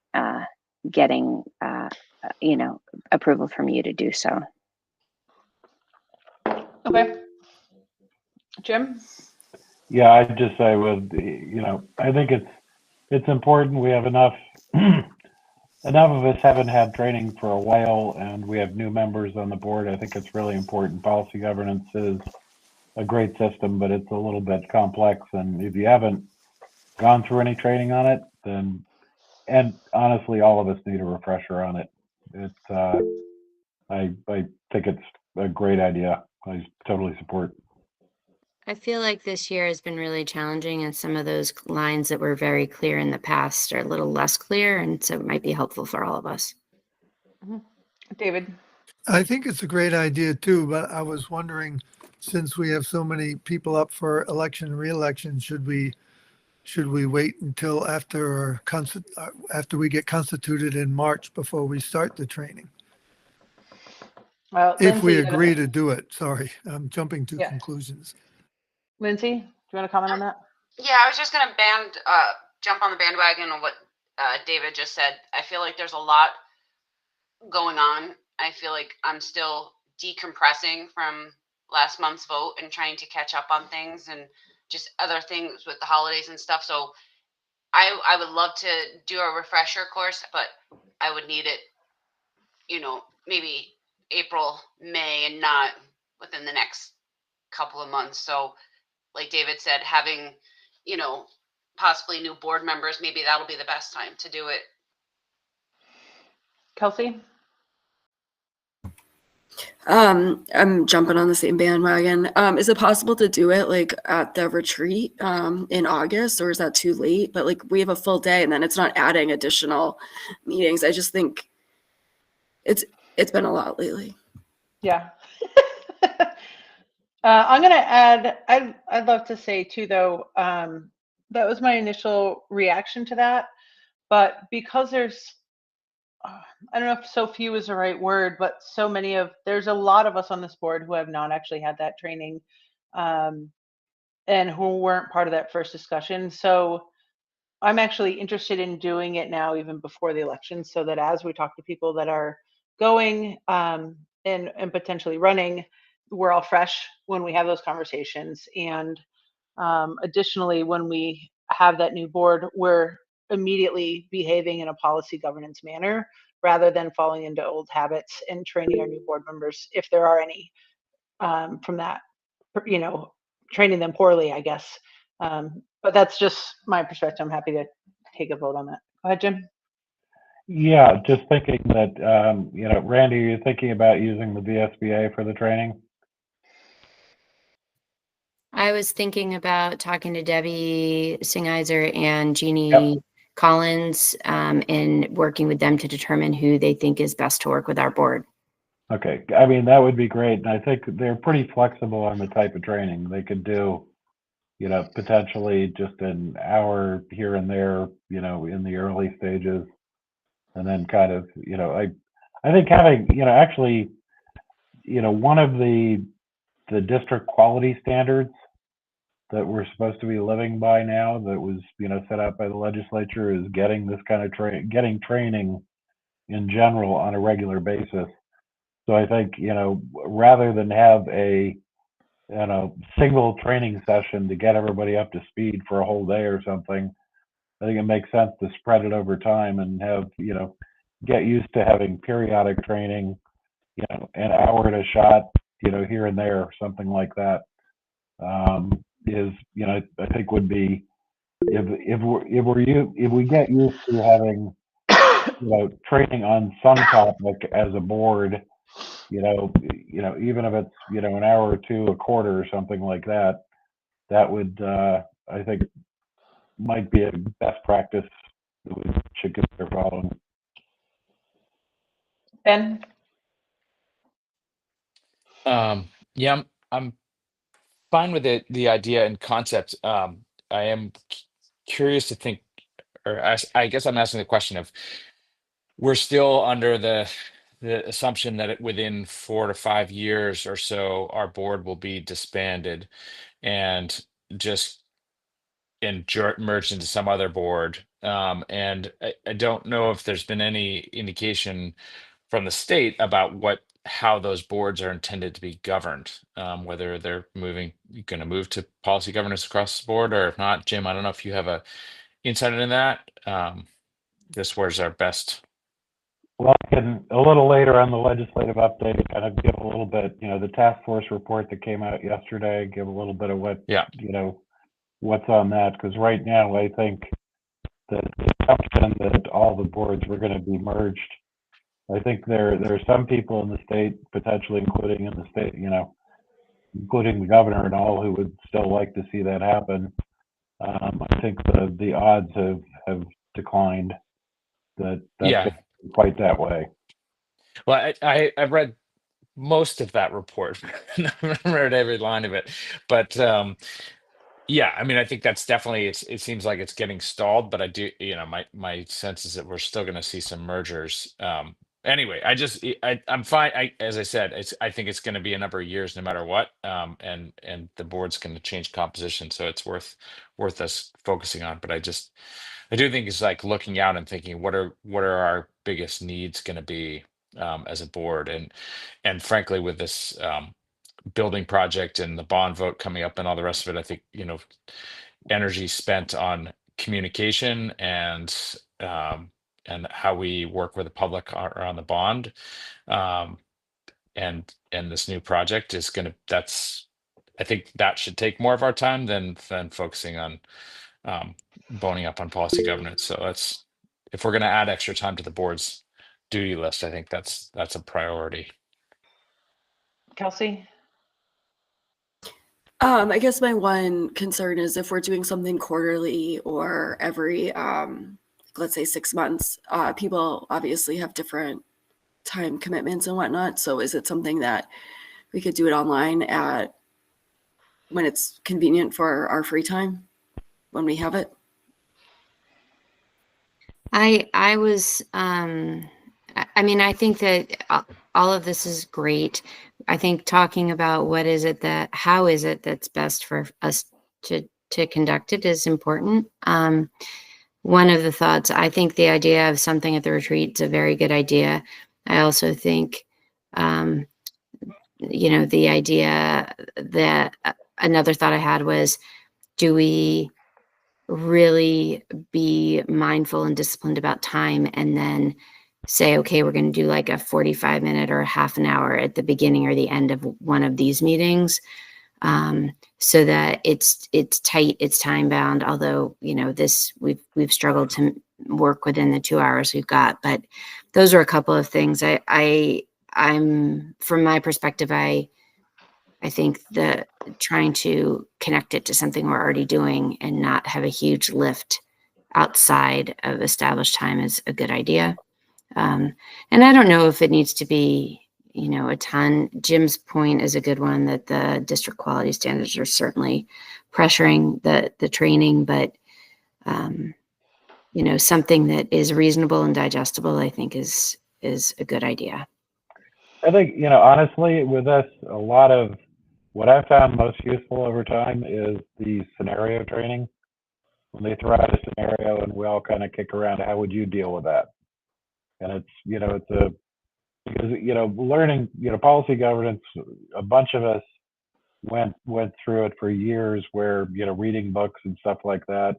getting, you know, approval from you to do so. Okay. Jim? Yeah, I'd just say I think it's important. We have enough of us haven't had training for a while, and we have new members on the board. I think it's really important. Policy governance is a great system, but it's a little bit complex. And if you haven't gone through any training on it, then, and honestly, all of us need a refresher on it. I think it's a great idea. I totally support. I feel like this year has been really challenging, and some of those lines that were very clear in the past are a little less clear, and so it might be helpful for all of us. David? I think it's a great idea too, but I was wondering, since we have so many people up for election and re-election, should we wait until after we get constituted in March before we start the training? Well, if we Lindsay, agree to do it. Sorry, I'm jumping to conclusions. Lindsay, do you want to comment on that? Yeah, I was just gonna jump on the bandwagon of what David just said. I feel like there's a lot going on. I feel like I'm still decompressing from last month's vote and trying to catch up on things and just other things with the holidays and stuff. So I would love to do a refresher course, but I would need it, maybe April, May, and not within the next couple of months. So like David said, having, possibly new board members, maybe that'll be the best time to do it. Kelsey? I'm jumping on the same bandwagon. Is it possible to do it like at the retreat in August, or is that too late? But like we have a full day and then it's not adding additional meetings. I just think it's been a lot lately. Yeah. I'm going to add, I'd love to say too, though, that was my initial reaction to that. But because there's, I don't know if so few is the right word, but there's a lot of us on this board who have not actually had that training and who weren't part of that first discussion. So I'm actually interested in doing it now, even before the election, so that as we talk to people that are going and potentially running, we're all fresh when we have those conversations. And additionally, when we have that new board, we're immediately behaving in a policy governance manner rather than falling into old habits and training our new board members, if there are any, from that, training them poorly, I guess. But that's just my perspective. I'm happy to take a vote on that. Go ahead, Jim. Yeah, just thinking that, Randy, are you thinking about using the VSBA for the training? I was thinking about talking to Debbie Singheiser and Jeannie Collins, and working with them to determine who they think is best to work with our board. Okay, I mean, that would be great. And I think they're pretty flexible on the type of training. They could do, potentially just an hour here and there, in the early stages. And then kind of, I think having, actually, one of the district quality standards that we're supposed to be living by now that was, set out by the legislature is getting this kind of getting training in general on a regular basis. So I think, rather than have a, single training session to get everybody up to speed for a whole day or something, I think it makes sense to spread it over time and have, get used to having periodic training, an hour at a shot, here and there, something like that. Is, I think would be, if we get used to having, training on some topic as a board, even if it's, an hour or two a quarter or something like that, that would, I think might be a best practice that we should consider following. Ben? Yeah, I'm fine with the idea and concept. I am curious to think, or I guess I'm asking the question of, we're still under the assumption that within 4 to 5 years or so, our board will be disbanded and just merged into some other board. And I don't know if there's been any indication from the state about how those boards are intended to be governed, whether they're going to move to policy governance across the board or if not. Jim, I don't know if you have a insight into that. This was our best. Well, I can a little later on the legislative update kind of give a little bit, the task force report that came out yesterday, give a little bit of what, what's on that. Because right now, I think that the assumption that all the boards were going to be merged, I think there are some people in the state, potentially including in the state, including the governor and all, who would still like to see that happen. I think the odds have declined that's quite that way. Well, I've read most of that report. I haven't read every line of it, but yeah, I mean, I think that's definitely, it seems like it's getting stalled, but I do, my sense is that we're still going to see some mergers. Anyway, I'm fine. As I said, I think it's going to be a number of years no matter what. And the board's going to change composition, so it's worth us focusing on. But I do think it's like looking out and thinking, what are our biggest needs going to be as a board, and frankly, with this building project and the bond vote coming up and all the rest of it, I think, energy spent on communication and how we work with the public around the bond, and this new project is I think that should take more of our time than focusing on boning up on policy governance. So if we're going to add extra time to the board's duty list, I think that's a priority. Kelsey? I guess my one concern is if we're doing something quarterly or every, let's say 6 months, people obviously have different time commitments and whatnot. So is it something that we could do it online when it's convenient for our free time, when we have it? I was, I mean, I think that all of this is great. I think talking about how is it that's best for us to conduct it is important. One of the thoughts, I think the idea of something at the retreat is a very good idea. I also think, the idea that another thought I had was, do we really be mindful and disciplined about time and then say, okay, we're going to do like a 45-minute or a half an hour at the beginning or the end of one of these meetings, so that it's tight, it's time bound. Although, we've struggled to work within the 2 hours we've got. But those are a couple of things. I'm from my perspective, I think that trying to connect it to something we're already doing and not have a huge lift outside of established time is a good idea. And I don't know if it needs to be, a ton. Jim's point is a good one, that the district quality standards are certainly pressuring the training, but something that is reasonable and digestible, I think is a good idea. I think, honestly, with this, a lot of what I've found most useful over time is the scenario training. When they throw out a scenario and we all kind of kick around, how would you deal with that? And it's because, learning, policy governance, a bunch of us went through it for years where, reading books and stuff like that.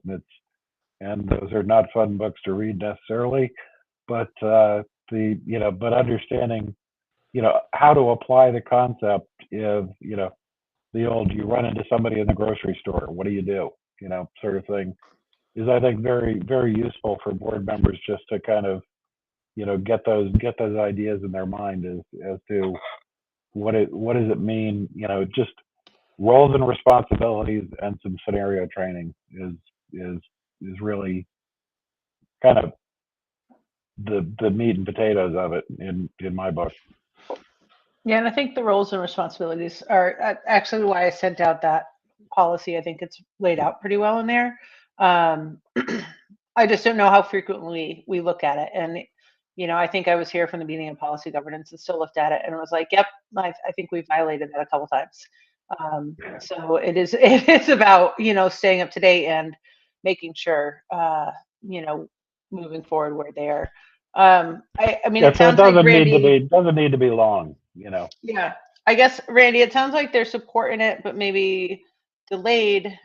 And those are not fun books to read necessarily, but but understanding, how to apply the concept of, the old, you run into somebody in the grocery store, what do you do? Sort of thing is, I think, very, very useful for board members just to kind of, get those ideas in their mind as to what does it mean, just roles and responsibilities, and some scenario training is really kind of the meat and potatoes of it in my book. Yeah, and I think the roles and responsibilities are actually why I sent out that policy. I think it's laid out pretty well in there. I just don't know how frequently we look at it. And, I think I was here from the beginning of policy governance and still looked at it and was like, yep, I think we violated that a couple times. So it is about, staying up to date and making sure, moving forward we're there. I mean, it So it sounds like doesn't Randy. doesn't need to be long, Yeah, I guess Randy, it sounds like they're supporting it, but maybe delayed.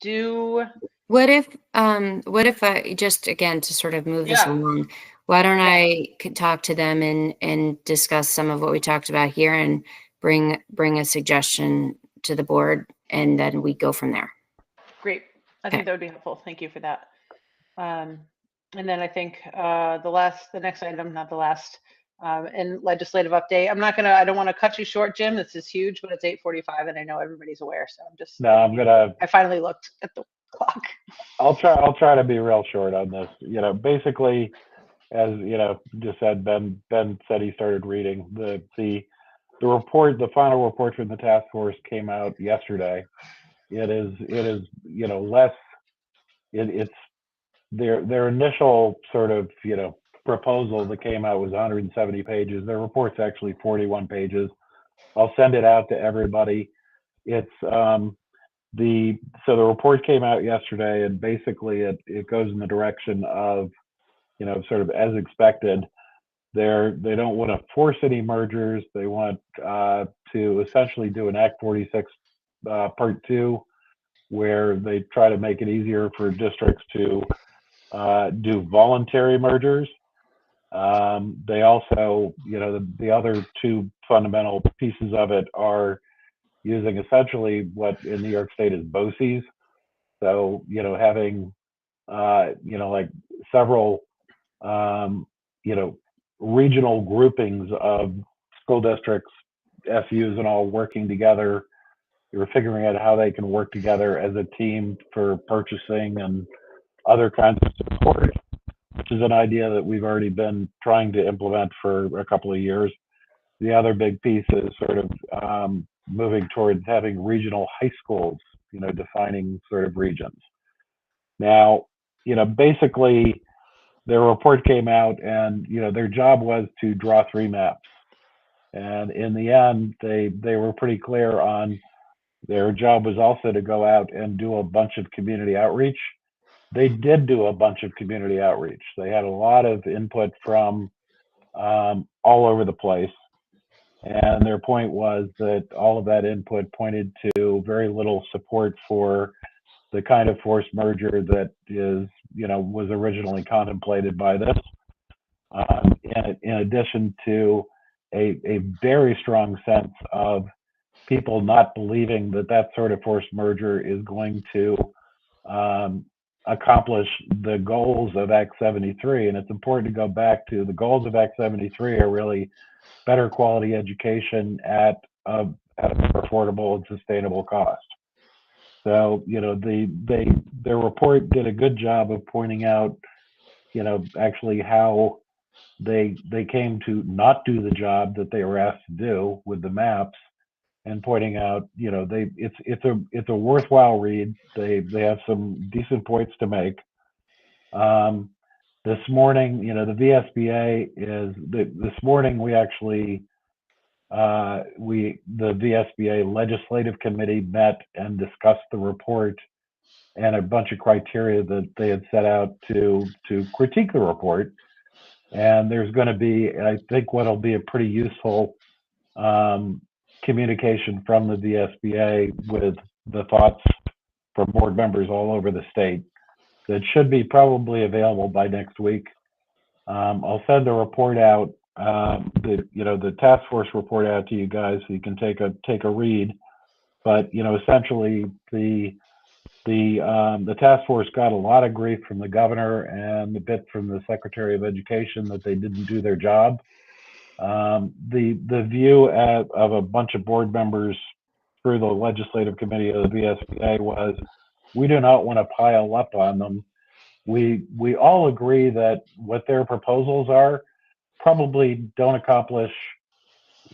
Do What if I just, again, to sort of move this Yeah. along, why don't Yeah. I could talk to them and discuss some of what we talked about here and bring a suggestion to the board, and then we go from there. Great. I Okay. think that would be helpful. Thank you for that. And then I think the next item, not the last, in legislative update. I don't want to cut you short, Jim. This is huge, but it's 8:45 and I know everybody's aware. So I'm just, No, I finally looked at the clock. I'll try to be real short on this. Basically, as just said, Ben said he started reading the report. The final report from the task force came out yesterday. It is less. It's their initial sort of proposal that came out was 170 pages. Their report's actually 41 pages. I'll send it out to everybody. It's the report came out yesterday, and basically it goes in the direction of sort of as expected. They don't want to force any mergers. They want to essentially do an Act 46 Part 2, where they try to make it easier for districts to do voluntary mergers. They also, the other two fundamental pieces of it are using essentially what in New York State is BOCES. So, having, like several, regional groupings of school districts, SUs, and all working together. You're figuring out how they can work together as a team for purchasing and other kinds of support, which is an idea that we've already been trying to implement for a couple of years. The other big piece is sort of moving towards having regional high schools, defining sort of regions. Now, basically, their report came out, and their job was to draw 3 maps. And in the end, they were pretty clear on their job was also to go out and do a bunch of community outreach. They did do a bunch of community outreach. They had a lot of input from all over the place. And their point was that all of that input pointed to very little support for the kind of forced merger that was originally contemplated by this. In addition to a very strong sense of people not believing that sort of forced merger is going to accomplish the goals of Act 73. And it's important to go back to the goals of Act 73 are really better quality education at a more affordable and sustainable cost. So, their report did a good job of pointing out, actually how they came to not do the job that they were asked to do with the maps, and pointing out, it's a worthwhile read. They have some decent points to make. This morning, the VSBA this morning we actually the VSBA legislative committee met and discussed the report and a bunch of criteria that they had set out to critique the report. And there's going to be, I think, what'll be a pretty useful communication from the VSBA with the thoughts from board members all over the state that should be probably available by next week. I'll send the report out, the task force report out to you guys so you can take a read. But essentially the task force got a lot of grief from the governor and a bit from the Secretary of Education that they didn't do their job. The view of a bunch of board members through the legislative committee of the VSBA was, we do not want to pile up on them. We all agree that what their proposals are probably don't accomplish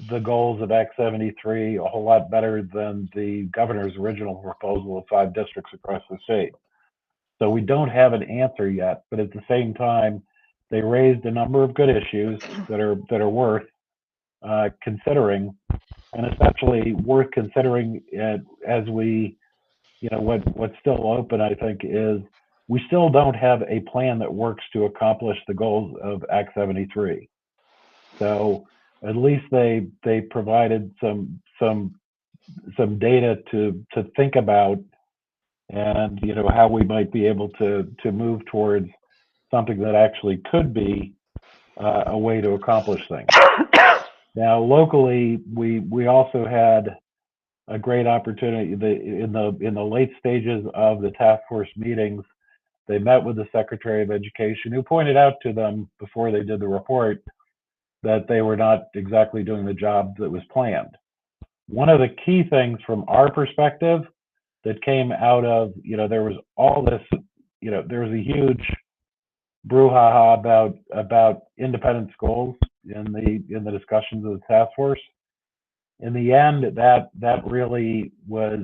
the goals of Act 73 a whole lot better than the governor's original proposal of 5 districts across the state. So we don't have an answer yet, but at the same time, they raised a number of good issues that are worth considering, and especially worth considering as we, what's still open, I think, is we still don't have a plan that works to accomplish the goals of Act 73. So at least they provided some data to think about, and how we might be able to move towards something that actually could be a way to accomplish things. Now, locally, we also had a great opportunity in the late stages of the task force meetings. They met with the Secretary of Education, who pointed out to them before they did the report that they were not exactly doing the job that was planned. One of the key things from our perspective that came out of, there was all this, there was a huge brouhaha about independent schools in the discussions of the task force. In the end, that really was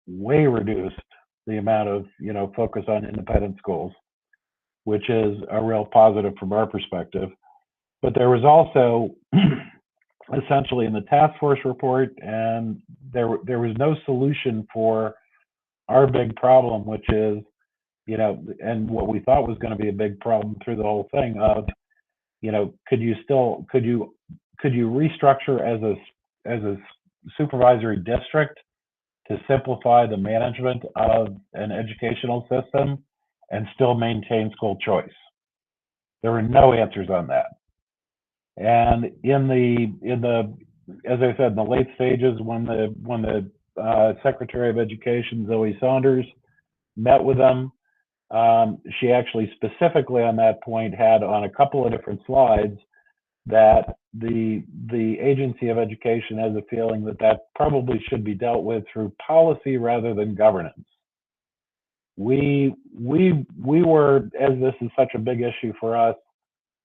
way reduced, the amount of focus on independent schools, which is a real positive from our perspective. But there was also essentially in the task force report, and there was no solution for our big problem, which is, and what we thought was going to be a big problem through the whole thing of, could you restructure as a supervisory district to simplify the management of an educational system and still maintain school choice? There were no answers on that. And in the as I said, in the late stages, when the Secretary of Education, Zoe Saunders, met with them, she actually specifically on that point had on a couple of different slides that the Agency of Education has a feeling that probably should be dealt with through policy rather than governance. We were, as this is such a big issue for us,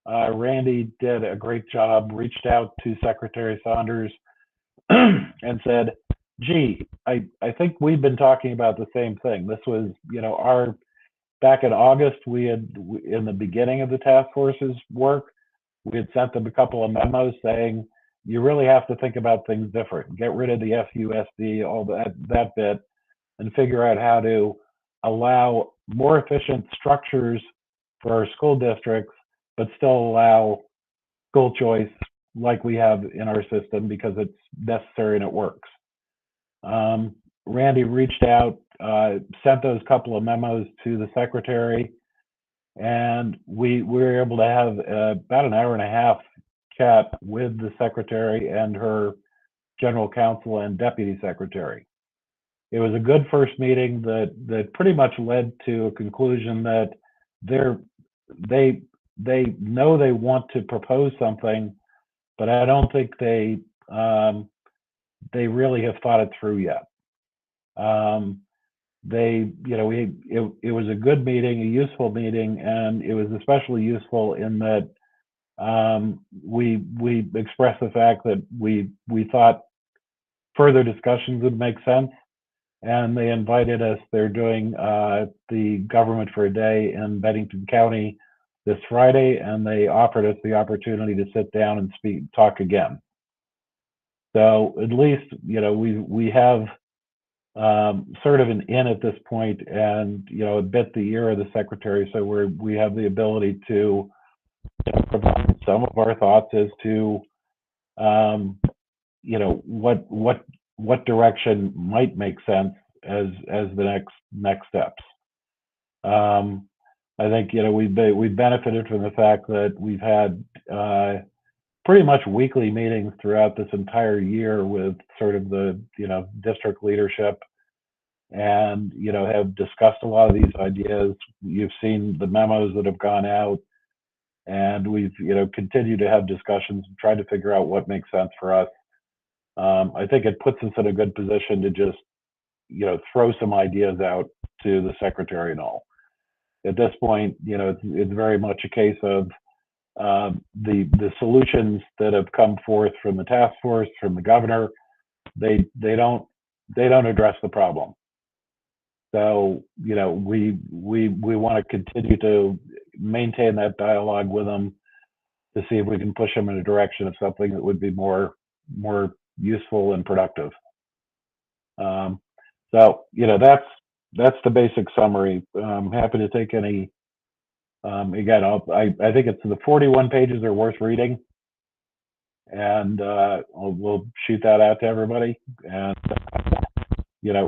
Randy did a great job, reached out to Secretary Saunders and said, gee, I think we've been talking about the same thing. This was, back in August, we had, in the beginning of the task force's work, we had sent them a couple of memos saying, you really have to think about things different. Get rid of the FUSD, all that bit, and figure out how to allow more efficient structures for our school districts, but still allow school choice like we have in our system because it's necessary and it works. Randy reached out, sent those couple of memos to the secretary, and we were able to have about an hour and a half chat with the secretary and her general counsel and deputy secretary. it was a good first meeting that pretty much led to a conclusion that they know they want to propose something, but I don't think they really have thought it through yet. It was a good meeting, a useful meeting, and it was especially useful in that we expressed the fact that we thought further discussions would make sense, and they invited us. They're doing the Government for a Day in Bennington County this Friday, and they offered us the opportunity to sit down and talk again. So at least we have sort of an in at this point, and a bit the ear of the secretary, so we have the ability to provide some of our thoughts as to what direction might make sense as the next steps. I think we've benefited from the fact that we've had pretty much weekly meetings throughout this entire year with sort of the district leadership, and have discussed a lot of these ideas. You've seen the memos that have gone out, and we've continued to have discussions and try to figure out what makes sense for us. I think it puts us in a good position to just throw some ideas out to the secretary and all. At this point, it's very much a case of the solutions that have come forth from the task force, from the governor. They don't address the problem. So we want to continue to maintain that dialogue with them to see if we can push them in a direction of something that would be more useful and productive. So that's the basic summary. I'm happy to take any. Again, I think it's the 41 pages are worth reading, and we'll shoot that out to everybody. And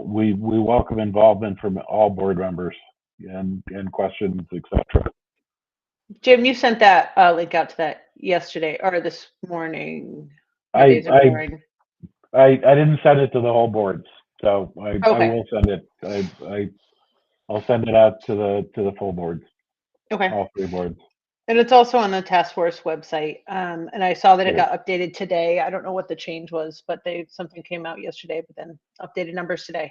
we welcome involvement from all board members and questions, etc. Jim, you sent that link out to that yesterday or this morning. I didn't send it to the whole boards, so I will send it. I'll send it out to the full boards. Okay. All three boards. And it's also on the task force website. And I saw that it got updated today. I don't know what the change was, but something came out yesterday, but then updated numbers today.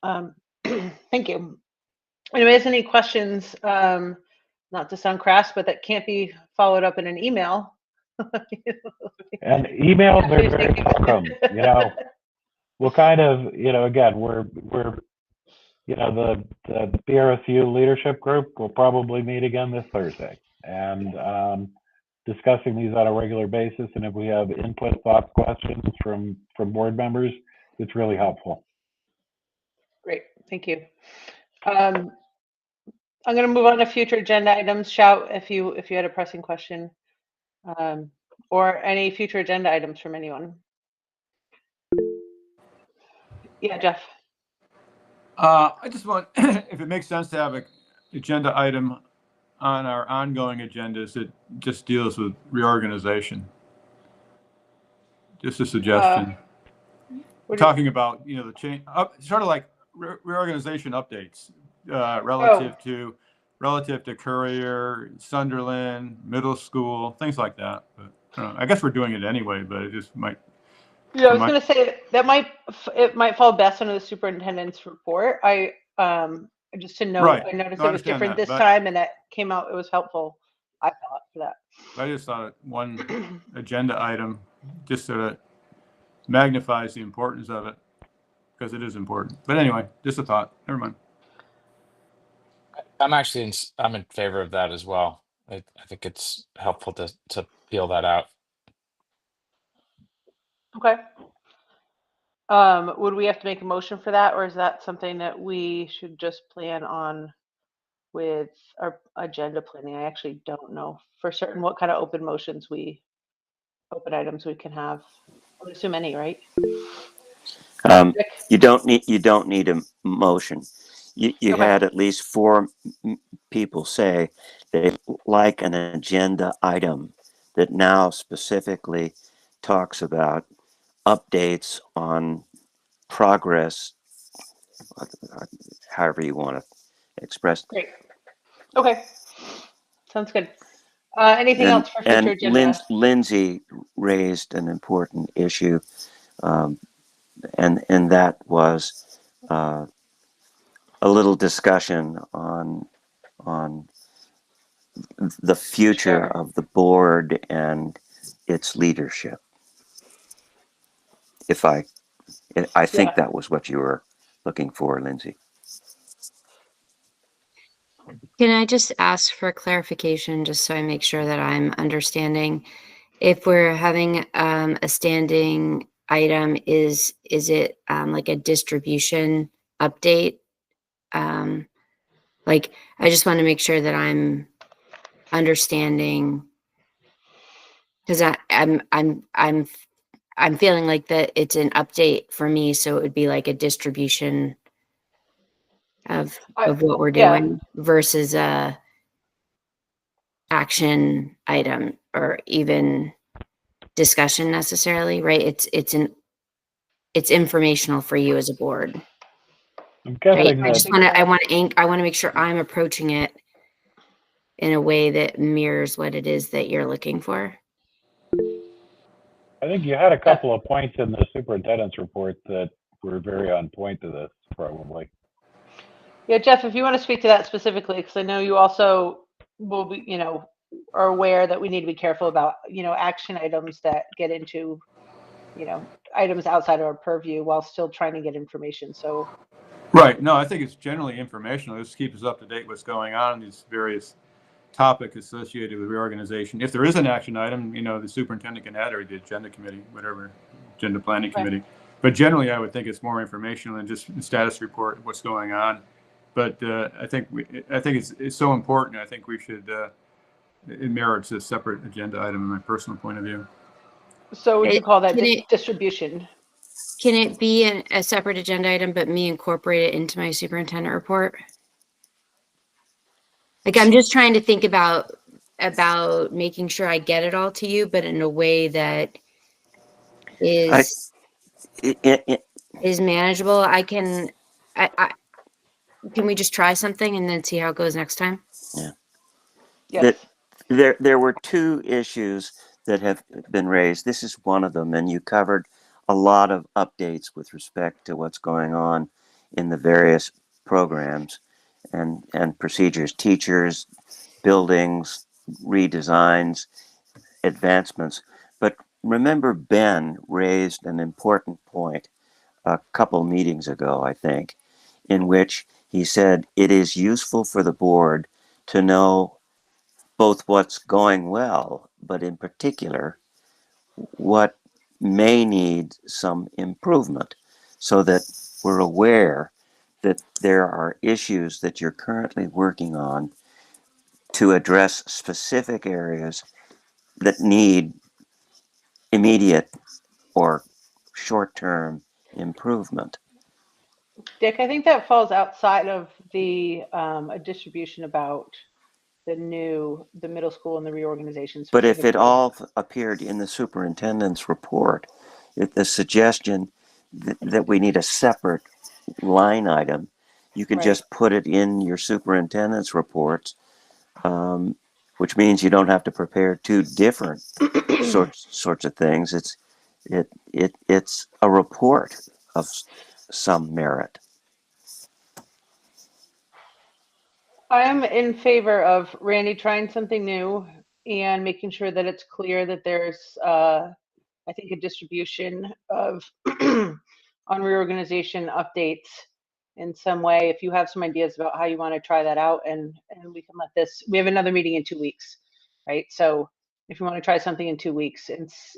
Thank you. Anybody has any questions? Not to sound crass, but that can't be followed up in an email. And emails are very welcome. We'll kind of, again, we're the BRSU leadership group will probably meet again this Thursday, and discussing these on a regular basis. And if we have input, thoughts, questions from board members, it's really helpful. Great, thank you. I'm going to move on to future agenda items. Shout if you had a pressing question, or any future agenda items from anyone. Yeah, Jeff. I just want, if it makes sense, to have an agenda item on our ongoing agendas that just deals with reorganization. Just a suggestion. We're talking about, the change, sort of like reorganization updates relative to Courier, Sunderland, middle school, things like that. But I don't know. I guess we're doing it anyway, but it just might. Yeah, I was going to say it might fall best under the superintendent's report. Just to note, right. I noticed it was different this time, and it came out. It was helpful, I thought, for that. I just thought one agenda item just sort of magnifies the importance of it, because it is important. But anyway, just a thought. Never mind. I'm in favor of that as well. I think it's helpful to peel that out. Okay. Would we have to make a motion for that, or is that something that we should just plan on with our agenda planning? I actually don't know for certain what kind of open items we can have. I would assume any, right? You don't need a motion. You had at least 4 people say they like an agenda item that now specifically talks about updates on progress however you want to express. Great. Okay. Sounds good. Anything else for future agenda? Lindsay raised an important issue, and that was a little discussion on the future of the board and its leadership. I think that was what you were looking for, Lindsay. Can I just ask for clarification, just so I make sure that I'm understanding? If we're having a standing item, is it like a distribution update? Like, I just want to make sure that I'm understanding, because I'm feeling like that it's an update for me, so it would be like a distribution of what we're doing versus a action item or even discussion necessarily, right? It's informational for you as a board. I'm guessing Right? I want to make sure I'm approaching it in a way that mirrors what it is that you're looking for. I think you had a couple of points in the superintendent's report that were very on point to this, probably. Yeah, Jeff, if you want to speak to that specifically, because I know you also will be, are aware that we need to be careful about, action items that get into, items outside of our purview while still trying to get information. So. Right. No, I think it's generally informational. This keeps us up to date what's going on in these various topics associated with reorganization. If there is an action item, the superintendent can add, or the agenda committee, whatever, agenda planning committee. But generally, I would think it's more informational than just a status report, what's going on. But I think it's so important. I think we should. It merits a separate agenda item, in my personal point of view. So would you call that distribution? Can it be a separate agenda item, but me incorporate it into my superintendent report? Like, I'm just trying to think about making sure I get it all to you, but in a way that is manageable. Can we just try something and then see how it goes next time? Yeah. Yes. There were two issues that have been raised. This is one of them, and you covered a lot of updates with respect to what's going on in the various programs and procedures, teachers, buildings, redesigns, advancements. But remember, Ben raised an important point a couple meetings ago, I think, in which he said it is useful for the board to know both what's going well, but in particular, what may need some improvement, so that we're aware that there are issues that you're currently working on to address specific areas that need immediate or short-term improvement. Dick, I think that falls outside of the a distribution about the middle school and the reorganization. But if it all appeared in the superintendent's report, the suggestion that we need a separate line item, you can just put it in your superintendent's reports, which means you don't have to prepare two different sorts of things. It's a report of some merit. I am in favor of Randy trying something new and making sure that it's clear that there's, I think, a distribution of on reorganization updates in some way. If you have some ideas about how you want to try that out, and we can let this. We have another meeting in 2 weeks, right? So if you want to try something in 2 weeks,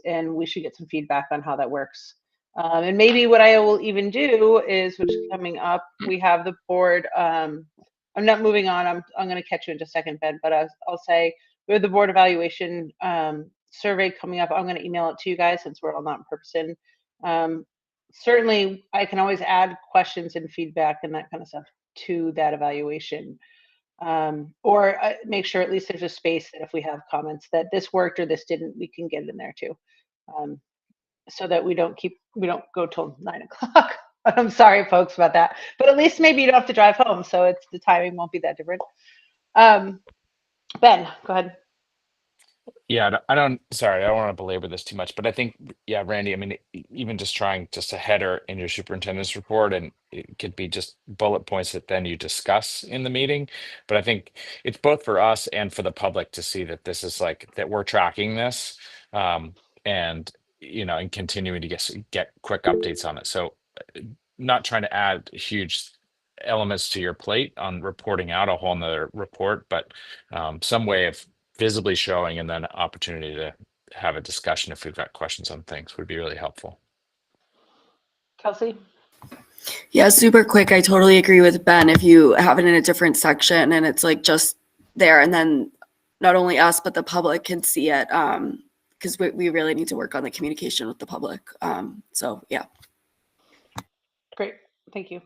and we should get some feedback on how that works. And maybe what I will even do is, which is coming up, we have the board. I'm not moving on. I'm going to catch you in just a second, Ben, but I'll say we have the board evaluation survey coming up. I'm going to email it to you guys since we're all not in person. Certainly, I can always add questions and feedback and that kind of stuff to that evaluation. Or make sure at least there's a space that if we have comments that this worked or this didn't, we can get it in there too. So that we don't go till 9 o'clock I'm sorry, folks, about that. But at least maybe you don't have to drive home, so it's the timing won't be that different. Ben, go ahead. Yeah, sorry, I don't want to belabor this too much, but I think, yeah, Randy, I mean, even just trying just a header in your superintendent's report, and it could be just bullet points that then you discuss in the meeting. But I think it's both for us and for the public to see that this is like, that we're tracking this, and, and continuing to get quick updates on it. So not trying to add huge elements to your plate on reporting out a whole nother report, but some way of visibly showing, and then opportunity to have a discussion if we've got questions on things would be really helpful. Kelsey? Yeah, super quick. I totally agree with Ben. If you have it in a different section and it's like just there, and then not only us, but the public can see it, because we really need to work on the communication with the public. So yeah. Great, thank you.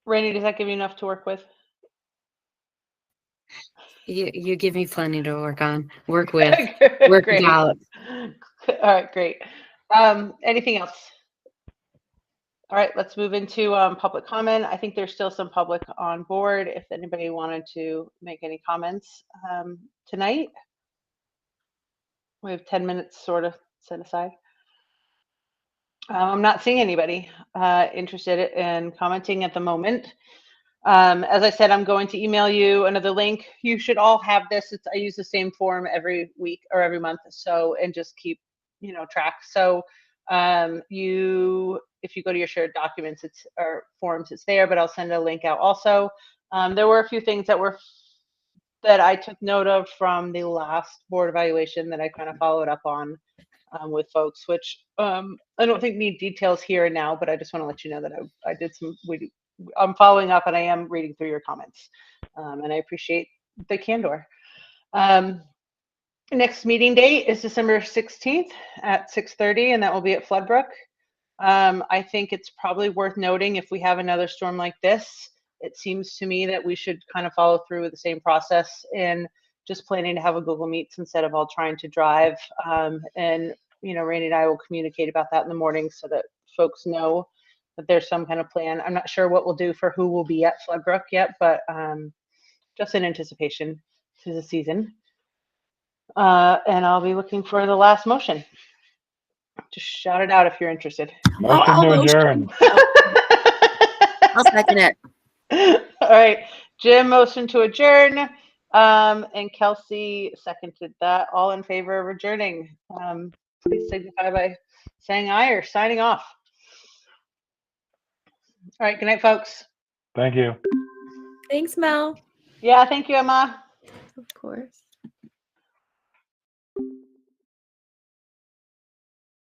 Rainey, does that give you enough to work with? You give me plenty to work with, work Great. it out. All right, great. Anything else? All right, let's move into public comment. I think there's still some public on board. If anybody wanted to make any comments tonight, we have 10 minutes sort of set aside. I'm not seeing anybody interested in commenting at the moment. As I said, I'm going to email you another link. You should all have this. I use the same form every week or every month, so, and just keep, track. So if you go to your shared documents, or forms, it's there, but I'll send a link out also. There were a few things that I took note of from the last board evaluation that I kind of followed up on with folks, which I don't think need details here and now, but I just want to let you know that I did I'm following up, and I am reading through your comments, and I appreciate the candor. Next meeting date is December 16th at 6:30, and that will be at Floodbrook. I think it's probably worth noting, if we have another storm like this, it seems to me that we should kind of follow through with the same process in just planning to have a Google Meets instead of all trying to drive. And Rainey and I will communicate about that in the morning so that folks know that there's some kind of plan. I'm not sure what we'll do for who will be at Floodbrook yet, but just in anticipation to the season. And I'll be looking for the last motion. Just shout it out if you're interested. Motion to adjourn. I'll second it. All right, Jim motion to adjourn, and Kelsey seconded that. All in favor of adjourning, please signify by saying aye or signing off. All right, good night, folks. Thank you. Thanks, Mel. Yeah, thank you, Emma. Of course.